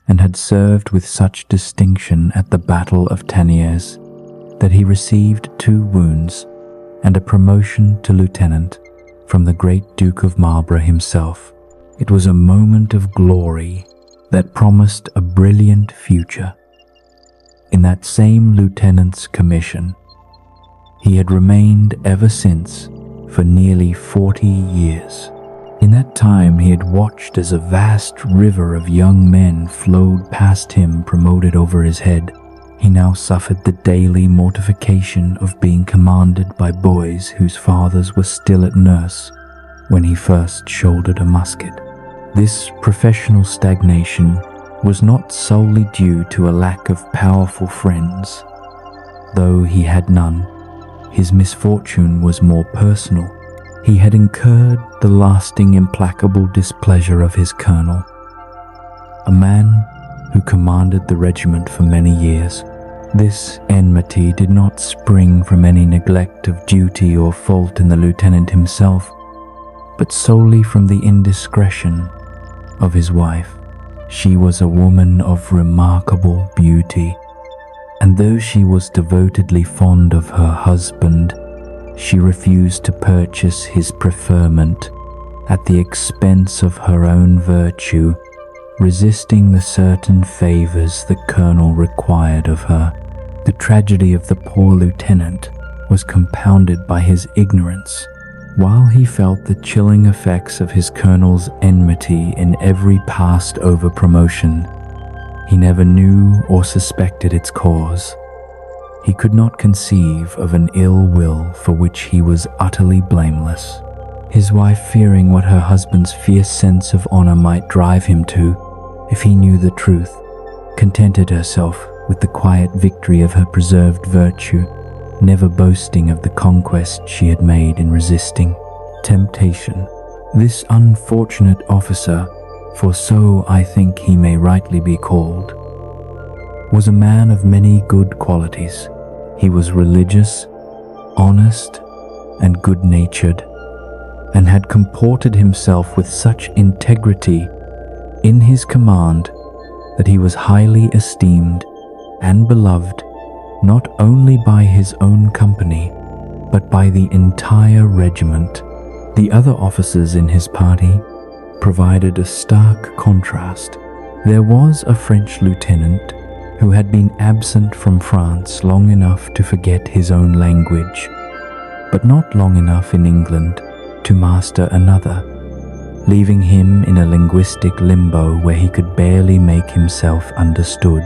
and had served with such distinction at the Battle of Tanniers that he received 2 wounds and a promotion to lieutenant from the great Duke of Marlborough himself. It was a moment of glory that promised a brilliant future. In that same lieutenant's commission, he had remained ever since for nearly 40 years. In that time he had watched as a vast river of young men flowed past him, promoted over his head. He now suffered the daily mortification of being commanded by boys whose fathers were still at nurse when he first shouldered a musket. This professional stagnation was not solely due to a lack of powerful friends. Though he had none, his misfortune was more personal. He had incurred the lasting, implacable displeasure of his colonel, a man who commanded the regiment for many years. This enmity did not spring from any neglect of duty or fault in the lieutenant himself, but solely from the indiscretion of his wife. She was a woman of remarkable beauty, and though she was devotedly fond of her husband, she refused to purchase his preferment at the expense of her own virtue, resisting the certain favors the colonel required of her. The tragedy of the poor lieutenant was compounded by his ignorance. While he felt the chilling effects of his colonel's enmity in every passed-over promotion, he never knew or suspected its cause. He could not conceive of an ill will for which he was utterly blameless. His wife, fearing what her husband's fierce sense of honor might drive him to if he knew the truth, contented herself with the quiet victory of her preserved virtue, never boasting of the conquest she had made in resisting temptation. This unfortunate officer, for so I think he may rightly be called, was a man of many good qualities. He was religious, honest, and good-natured, and had comported himself with such integrity in his command that he was highly esteemed and beloved not only by his own company, but by the entire regiment. The other officers in his party provided a stark contrast. There was a French lieutenant who had been absent from France long enough to forget his own language, but not long enough in England to master another, leaving him in a linguistic limbo where he could barely make himself understood.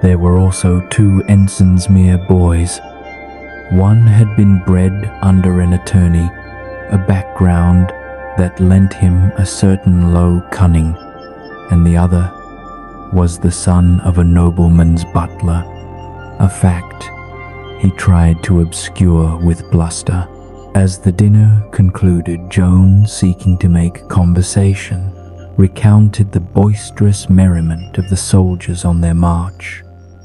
There were also 2 ensigns, mere boys. One had been bred under an attorney, a background that lent him a certain low cunning, and the other was the son of a nobleman's butler, a fact he tried to obscure with bluster. As the dinner concluded, Joan, seeking to make conversation, recounted the boisterous merriment of the soldiers on their march.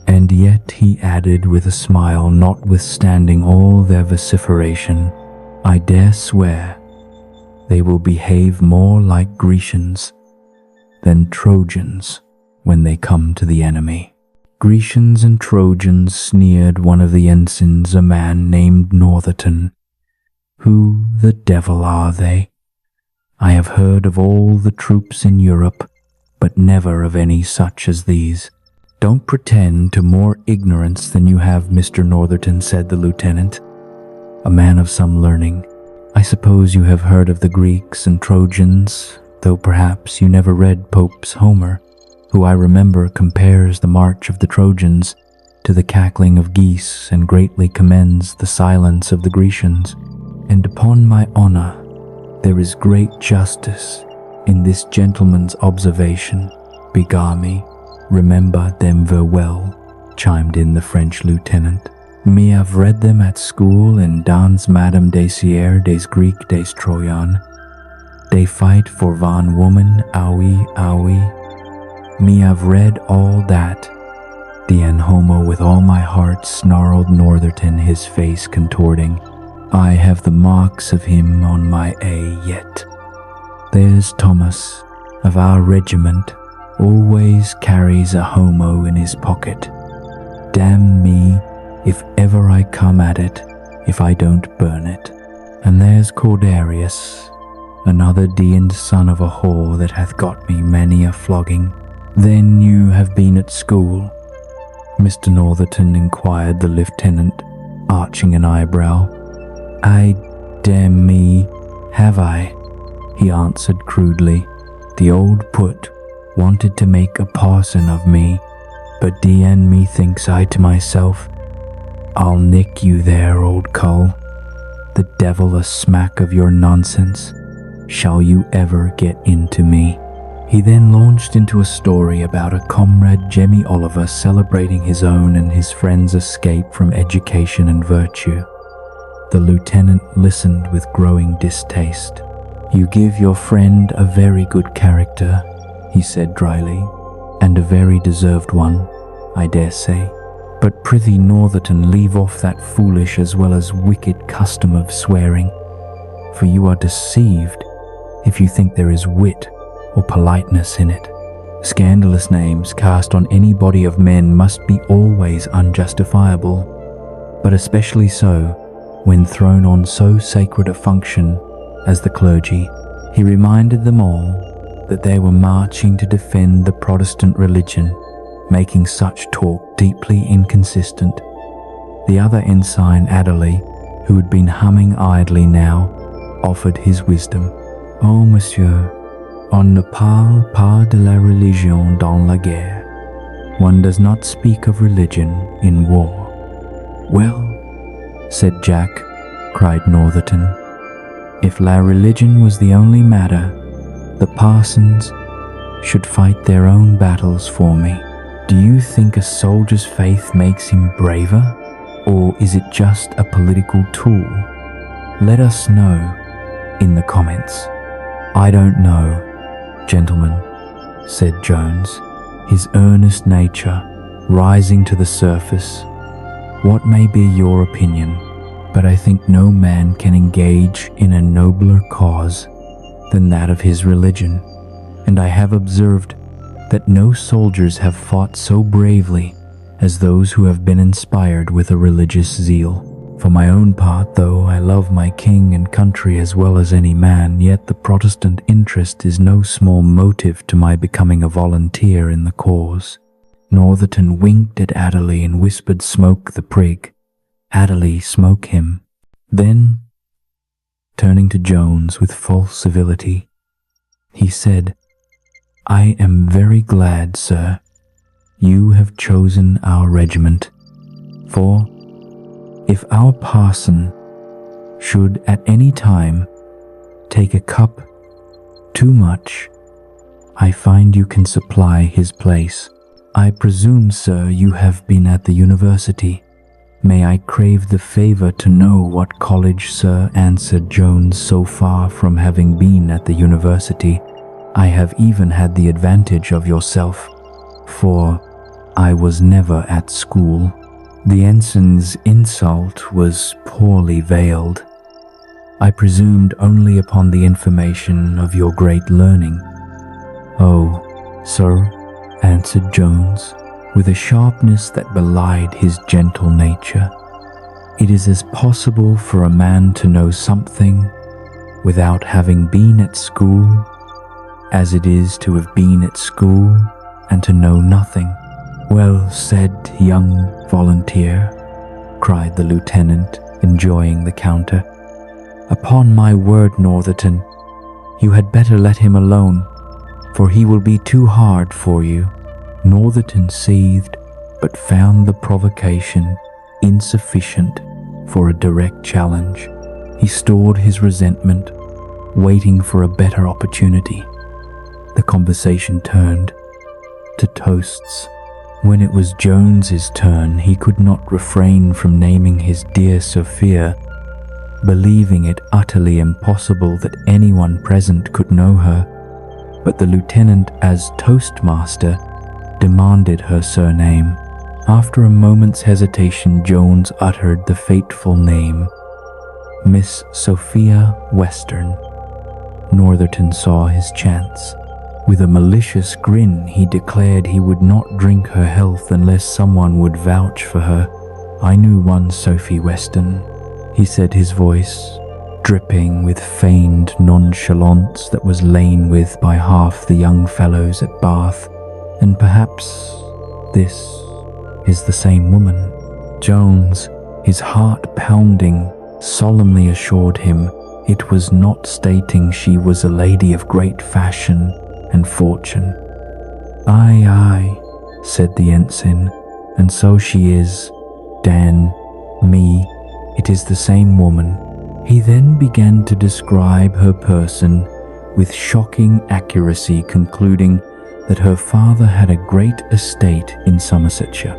And yet, he added with a smile, notwithstanding all their vociferation, I dare swear they will behave more like Grecians than Trojans when they come to the enemy. Grecians and Trojans, sneered one of the ensigns, a man named Northerton. Who the devil are they? I have heard of all the troops in Europe, but never of any such as these. Don't pretend to more ignorance than you have, Mr. Northerton, said the lieutenant, a man of some learning. I suppose you have heard of the Greeks and Trojans, though perhaps you never read Pope's Homer, who I remember compares the march of the Trojans to the cackling of geese and greatly commends the silence of the Grecians. And upon my honor, there is great justice in this gentleman's observation. Begame, remember them ver well, chimed in the French lieutenant. Me have read them at school in dans Madame Dacier des Greek des Troyan. They fight for van woman, owie, owie. Me have read all that. Dien homo with all my heart, snarled Northerton, his face contorting. I have the marks of him on my A yet. There's Thomas, of our regiment, always carries a homo in his pocket. Damn me, if ever I come at it, if I don't burn it. And there's Cordarius, another Dean's son of a whore that hath got me many a flogging. Then you have been at school? Mr. Northerton inquired the lieutenant, arching an eyebrow. I, damn me, have I? He answered crudely. The old put wanted to make a parson of me, but D.N. me thinks I to myself, I'll nick you there, old cull. The devil a smack of your nonsense. Shall you ever get into me? He then launched into a story about a comrade, Jemmy Oliver, celebrating his own and his friends' escape from education and virtue. The lieutenant listened with growing distaste. You give your friend a very good character, he said dryly, and a very deserved one, I dare say. But prithee, Northerton, leave off that foolish as well as wicked custom of swearing, for you are deceived if you think there is wit or politeness in it. Scandalous names cast on any body of men must be always unjustifiable, but especially so when thrown on so sacred a function as the clergy. He reminded them all that they were marching to defend the Protestant religion, making such talk deeply inconsistent. The other ensign, Adderley, who had been humming idly now, offered his wisdom. Oh, monsieur, on ne parle pas de la religion dans la guerre. One does not speak of religion in war. Well, said Jack, cried Northerton, if la religion was the only matter, the parsons should fight their own battles for me. Do you think a soldier's faith makes him braver, or is it just a political tool? Let us know in the comments. I don't know, gentlemen, said Jones, his earnest nature rising to the surface. What may be your opinion? but I think no man can engage in a nobler cause than that of his religion, and I have observed that no soldiers have fought so bravely as those who have been inspired with a religious zeal. For my own part, though I love my king and country as well as any man, yet the Protestant interest is no small motive to my becoming a volunteer in the cause." Northerton winked at Adderley and whispered, "Smoke the prig. Adderley, smoke him." Then, turning to Jones with false civility, he said, "I am very glad, sir, you have chosen our regiment, for if our parson should at any time take a cup too much, I find you can supply his place. I presume, sir, you have been at the university. May I crave the favor to know what college, sir?" answered Jones. "So far from having been at the university, I have even had the advantage of yourself, for I was never at school." The ensign's insult was poorly veiled. "I presumed only upon the information of your great learning." "Oh, sir," answered Jones, with a sharpness that belied his gentle nature, "it is as possible for a man to know something without having been at school as it is to have been at school and to know nothing." "Well said, young volunteer," cried the lieutenant, enjoying the counter. "Upon my word, Northerton, you had better let him alone, for he will be too hard for you." Northerton seethed, but found the provocation insufficient for a direct challenge. He stored his resentment, waiting for a better opportunity. The conversation turned to toasts. When it was Jones's turn, he could not refrain from naming his dear Sophia, believing it utterly impossible that anyone present could know her, but the lieutenant, as toastmaster, demanded her surname. After a moment's hesitation, Jones uttered the fateful name, "Miss Sophia Western." Northerton saw his chance. With a malicious grin, he declared he would not drink her health unless someone would vouch for her. "I knew one Sophie Western," he said, his voice dripping with feigned nonchalance that was lain with by half the young fellows at Bath, "and perhaps this is the same woman." Jones, his heart pounding, solemnly assured him it was not, stating she was a lady of great fashion and fortune. "Aye, aye," said the ensign, "and so she is. Dan me, it is the same woman." He then began to describe her person with shocking accuracy, concluding that her father had a great estate in Somersetshire.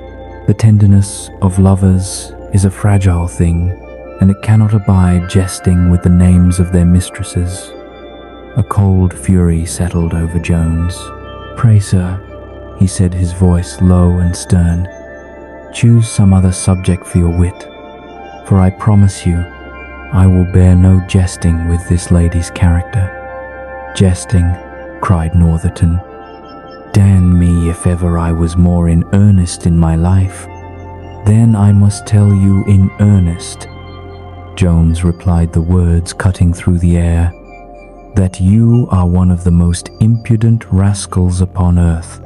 The tenderness of lovers is a fragile thing, and it cannot abide jesting with the names of their mistresses. A cold fury settled over Jones. "Pray, sir," he said, his voice low and stern, "choose some other subject for your wit, for I promise you I will bear no jesting with this lady's character." "Jesting," cried Northerton. "Dan me if ever I was more in earnest in my life." "Then I must tell you in earnest," Jones replied, the words cutting through the air, "that you are one of the most impudent rascals upon earth."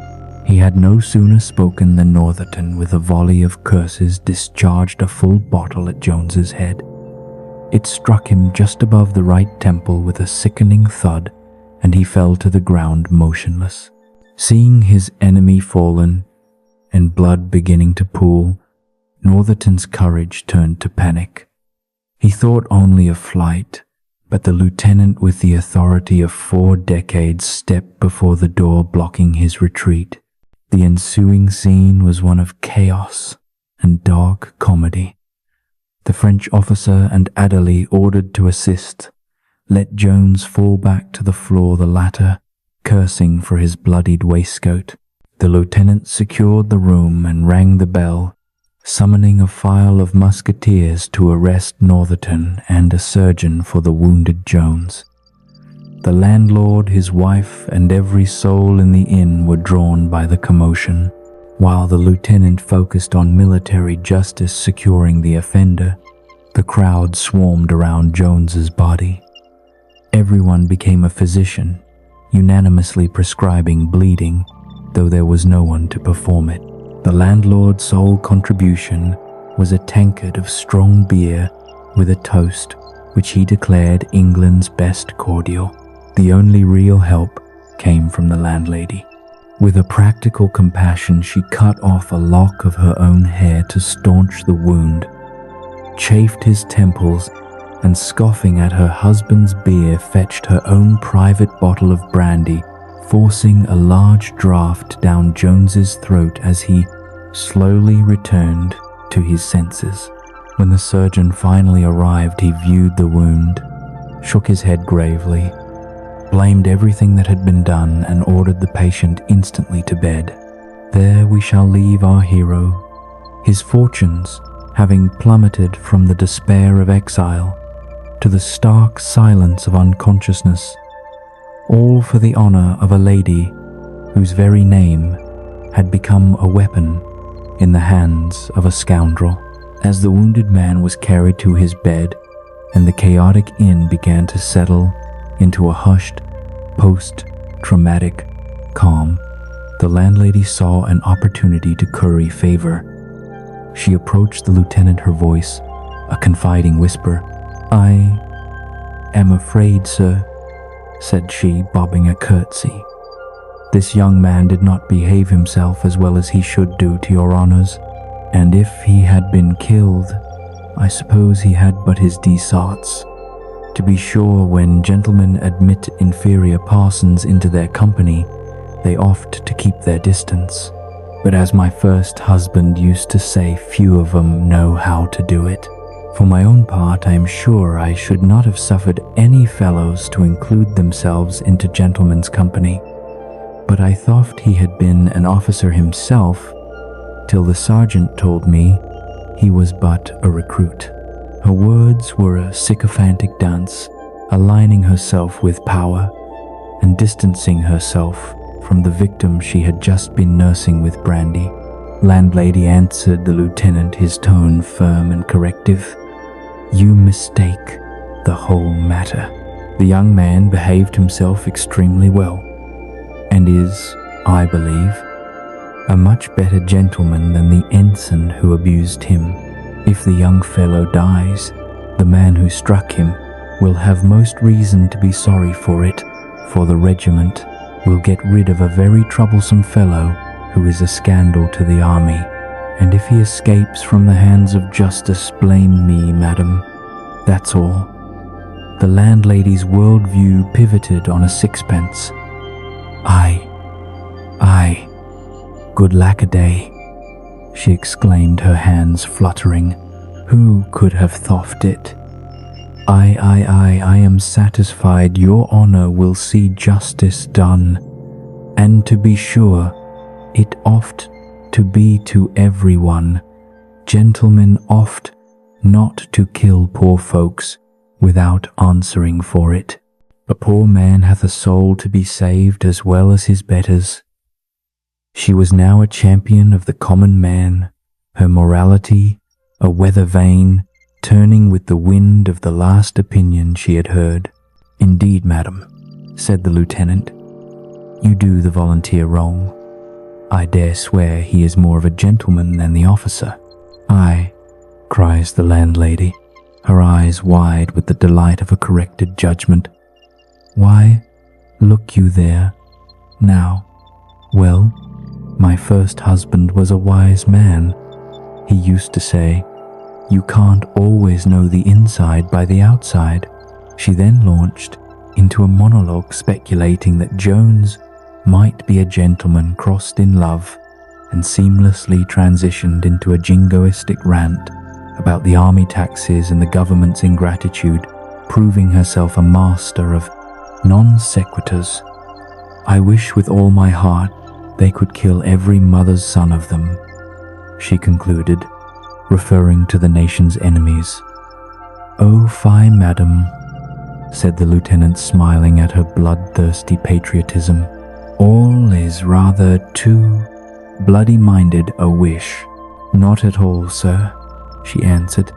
He had no sooner spoken than Northerton, with a volley of curses, discharged a full bottle at Jones's head. It struck him just above the right temple with a sickening thud, and he fell to the ground motionless. Seeing his enemy fallen and blood beginning to pool, Northerton's courage turned to panic. He thought only of flight, but the lieutenant, with the authority of 4 decades, stepped before the door, blocking his retreat. The ensuing scene was one of chaos and dark comedy. The French officer and Adderley, ordered to assist, let Jones fall back to the floor, the latter cursing for his bloodied waistcoat. The lieutenant secured the room and rang the bell, summoning a file of musketeers to arrest Northerton and a surgeon for the wounded Jones. The landlord, his wife, and every soul in the inn were drawn by the commotion. While the lieutenant focused on military justice securing the offender, the crowd swarmed around Jones's body. Everyone became a physician, unanimously prescribing bleeding, though there was no one to perform it. The landlord's sole contribution was a tankard of strong beer with a toast, which he declared England's best cordial. The only real help came from the landlady. With a practical compassion, she cut off a lock of her own hair to staunch the wound, chafed his temples, and scoffing at her husband's beer, fetched her own private bottle of brandy, forcing a large draught down Jones's throat as he slowly returned to his senses. When the surgeon finally arrived, he viewed the wound, shook his head gravely, blamed everything that had been done, and ordered the patient instantly to bed. There we shall leave our hero, his fortunes having plummeted from the despair of exile to the stark silence of unconsciousness, all for the honor of a lady whose very name had become a weapon in the hands of a scoundrel. As the wounded man was carried to his bed and the chaotic inn began to settle into a hushed, post-traumatic calm, the landlady saw an opportunity to curry favor. She approached the lieutenant, her voice a confiding whisper. "I am afraid, sir," said she, bobbing a curtsy, "this young man did not behave himself as well as he should do, to your honors, and if he had been killed, I suppose he had but his deserts. To be sure, when gentlemen admit inferior parsons into their company, they oft to keep their distance. But as my first husband used to say, few of them know how to do it. For my own part, I am sure I should not have suffered any fellows to include themselves into gentlemen's company. But I thought he had been an officer himself, till the sergeant told me he was but a recruit." Her words were a sycophantic dance, aligning herself with power and distancing herself from the victim she had just been nursing with brandy. "Landlady," answered the lieutenant, his tone firm and corrective, "you mistake the whole matter. The young man behaved himself extremely well, and is, I believe, a much better gentleman than the ensign who abused him. If the young fellow dies, the man who struck him will have most reason to be sorry for it, for the regiment will get rid of a very troublesome fellow who is a scandal to the army, and if he escapes from the hands of justice, blame me, madam. That's all." The landlady's worldview pivoted on a sixpence. Aye, good lack-a-day," she exclaimed, her hands fluttering. "Who could have thought it? I am satisfied your honor will see justice done, and to be sure, it oft to be to everyone. Gentlemen oft not to kill poor folks without answering for it. A poor man hath a soul to be saved as well as his betters." She was now a champion of the common man, her morality a weather vane, turning with the wind of the last opinion she had heard. "Indeed, madam," said the lieutenant, "you do the volunteer wrong. I dare swear he is more of a gentleman than the officer." "Aye," cries the landlady, her eyes wide with the delight of a corrected judgment. "Why, look you there, now. Well, my first husband was a wise man. He used to say, 'You can't always know the inside by the outside.'" She then launched into a monologue speculating that Jones might be a gentleman crossed in love, and seamlessly transitioned into a jingoistic rant about the army taxes and the government's ingratitude, proving herself a master of non sequiturs. "I wish with all my heart they could kill every mother's son of them," she concluded, referring to the nation's enemies. "Oh, fie, madam," said the lieutenant, smiling at her bloodthirsty patriotism. "All is rather too bloody-minded a wish." "Not at all, sir," she answered,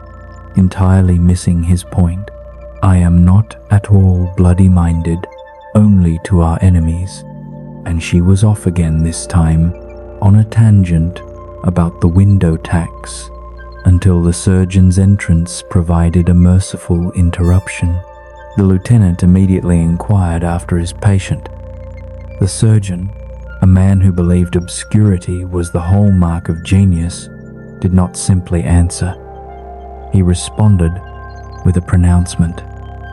entirely missing his point. "I am not at all bloody-minded, only to our enemies." And she was off again this time, on a tangent about the window tax, until the surgeon's entrance provided a merciful interruption. The lieutenant immediately inquired after his patient. The surgeon, a man who believed obscurity was the hallmark of genius, did not simply answer. He responded with a pronouncement.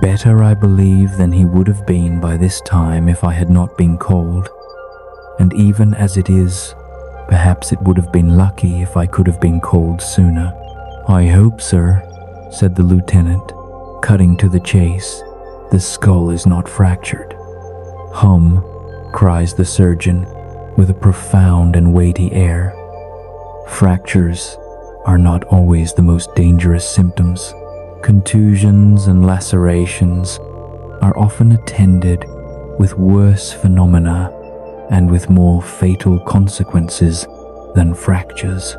"Better, I believe, than he would have been by this time if I had not been called. And even as it is, perhaps it would have been lucky if I could have been called sooner." "I hope, sir," said the lieutenant, cutting to the chase, "the skull is not fractured." "Hum," cries the surgeon, with a profound and weighty air. "Fractures are not always the most dangerous symptoms. Contusions and lacerations are often attended with worse phenomena and with more fatal consequences than fractures.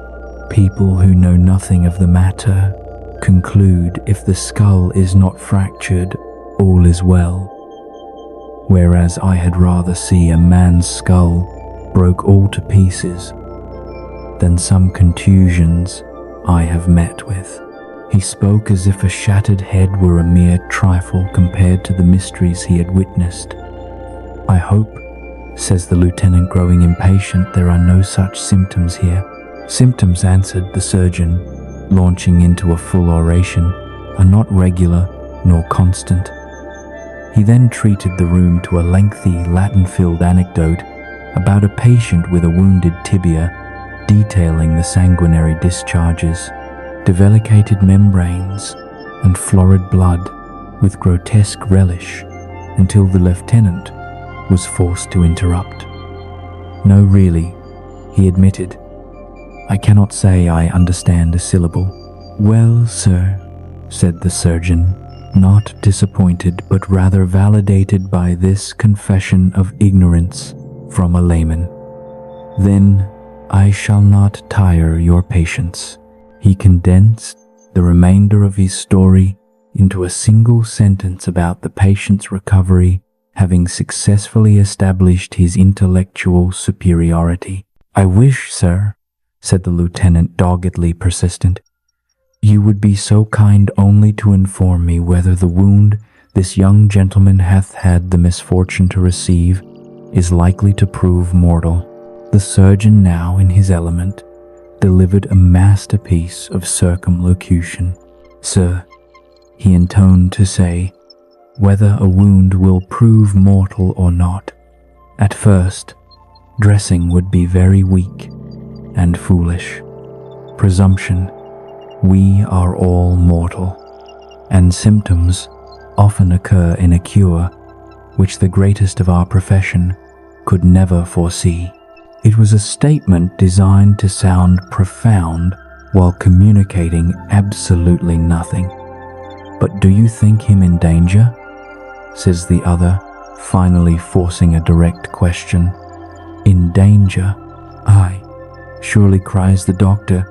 People who know nothing of the matter conclude if the skull is not fractured, all is well, whereas I had rather see a man's skull broke all to pieces than some contusions I have met with." He spoke as if a shattered head were a mere trifle compared to the mysteries he had witnessed. "I hope," says the lieutenant, growing impatient, "there are no such symptoms here." "Symptoms," answered the surgeon, launching into a full oration, "are not regular nor constant." He then treated the room to a lengthy Latin-filled anecdote about a patient with a wounded tibia, detailing the sanguinary discharges, develicated membranes, and florid blood with grotesque relish, until the lieutenant was forced to interrupt. "No, really," he admitted, "I cannot say I understand a syllable." "Well, sir," said the surgeon, not disappointed but rather validated by this confession of ignorance from a layman, "then I shall not tire your patience." He condensed the remainder of his story into a single sentence about the patient's recovery having successfully established his intellectual superiority. "I wish, sir," said the lieutenant, doggedly persistent, "you would be so kind only to inform me whether the wound this young gentleman hath had the misfortune to receive is likely to prove mortal." The surgeon, now in his element, delivered a masterpiece of circumlocution. "Sir," he intoned to say, "whether a wound will prove mortal or not, at first, dressing would be very weak and foolish. Presumption, we are all mortal, and symptoms often occur in a cure which the greatest of our profession could never foresee." It was a statement designed to sound profound while communicating absolutely nothing. "But do you think him in danger?" says the other, finally forcing a direct question. "In danger? Aye, surely," cries the doctor,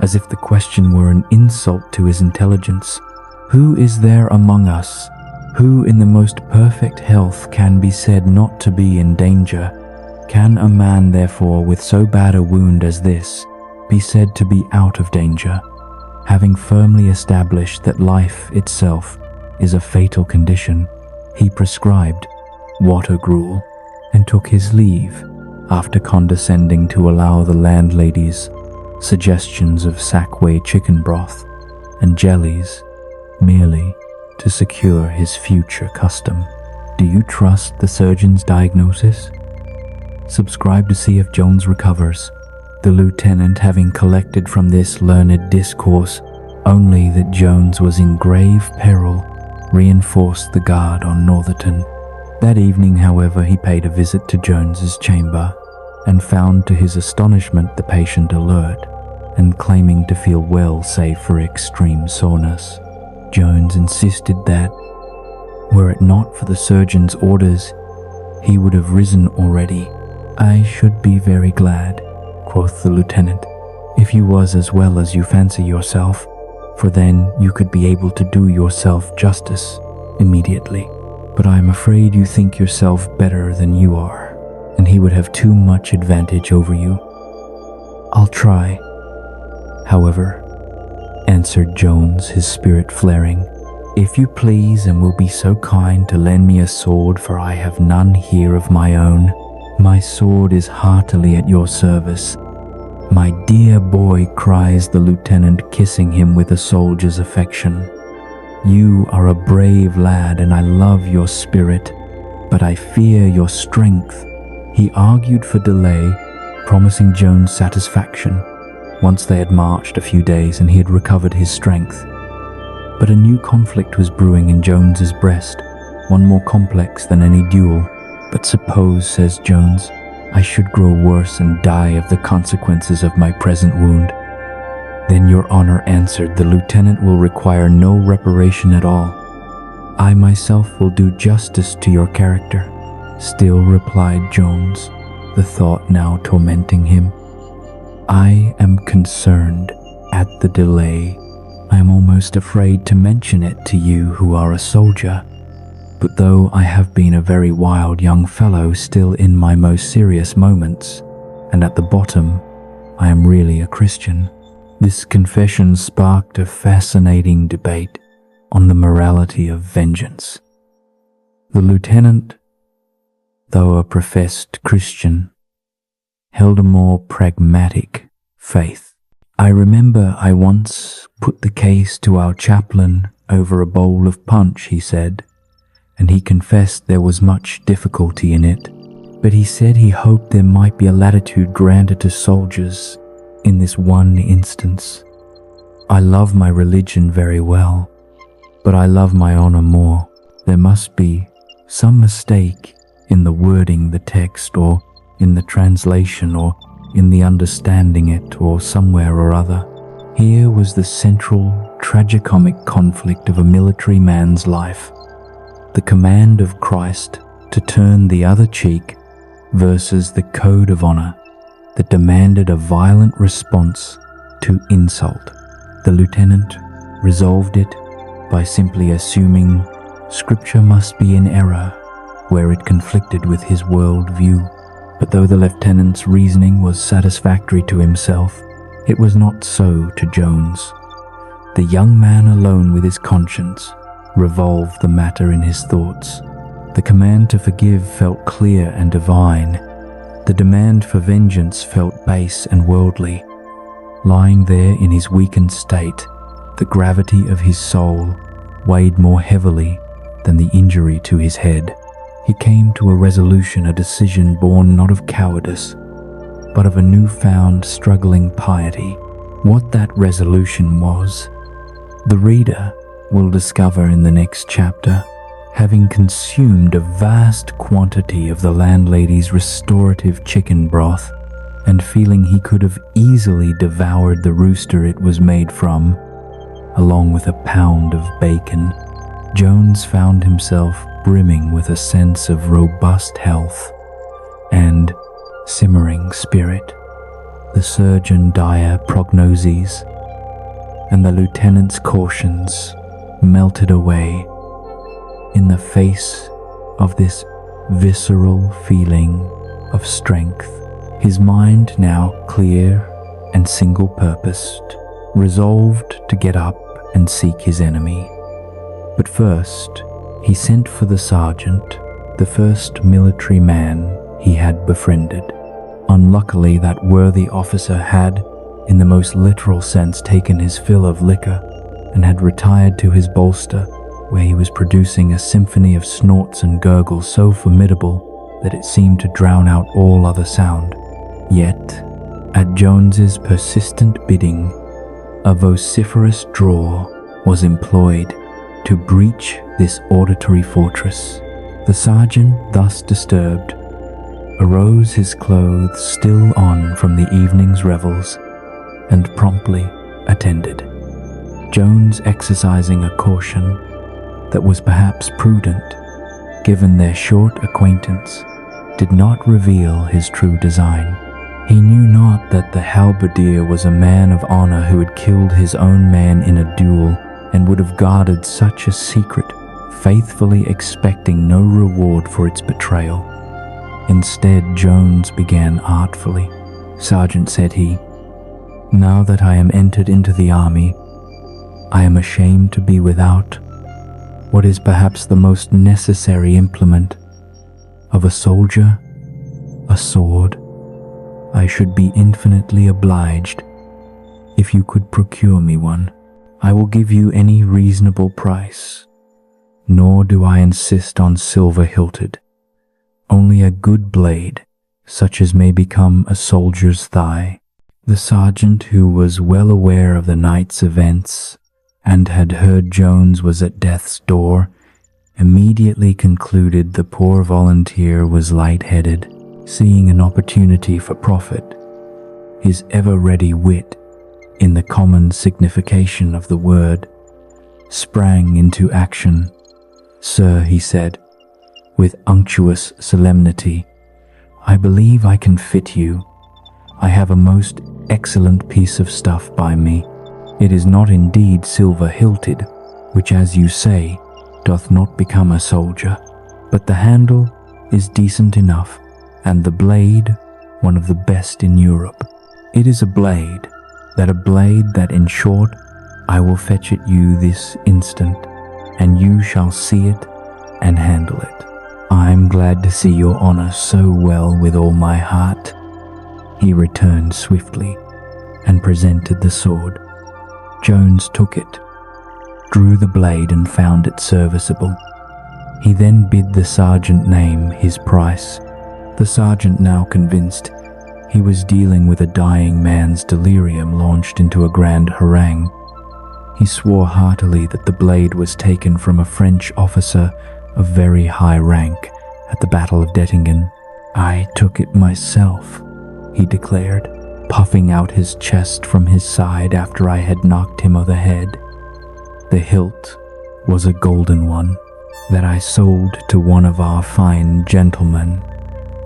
as if the question were an insult to his intelligence. "Who is there among us who in the most perfect health can be said not to be in danger? Can a man, therefore, with so bad a wound as this, be said to be out of danger, having firmly established that life itself is a fatal condition?" He prescribed water gruel and took his leave, after condescending to allow the landlady's suggestions of sackway chicken broth and jellies, merely to secure his future custom. Do you trust the surgeon's diagnosis? Subscribe to see if Jones recovers. The lieutenant, having collected from this learned discourse only that Jones was in grave peril, reinforced the guard on Northerton. That evening, however, he paid a visit to Jones's chamber, and found to his astonishment the patient alert and claiming to feel well save for extreme soreness. Jones insisted that, were it not for the surgeon's orders, he would have risen already. "I should be very glad," quoth the lieutenant, "if you was as well as you fancy yourself, for then you could be able to do yourself justice immediately. But I am afraid you think yourself better than you are, and he would have too much advantage over you." "I'll try, however," answered Jones, his spirit flaring. "If you please, and will be so kind to lend me a sword, for I have none here of my own. My sword is heartily at your service." "My dear boy," cries the lieutenant, kissing him with a soldier's affection, "you are a brave lad, and I love your spirit, but I fear your strength." He argued for delay, promising Jones satisfaction once they had marched a few days and he had recovered his strength. But a new conflict was brewing in Jones's breast, one more complex than any duel. "But suppose," says Jones, "I should grow worse and die of the consequences of my present wound." "Then your honor," answered the lieutenant, "will require no reparation at all. I myself will do justice to your character." "Still," replied Jones, the thought now tormenting him, "I am concerned at the delay. I am almost afraid to mention it to you who are a soldier. But though I have been a very wild young fellow, still in my most serious moments, and at the bottom, I am really a Christian." This confession sparked a fascinating debate on the morality of vengeance. The lieutenant, though a professed Christian, held a more pragmatic faith. "I remember I once put the case to our chaplain over a bowl of punch," he said, "and he confessed there was much difficulty in it, but he said he hoped there might be a latitude granted to soldiers in this one instance. I love my religion very well, but I love my honor more. There must be some mistake in the wording the text, or in the translation, or in the understanding it, or somewhere or other." Here was the central tragicomic conflict of a military man's life: the command of Christ to turn the other cheek versus the code of honor that demanded a violent response to insult. The lieutenant resolved it by simply assuming Scripture must be in error where it conflicted with his world view. But though the lieutenant's reasoning was satisfactory to himself, it was not so to Jones. The young man, alone with his conscience, revolved the matter in his thoughts. The command to forgive felt clear and divine. The demand for vengeance felt base and worldly. Lying there in his weakened state, the gravity of his soul weighed more heavily than the injury to his head. He came to a resolution, a decision born not of cowardice, but of a newfound struggling piety. What that resolution was, the reader will discover in the next chapter. Having consumed a vast quantity of the landlady's restorative chicken broth, and feeling he could have easily devoured the rooster it was made from, along with a pound of bacon, Jones found himself brimming with a sense of robust health and simmering spirit. The surgeon's dire prognoses and the lieutenant's cautions melted away in the face of this visceral feeling of strength. His mind, now clear and single-purposed, resolved to get up and seek his enemy. But first, he sent for the sergeant, the first military man he had befriended. Unluckily, that worthy officer had, in the most literal sense, taken his fill of liquor and had retired to his bolster, where he was producing a symphony of snorts and gurgles so formidable that it seemed to drown out all other sound. Yet, at Jones's persistent bidding, a vociferous draw was employed to breach this auditory fortress. The sergeant, thus disturbed, arose, his clothes still on from the evening's revels, and promptly attended. Jones, exercising a caution that was perhaps prudent, given their short acquaintance, did not reveal his true design. He knew not that the halberdier was a man of honor who had killed his own man in a duel and would have guarded such a secret, faithfully expecting no reward for its betrayal. Instead, Jones began artfully. "Sergeant," said he, "now that I am entered into the army, I am ashamed to be without what is perhaps the most necessary implement of a soldier, a sword. I should be infinitely obliged if you could procure me one. I will give you any reasonable price, nor do I insist on silver-hilted, only a good blade, such as may become a soldier's thigh." The sergeant, who was well aware of the night's events and had heard Jones was at death's door, immediately concluded the poor volunteer was light-headed. Seeing an opportunity for profit, his ever-ready wit, in the common signification of the word, sprang into action. "Sir," he said, with unctuous solemnity, "I believe I can fit you. I have a most excellent piece of stuff by me. It is not indeed silver-hilted, which, as you say, doth not become a soldier, but the handle is decent enough, and the blade one of the best in Europe. It is a blade that in short I will fetch it you this instant, and you shall see it and handle it. I am glad to see your honor so well with all my heart." He returned swiftly and presented the sword. Jones took it, drew the blade and found it serviceable. He then bid the sergeant name his price. The sergeant, now convinced he was dealing with a dying man's delirium, launched into a grand harangue. He swore heartily that the blade was taken from a French officer of very high rank at the Battle of Dettingen. "I took it myself," he declared, puffing out his chest from his side after I had knocked him o' the head. "The hilt was a golden one that I sold to one of our fine gentlemen,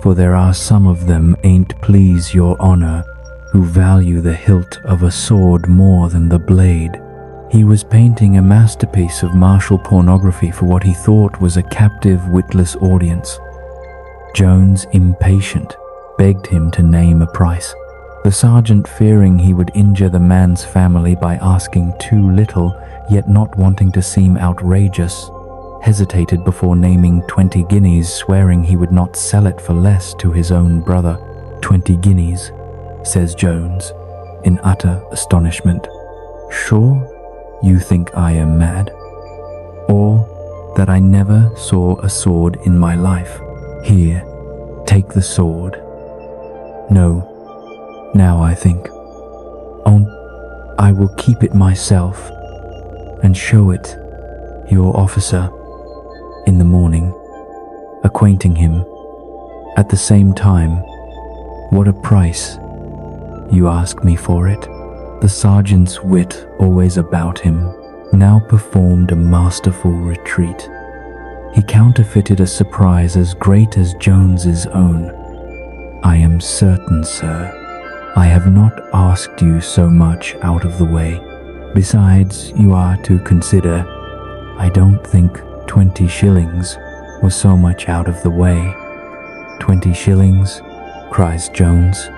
for there are some of them, ain't please your honor, who value the hilt of a sword more than the blade." He was painting a masterpiece of martial pornography for what he thought was a captive, witless audience. Jones, impatient, begged him to name a price. The sergeant, fearing he would injure the man's family by asking too little, yet not wanting to seem outrageous, hesitated before naming 20 guineas, swearing he would not sell it for less to his own brother. 20 guineas, says Jones, in utter astonishment. "Sure, you think I am mad? Or that I never saw a sword in my life? Here, take the sword. No, now I think. I will keep it myself and show it your officer in the morning, acquainting him at the same time what a price you ask me for it." The sergeant's wit, always about him, now performed a masterful retreat. He counterfeited a surprise as great as Jones's own. "I am certain, sir, I have not asked you so much out of the way. Besides, you are to consider, I don't think 20 shillings was so much out of the way." 20 shillings, cries Jones.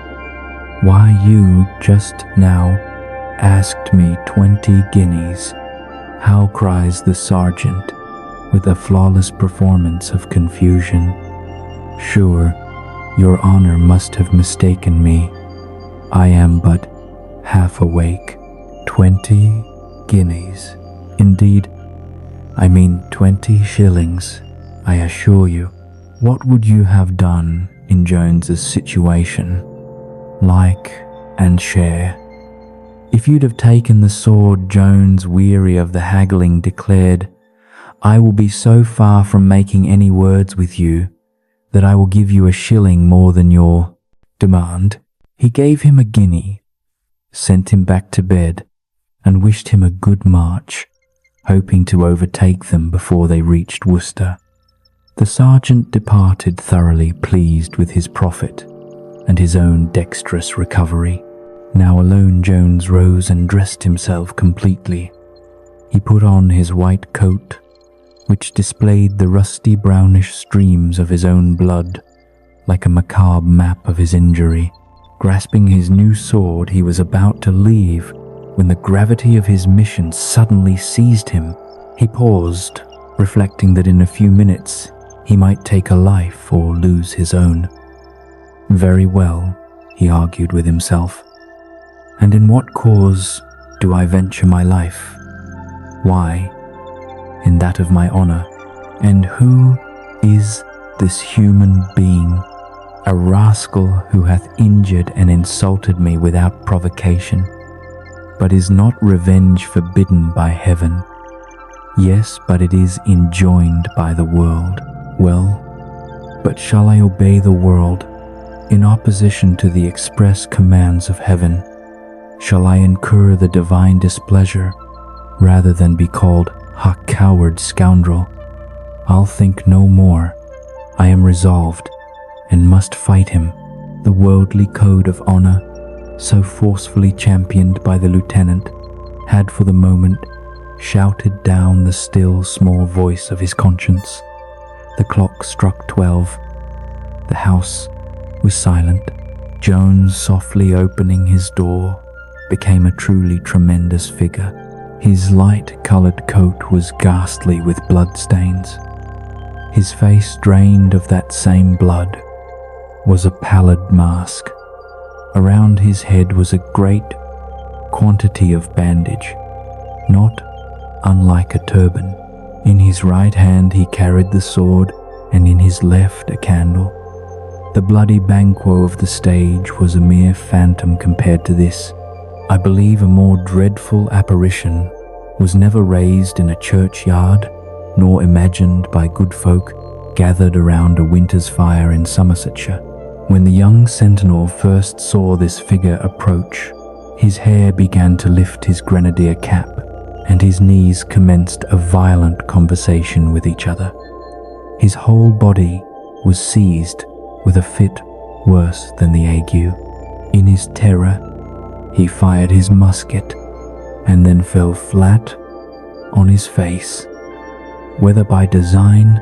"Why, you just now asked me 20 guineas. How?" cries the sergeant, with a flawless performance of confusion. "Sure, your honor must have mistaken me. I am but half awake. 20 guineas. Indeed, I mean 20 shillings, I assure you. What would you have done in Jones's situation? Like and share. If you'd have taken the sword," Jones, weary of the haggling, declared, "I will be so far from making any words with you that I will give you a shilling more than your demand." He gave him a guinea, sent him back to bed, and wished him a good march, hoping to overtake them before they reached Worcester. The sergeant departed thoroughly pleased with his profit and his own dexterous recovery. Now alone Jones rose and dressed himself completely. He put on his white coat, which displayed the rusty brownish streams of his own blood, like a macabre map of his injury. Grasping his new sword, he was about to leave, when the gravity of his mission suddenly seized him. He paused, reflecting that in a few minutes he might take a life or lose his own. Very well, he argued with himself. And in what cause do I venture my life? Why, in that of my honor. And who is this human being? A rascal who hath injured and insulted me without provocation. But is not revenge forbidden by heaven? Yes, but it is enjoined by the world. Well, but shall I obey the world in opposition to the express commands of heaven? Shall I incur the divine displeasure rather than be called a coward scoundrel? I'll think no more. I am resolved and must fight him. The worldly code of honor, so forcefully championed by the lieutenant, had for the moment shouted down the still small voice of his conscience. The clock struck 12. The house was silent. Jones, softly opening his door, became a truly tremendous figure. His light-colored coat was ghastly with bloodstains. His face, drained of that same blood, was a pallid mask. Around his head was a great quantity of bandage, not unlike a turban. In his right hand he carried the sword, and in his left a candle. The bloody Banquo of the stage was a mere phantom compared to this. I believe a more dreadful apparition was never raised in a churchyard, nor imagined by good folk gathered around a winter's fire in Somersetshire. When the young sentinel first saw this figure approach, his hair began to lift his grenadier cap, and his knees commenced a violent conversation with each other. His whole body was seized with a fit worse than the ague. In his terror, he fired his musket and then fell flat on his face. Whether by design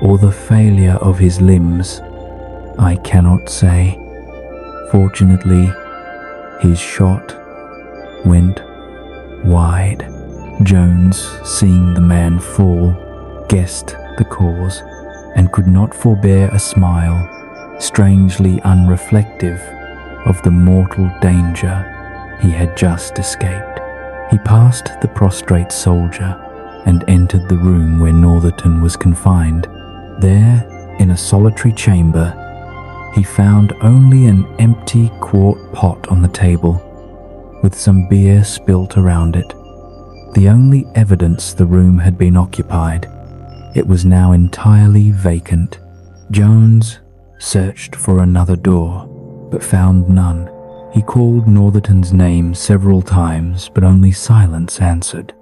or the failure of his limbs, I cannot say. Fortunately, his shot went wide. Jones, seeing the man fall, guessed the cause and could not forbear a smile, strangely unreflective of the mortal danger he had just escaped. He passed the prostrate soldier and entered the room where Northerton was confined. There, in a solitary chamber, he found only an empty quart pot on the table, with some beer spilt around it. The only evidence the room had been occupied. It was now entirely vacant. Jones searched for another door, but found none. He called Northerton's name several times, but only silence answered.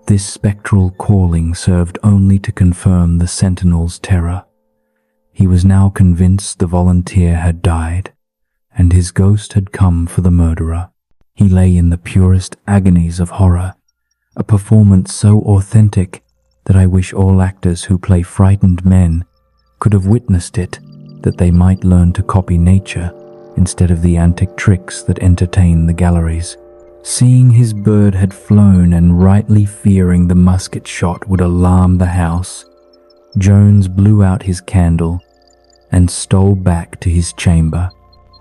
This spectral calling served only to confirm the sentinel's terror. He was now convinced the volunteer had died, and his ghost had come for the murderer. He lay in the purest agonies of horror, a performance so authentic that I wish all actors who play frightened men could have witnessed it, that they might learn to copy nature instead of the antic tricks that entertain the galleries. Seeing his bird had flown and rightly fearing the musket shot would alarm the house, Jones blew out his candle and stole back to his chamber.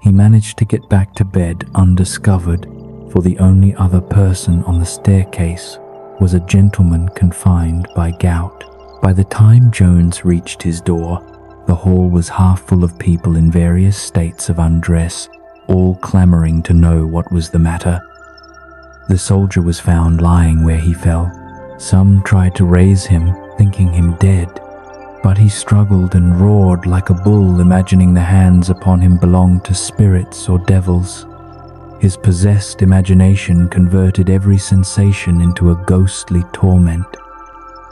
He managed to get back to bed undiscovered, for the only other person on the staircase was a gentleman confined by gout. By the time Jones reached his door, the hall was half full of people in various states of undress, all clamoring to know what was the matter. The soldier was found lying where he fell. Some tried to raise him, thinking him dead, but he struggled and roared like a bull, imagining the hands upon him belonged to spirits or devils. His possessed imagination converted every sensation into a ghostly torment.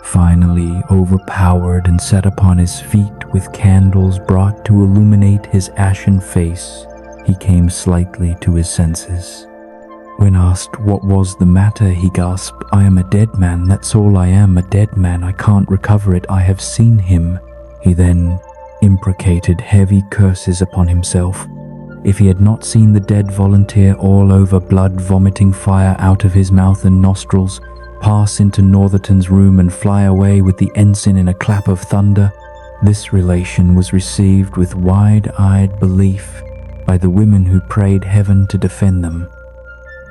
Finally, overpowered and set upon his feet with candles brought to illuminate his ashen face, he came slightly to his senses. When asked what was the matter, he gasped, "I am a dead man, that's all I am, a dead man, I can't recover it, I have seen him." He then imprecated heavy curses upon himself. If he had not seen the dead volunteer all over blood, vomiting fire out of his mouth and nostrils, pass into Northerton's room and fly away with the ensign in a clap of thunder, this relation was received with wide-eyed belief by the women who prayed heaven to defend them.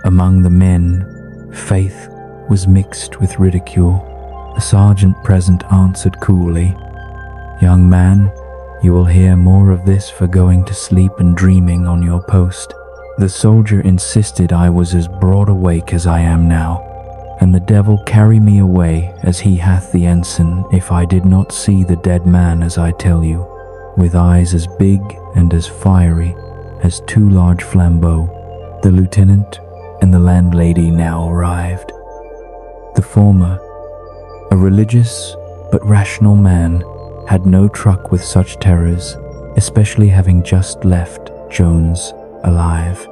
Among the men, faith was mixed with ridicule. The sergeant present answered coolly, "Young man, you will hear more of this for going to sleep and dreaming on your post." The soldier insisted I was as broad awake as I am now, and the devil carry me away as he hath the ensign, if I did not see the dead man as I tell you, with eyes as big and as fiery as two large flambeaux. The lieutenant and the landlady now arrived. The former, a religious but rational man, had no truck with such terrors, especially having just left Jones alive.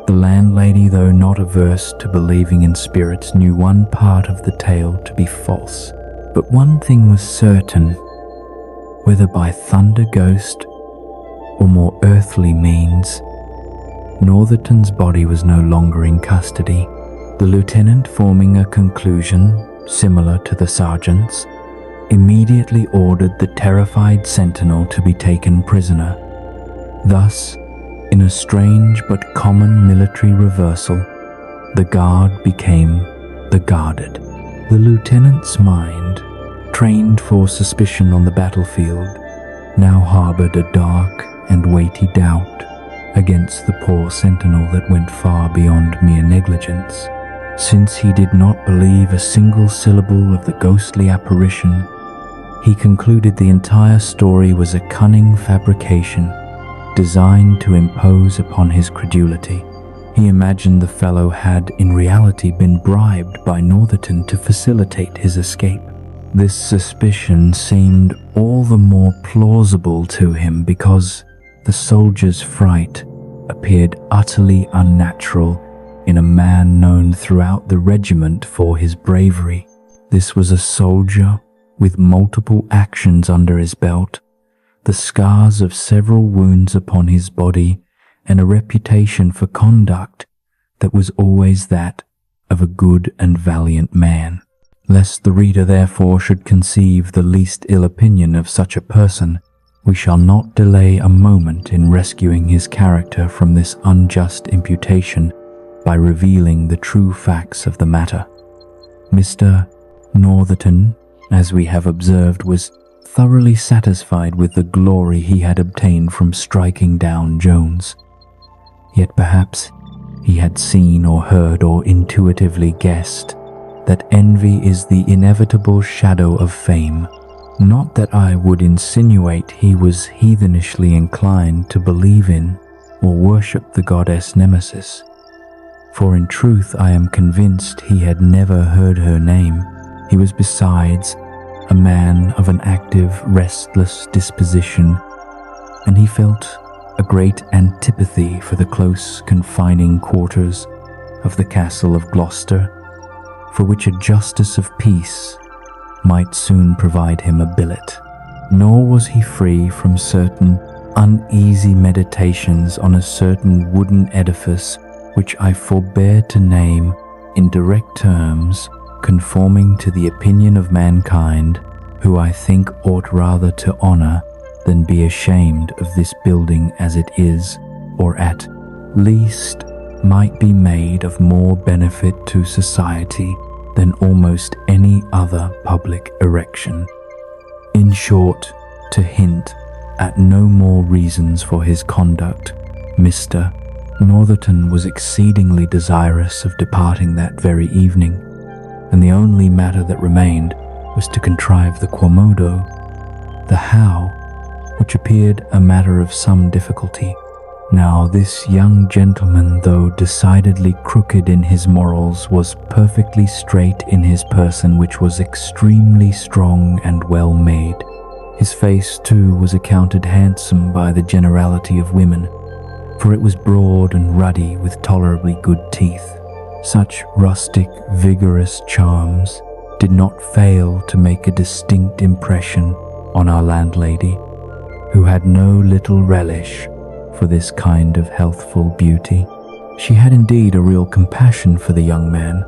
The landlady, though not averse to believing in spirits, knew one part of the tale to be false. But one thing was certain, whether by thunder ghost or more earthly means, Northerton's body was no longer in custody. The lieutenant, forming a conclusion similar to the sergeant's, immediately ordered the terrified sentinel to be taken prisoner. Thus, in a strange but common military reversal, the guard became the guarded. The lieutenant's mind, trained for suspicion on the battlefield, now harbored a dark and weighty doubt against the poor sentinel that went far beyond mere negligence. Since he did not believe a single syllable of the ghostly apparition, he concluded the entire story was a cunning fabrication designed to impose upon his credulity. He imagined the fellow had in reality been bribed by Northerton to facilitate his escape. This suspicion seemed all the more plausible to him because the soldier's fright appeared utterly unnatural in a man known throughout the regiment for his bravery. This was a soldier with multiple actions under his belt, the scars of several wounds upon his body, and a reputation for conduct that was always that of a good and valiant man. Lest the reader therefore should conceive the least ill opinion of such a person, we shall not delay a moment in rescuing his character from this unjust imputation by revealing the true facts of the matter. Mr. Northerton, as we have observed, was thoroughly satisfied with the glory he had obtained from striking down Jones. Yet perhaps he had seen or heard or intuitively guessed that envy is the inevitable shadow of fame. Not that I would insinuate he was heathenishly inclined to believe in or worship the goddess Nemesis, for in truth I am convinced he had never heard her name. He was besides a man of an active, restless disposition, and he felt a great antipathy for the close confining quarters of the castle of Gloucester, for which a justice of peace might soon provide him a billet. Nor was he free from certain uneasy meditations on a certain wooden edifice which I forbear to name in direct terms, conforming to the opinion of mankind, who I think ought rather to honor than be ashamed of this building as it is, or at least might be made of more benefit to society than almost any other public erection. In short, to hint at no more reasons for his conduct, Mr. Northerton was exceedingly desirous of departing that very evening, and the only matter that remained was to contrive the quomodo. The how, which appeared a matter of some difficulty, Now, this young gentleman, though decidedly crooked in his morals, was perfectly straight in his person, which was extremely strong and well made. His face, too, was accounted handsome by the generality of women, for it was broad and ruddy with tolerably good teeth. Such rustic, vigorous charms did not fail to make a distinct impression on our landlady, who had no little relish for this kind of healthful beauty. She had indeed a real compassion for the young man,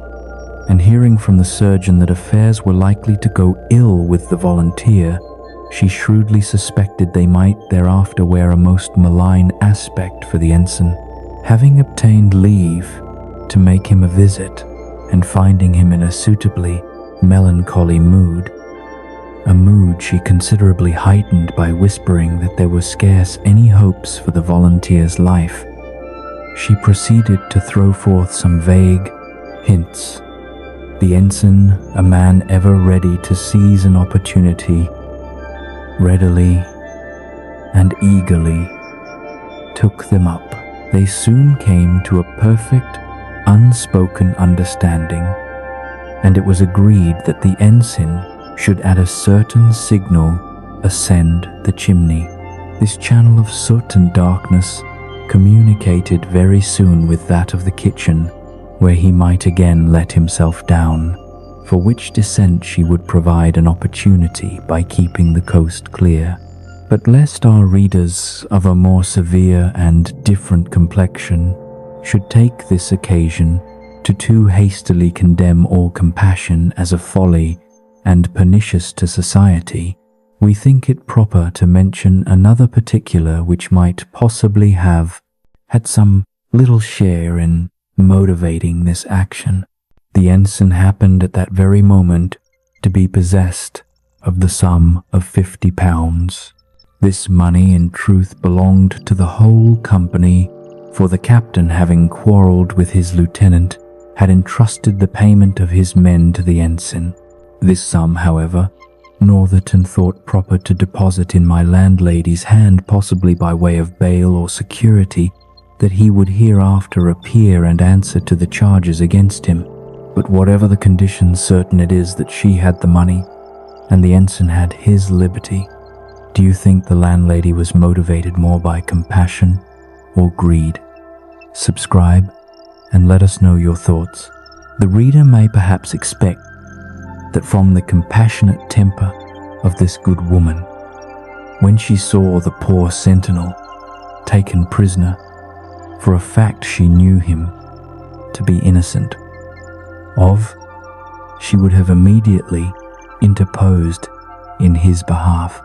and hearing from the surgeon that affairs were likely to go ill with the volunteer, she shrewdly suspected they might thereafter wear a most malign aspect for the ensign. Having obtained leave to make him a visit, and finding him in a suitably melancholy mood, a mood she considerably heightened by whispering that there were scarce any hopes for the volunteer's life, she proceeded to throw forth some vague hints. The ensign, a man ever ready to seize an opportunity, readily and eagerly took them up. They soon came to a perfect, unspoken understanding, and it was agreed that the ensign should at a certain signal ascend the chimney. This channel of soot and darkness communicated very soon with that of the kitchen, where he might again let himself down, for which descent she would provide an opportunity by keeping the coast clear. But lest our readers of a more severe and different complexion should take this occasion to too hastily condemn all compassion as a folly and pernicious to society, we think it proper to mention another particular which might possibly have had some little share in motivating this action. The ensign happened at that very moment to be possessed of the sum of £50. This money in truth belonged to the whole company, for the captain, having quarrelled with his lieutenant, had entrusted the payment of his men to the ensign. This sum, however, Northerton thought proper to deposit in my landlady's hand, possibly by way of bail or security, that he would hereafter appear and answer to the charges against him. But whatever the conditions, certain it is that she had the money, and the ensign had his liberty. Do you think the landlady was motivated more by compassion or greed? Subscribe and let us know your thoughts. The reader may perhaps expect that from the compassionate temper of this good woman, when she saw the poor sentinel taken prisoner, for a fact she knew him to be innocent of, she would have immediately interposed in his behalf.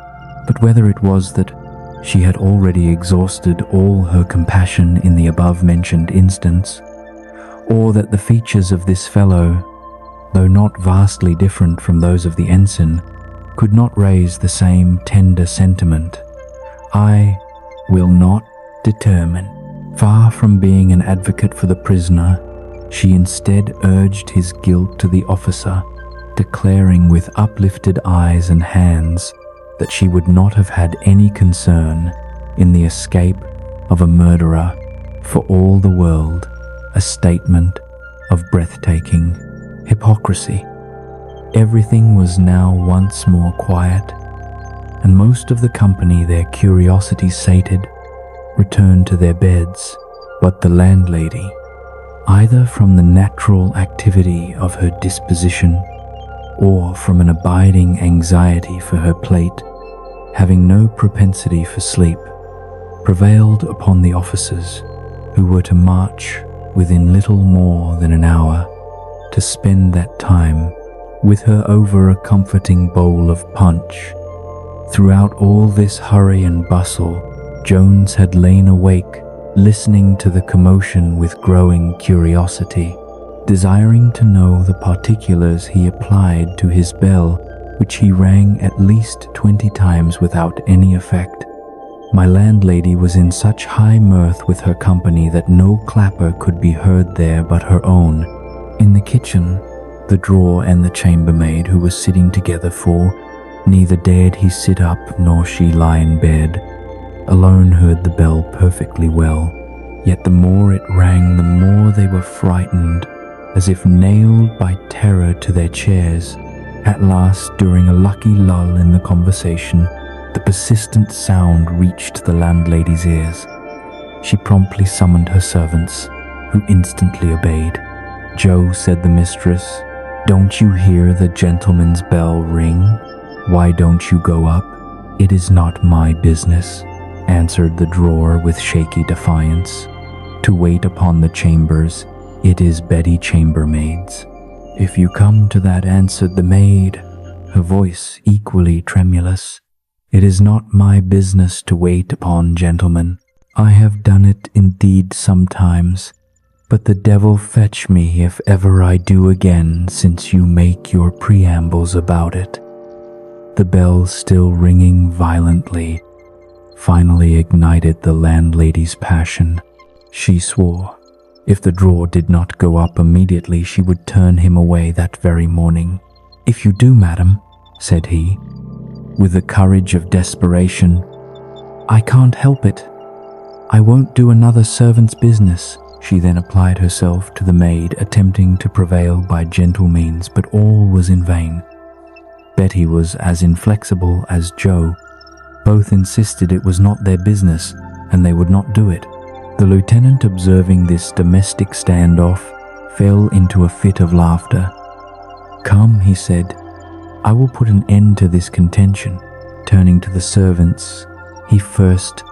But whether it was that she had already exhausted all her compassion in the above-mentioned instance, or that the features of this fellow, though not vastly different from those of the ensign, could not raise the same tender sentiment, I will not determine. Far from being an advocate for the prisoner, she instead urged his guilt to the officer, declaring with uplifted eyes and hands that she would not have had any concern in the escape of a murderer for all the world, a statement of breathtaking hypocrisy. Everything was now once more quiet, and most of the company, their curiosity sated, returned to their beds. But the landlady, either from the natural activity of her disposition or from an abiding anxiety for her plate, having no propensity for sleep, prevailed upon the officers, who were to march within little more than an hour, to spend that time with her over a comforting bowl of punch. Throughout all this hurry and bustle, Jones had lain awake, listening to the commotion with growing curiosity. Desiring to know the particulars, he applied to his bell, which he rang at least 20 times without any effect. My landlady was in such high mirth with her company that no clapper could be heard there but her own. In the kitchen, the drawer and the chambermaid, who were sitting together, for neither dared he sit up nor she lie in bed, alone heard the bell perfectly well, yet the more it rang, the more they were frightened, as if nailed by terror to their chairs. At last, during a lucky lull in the conversation, the persistent sound reached the landlady's ears. She promptly summoned her servants, who instantly obeyed. "Joe," said the mistress, "don't you hear the gentleman's bell ring? Why don't you go up?" "It is not my business," answered the drawer with shaky defiance, "to wait upon the chambers. It is Betty chambermaid's." "If you come to that," answered the maid, her voice equally tremulous, "it is not my business to wait upon gentlemen. I have done it indeed sometimes, but the devil fetch me if ever I do again, since you make your preambles about it." The bell, still ringing violently, finally ignited the landlady's passion. She swore if the drawer did not go up immediately, she would turn him away that very morning. "If you do, madam," said he, with the courage of desperation, "I can't help it. I won't do another servant's business." She then applied herself to the maid, attempting to prevail by gentle means, but all was in vain. Betty was as inflexible as Joe. Both insisted it was not their business, and they would not do it. The lieutenant, observing this domestic standoff, fell into a fit of laughter. "Come," he said, "I will put an end to this contention." Turning to the servants, he first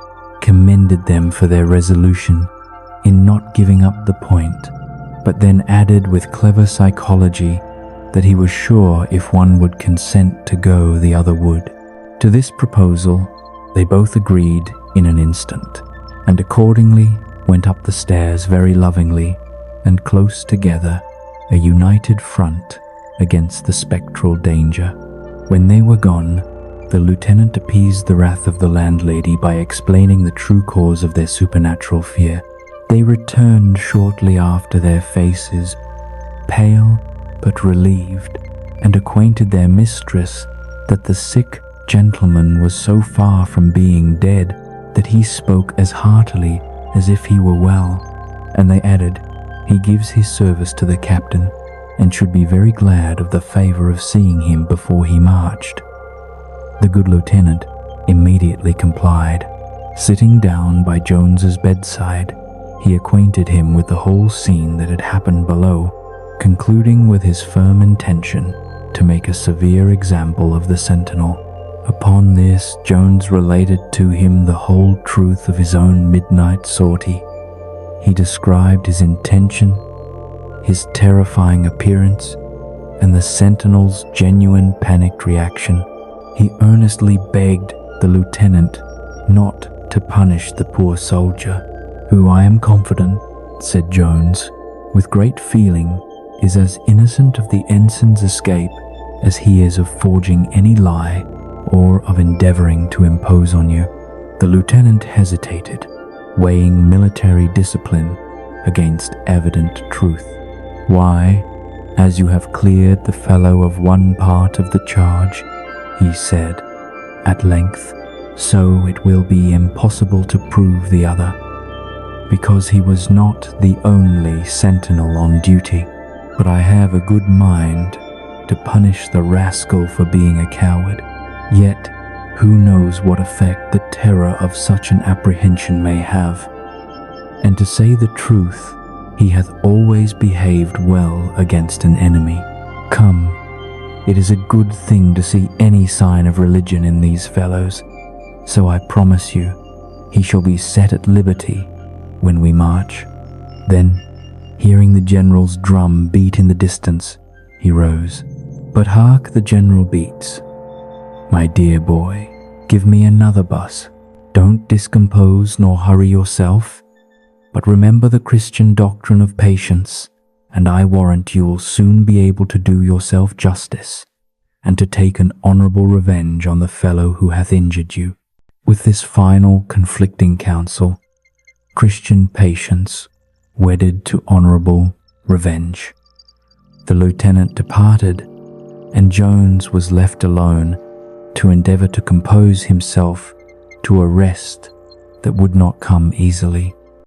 commended them for their resolution in not giving up the point, but then added with clever psychology that he was sure if one would consent to go, the other would. To this proposal, they both agreed in an instant, and accordingly went up the stairs very lovingly and close together, a united front against the spectral danger. When they were gone, the lieutenant appeased the wrath of the landlady by explaining the true cause of their supernatural fear. They returned shortly after, their faces pale but relieved, and acquainted their mistress that the sick gentleman was so far from being dead that he spoke as heartily as if he were well, and they added, "He gives his service to the captain, and should be very glad of the favor of seeing him before he marched." The good lieutenant immediately complied. Sitting down by Jones's bedside, he acquainted him with the whole scene that had happened below, concluding with his firm intention to make a severe example of the sentinel. Upon this, Jones related to him the whole truth of his own midnight sortie. He described his intention, his terrifying appearance, and the sentinel's genuine panicked reaction. He earnestly begged the lieutenant not to punish the poor soldier, who, "I am confident," said Jones, with great feeling, "is as innocent of the ensign's escape as he is of forging any lie or of endeavoring to impose on you." The lieutenant hesitated, weighing military discipline against evident truth. "Why, as you have cleared the fellow of one part of the charge," he said at length, "so it will be impossible to prove the other, because he was not the only sentinel on duty. But I have a good mind to punish the rascal for being a coward. Yet, who knows what effect the terror of such an apprehension may have? And to say the truth, he hath always behaved well against an enemy. Come, it is a good thing to see any sign of religion in these fellows, so I promise you, he shall be set at liberty when we march." Then, hearing the general's drum beat in the distance, he rose. "But hark, the general beats. My dear boy, give me another bus. Don't discompose nor hurry yourself, but remember the Christian doctrine of patience, and I warrant you will soon be able to do yourself justice, and to take an honorable revenge on the fellow who hath injured you." With this final conflicting counsel, Christian patience wedded to honorable revenge, the lieutenant departed, and Jones was left alone to endeavor to compose himself to a rest that would not come easily.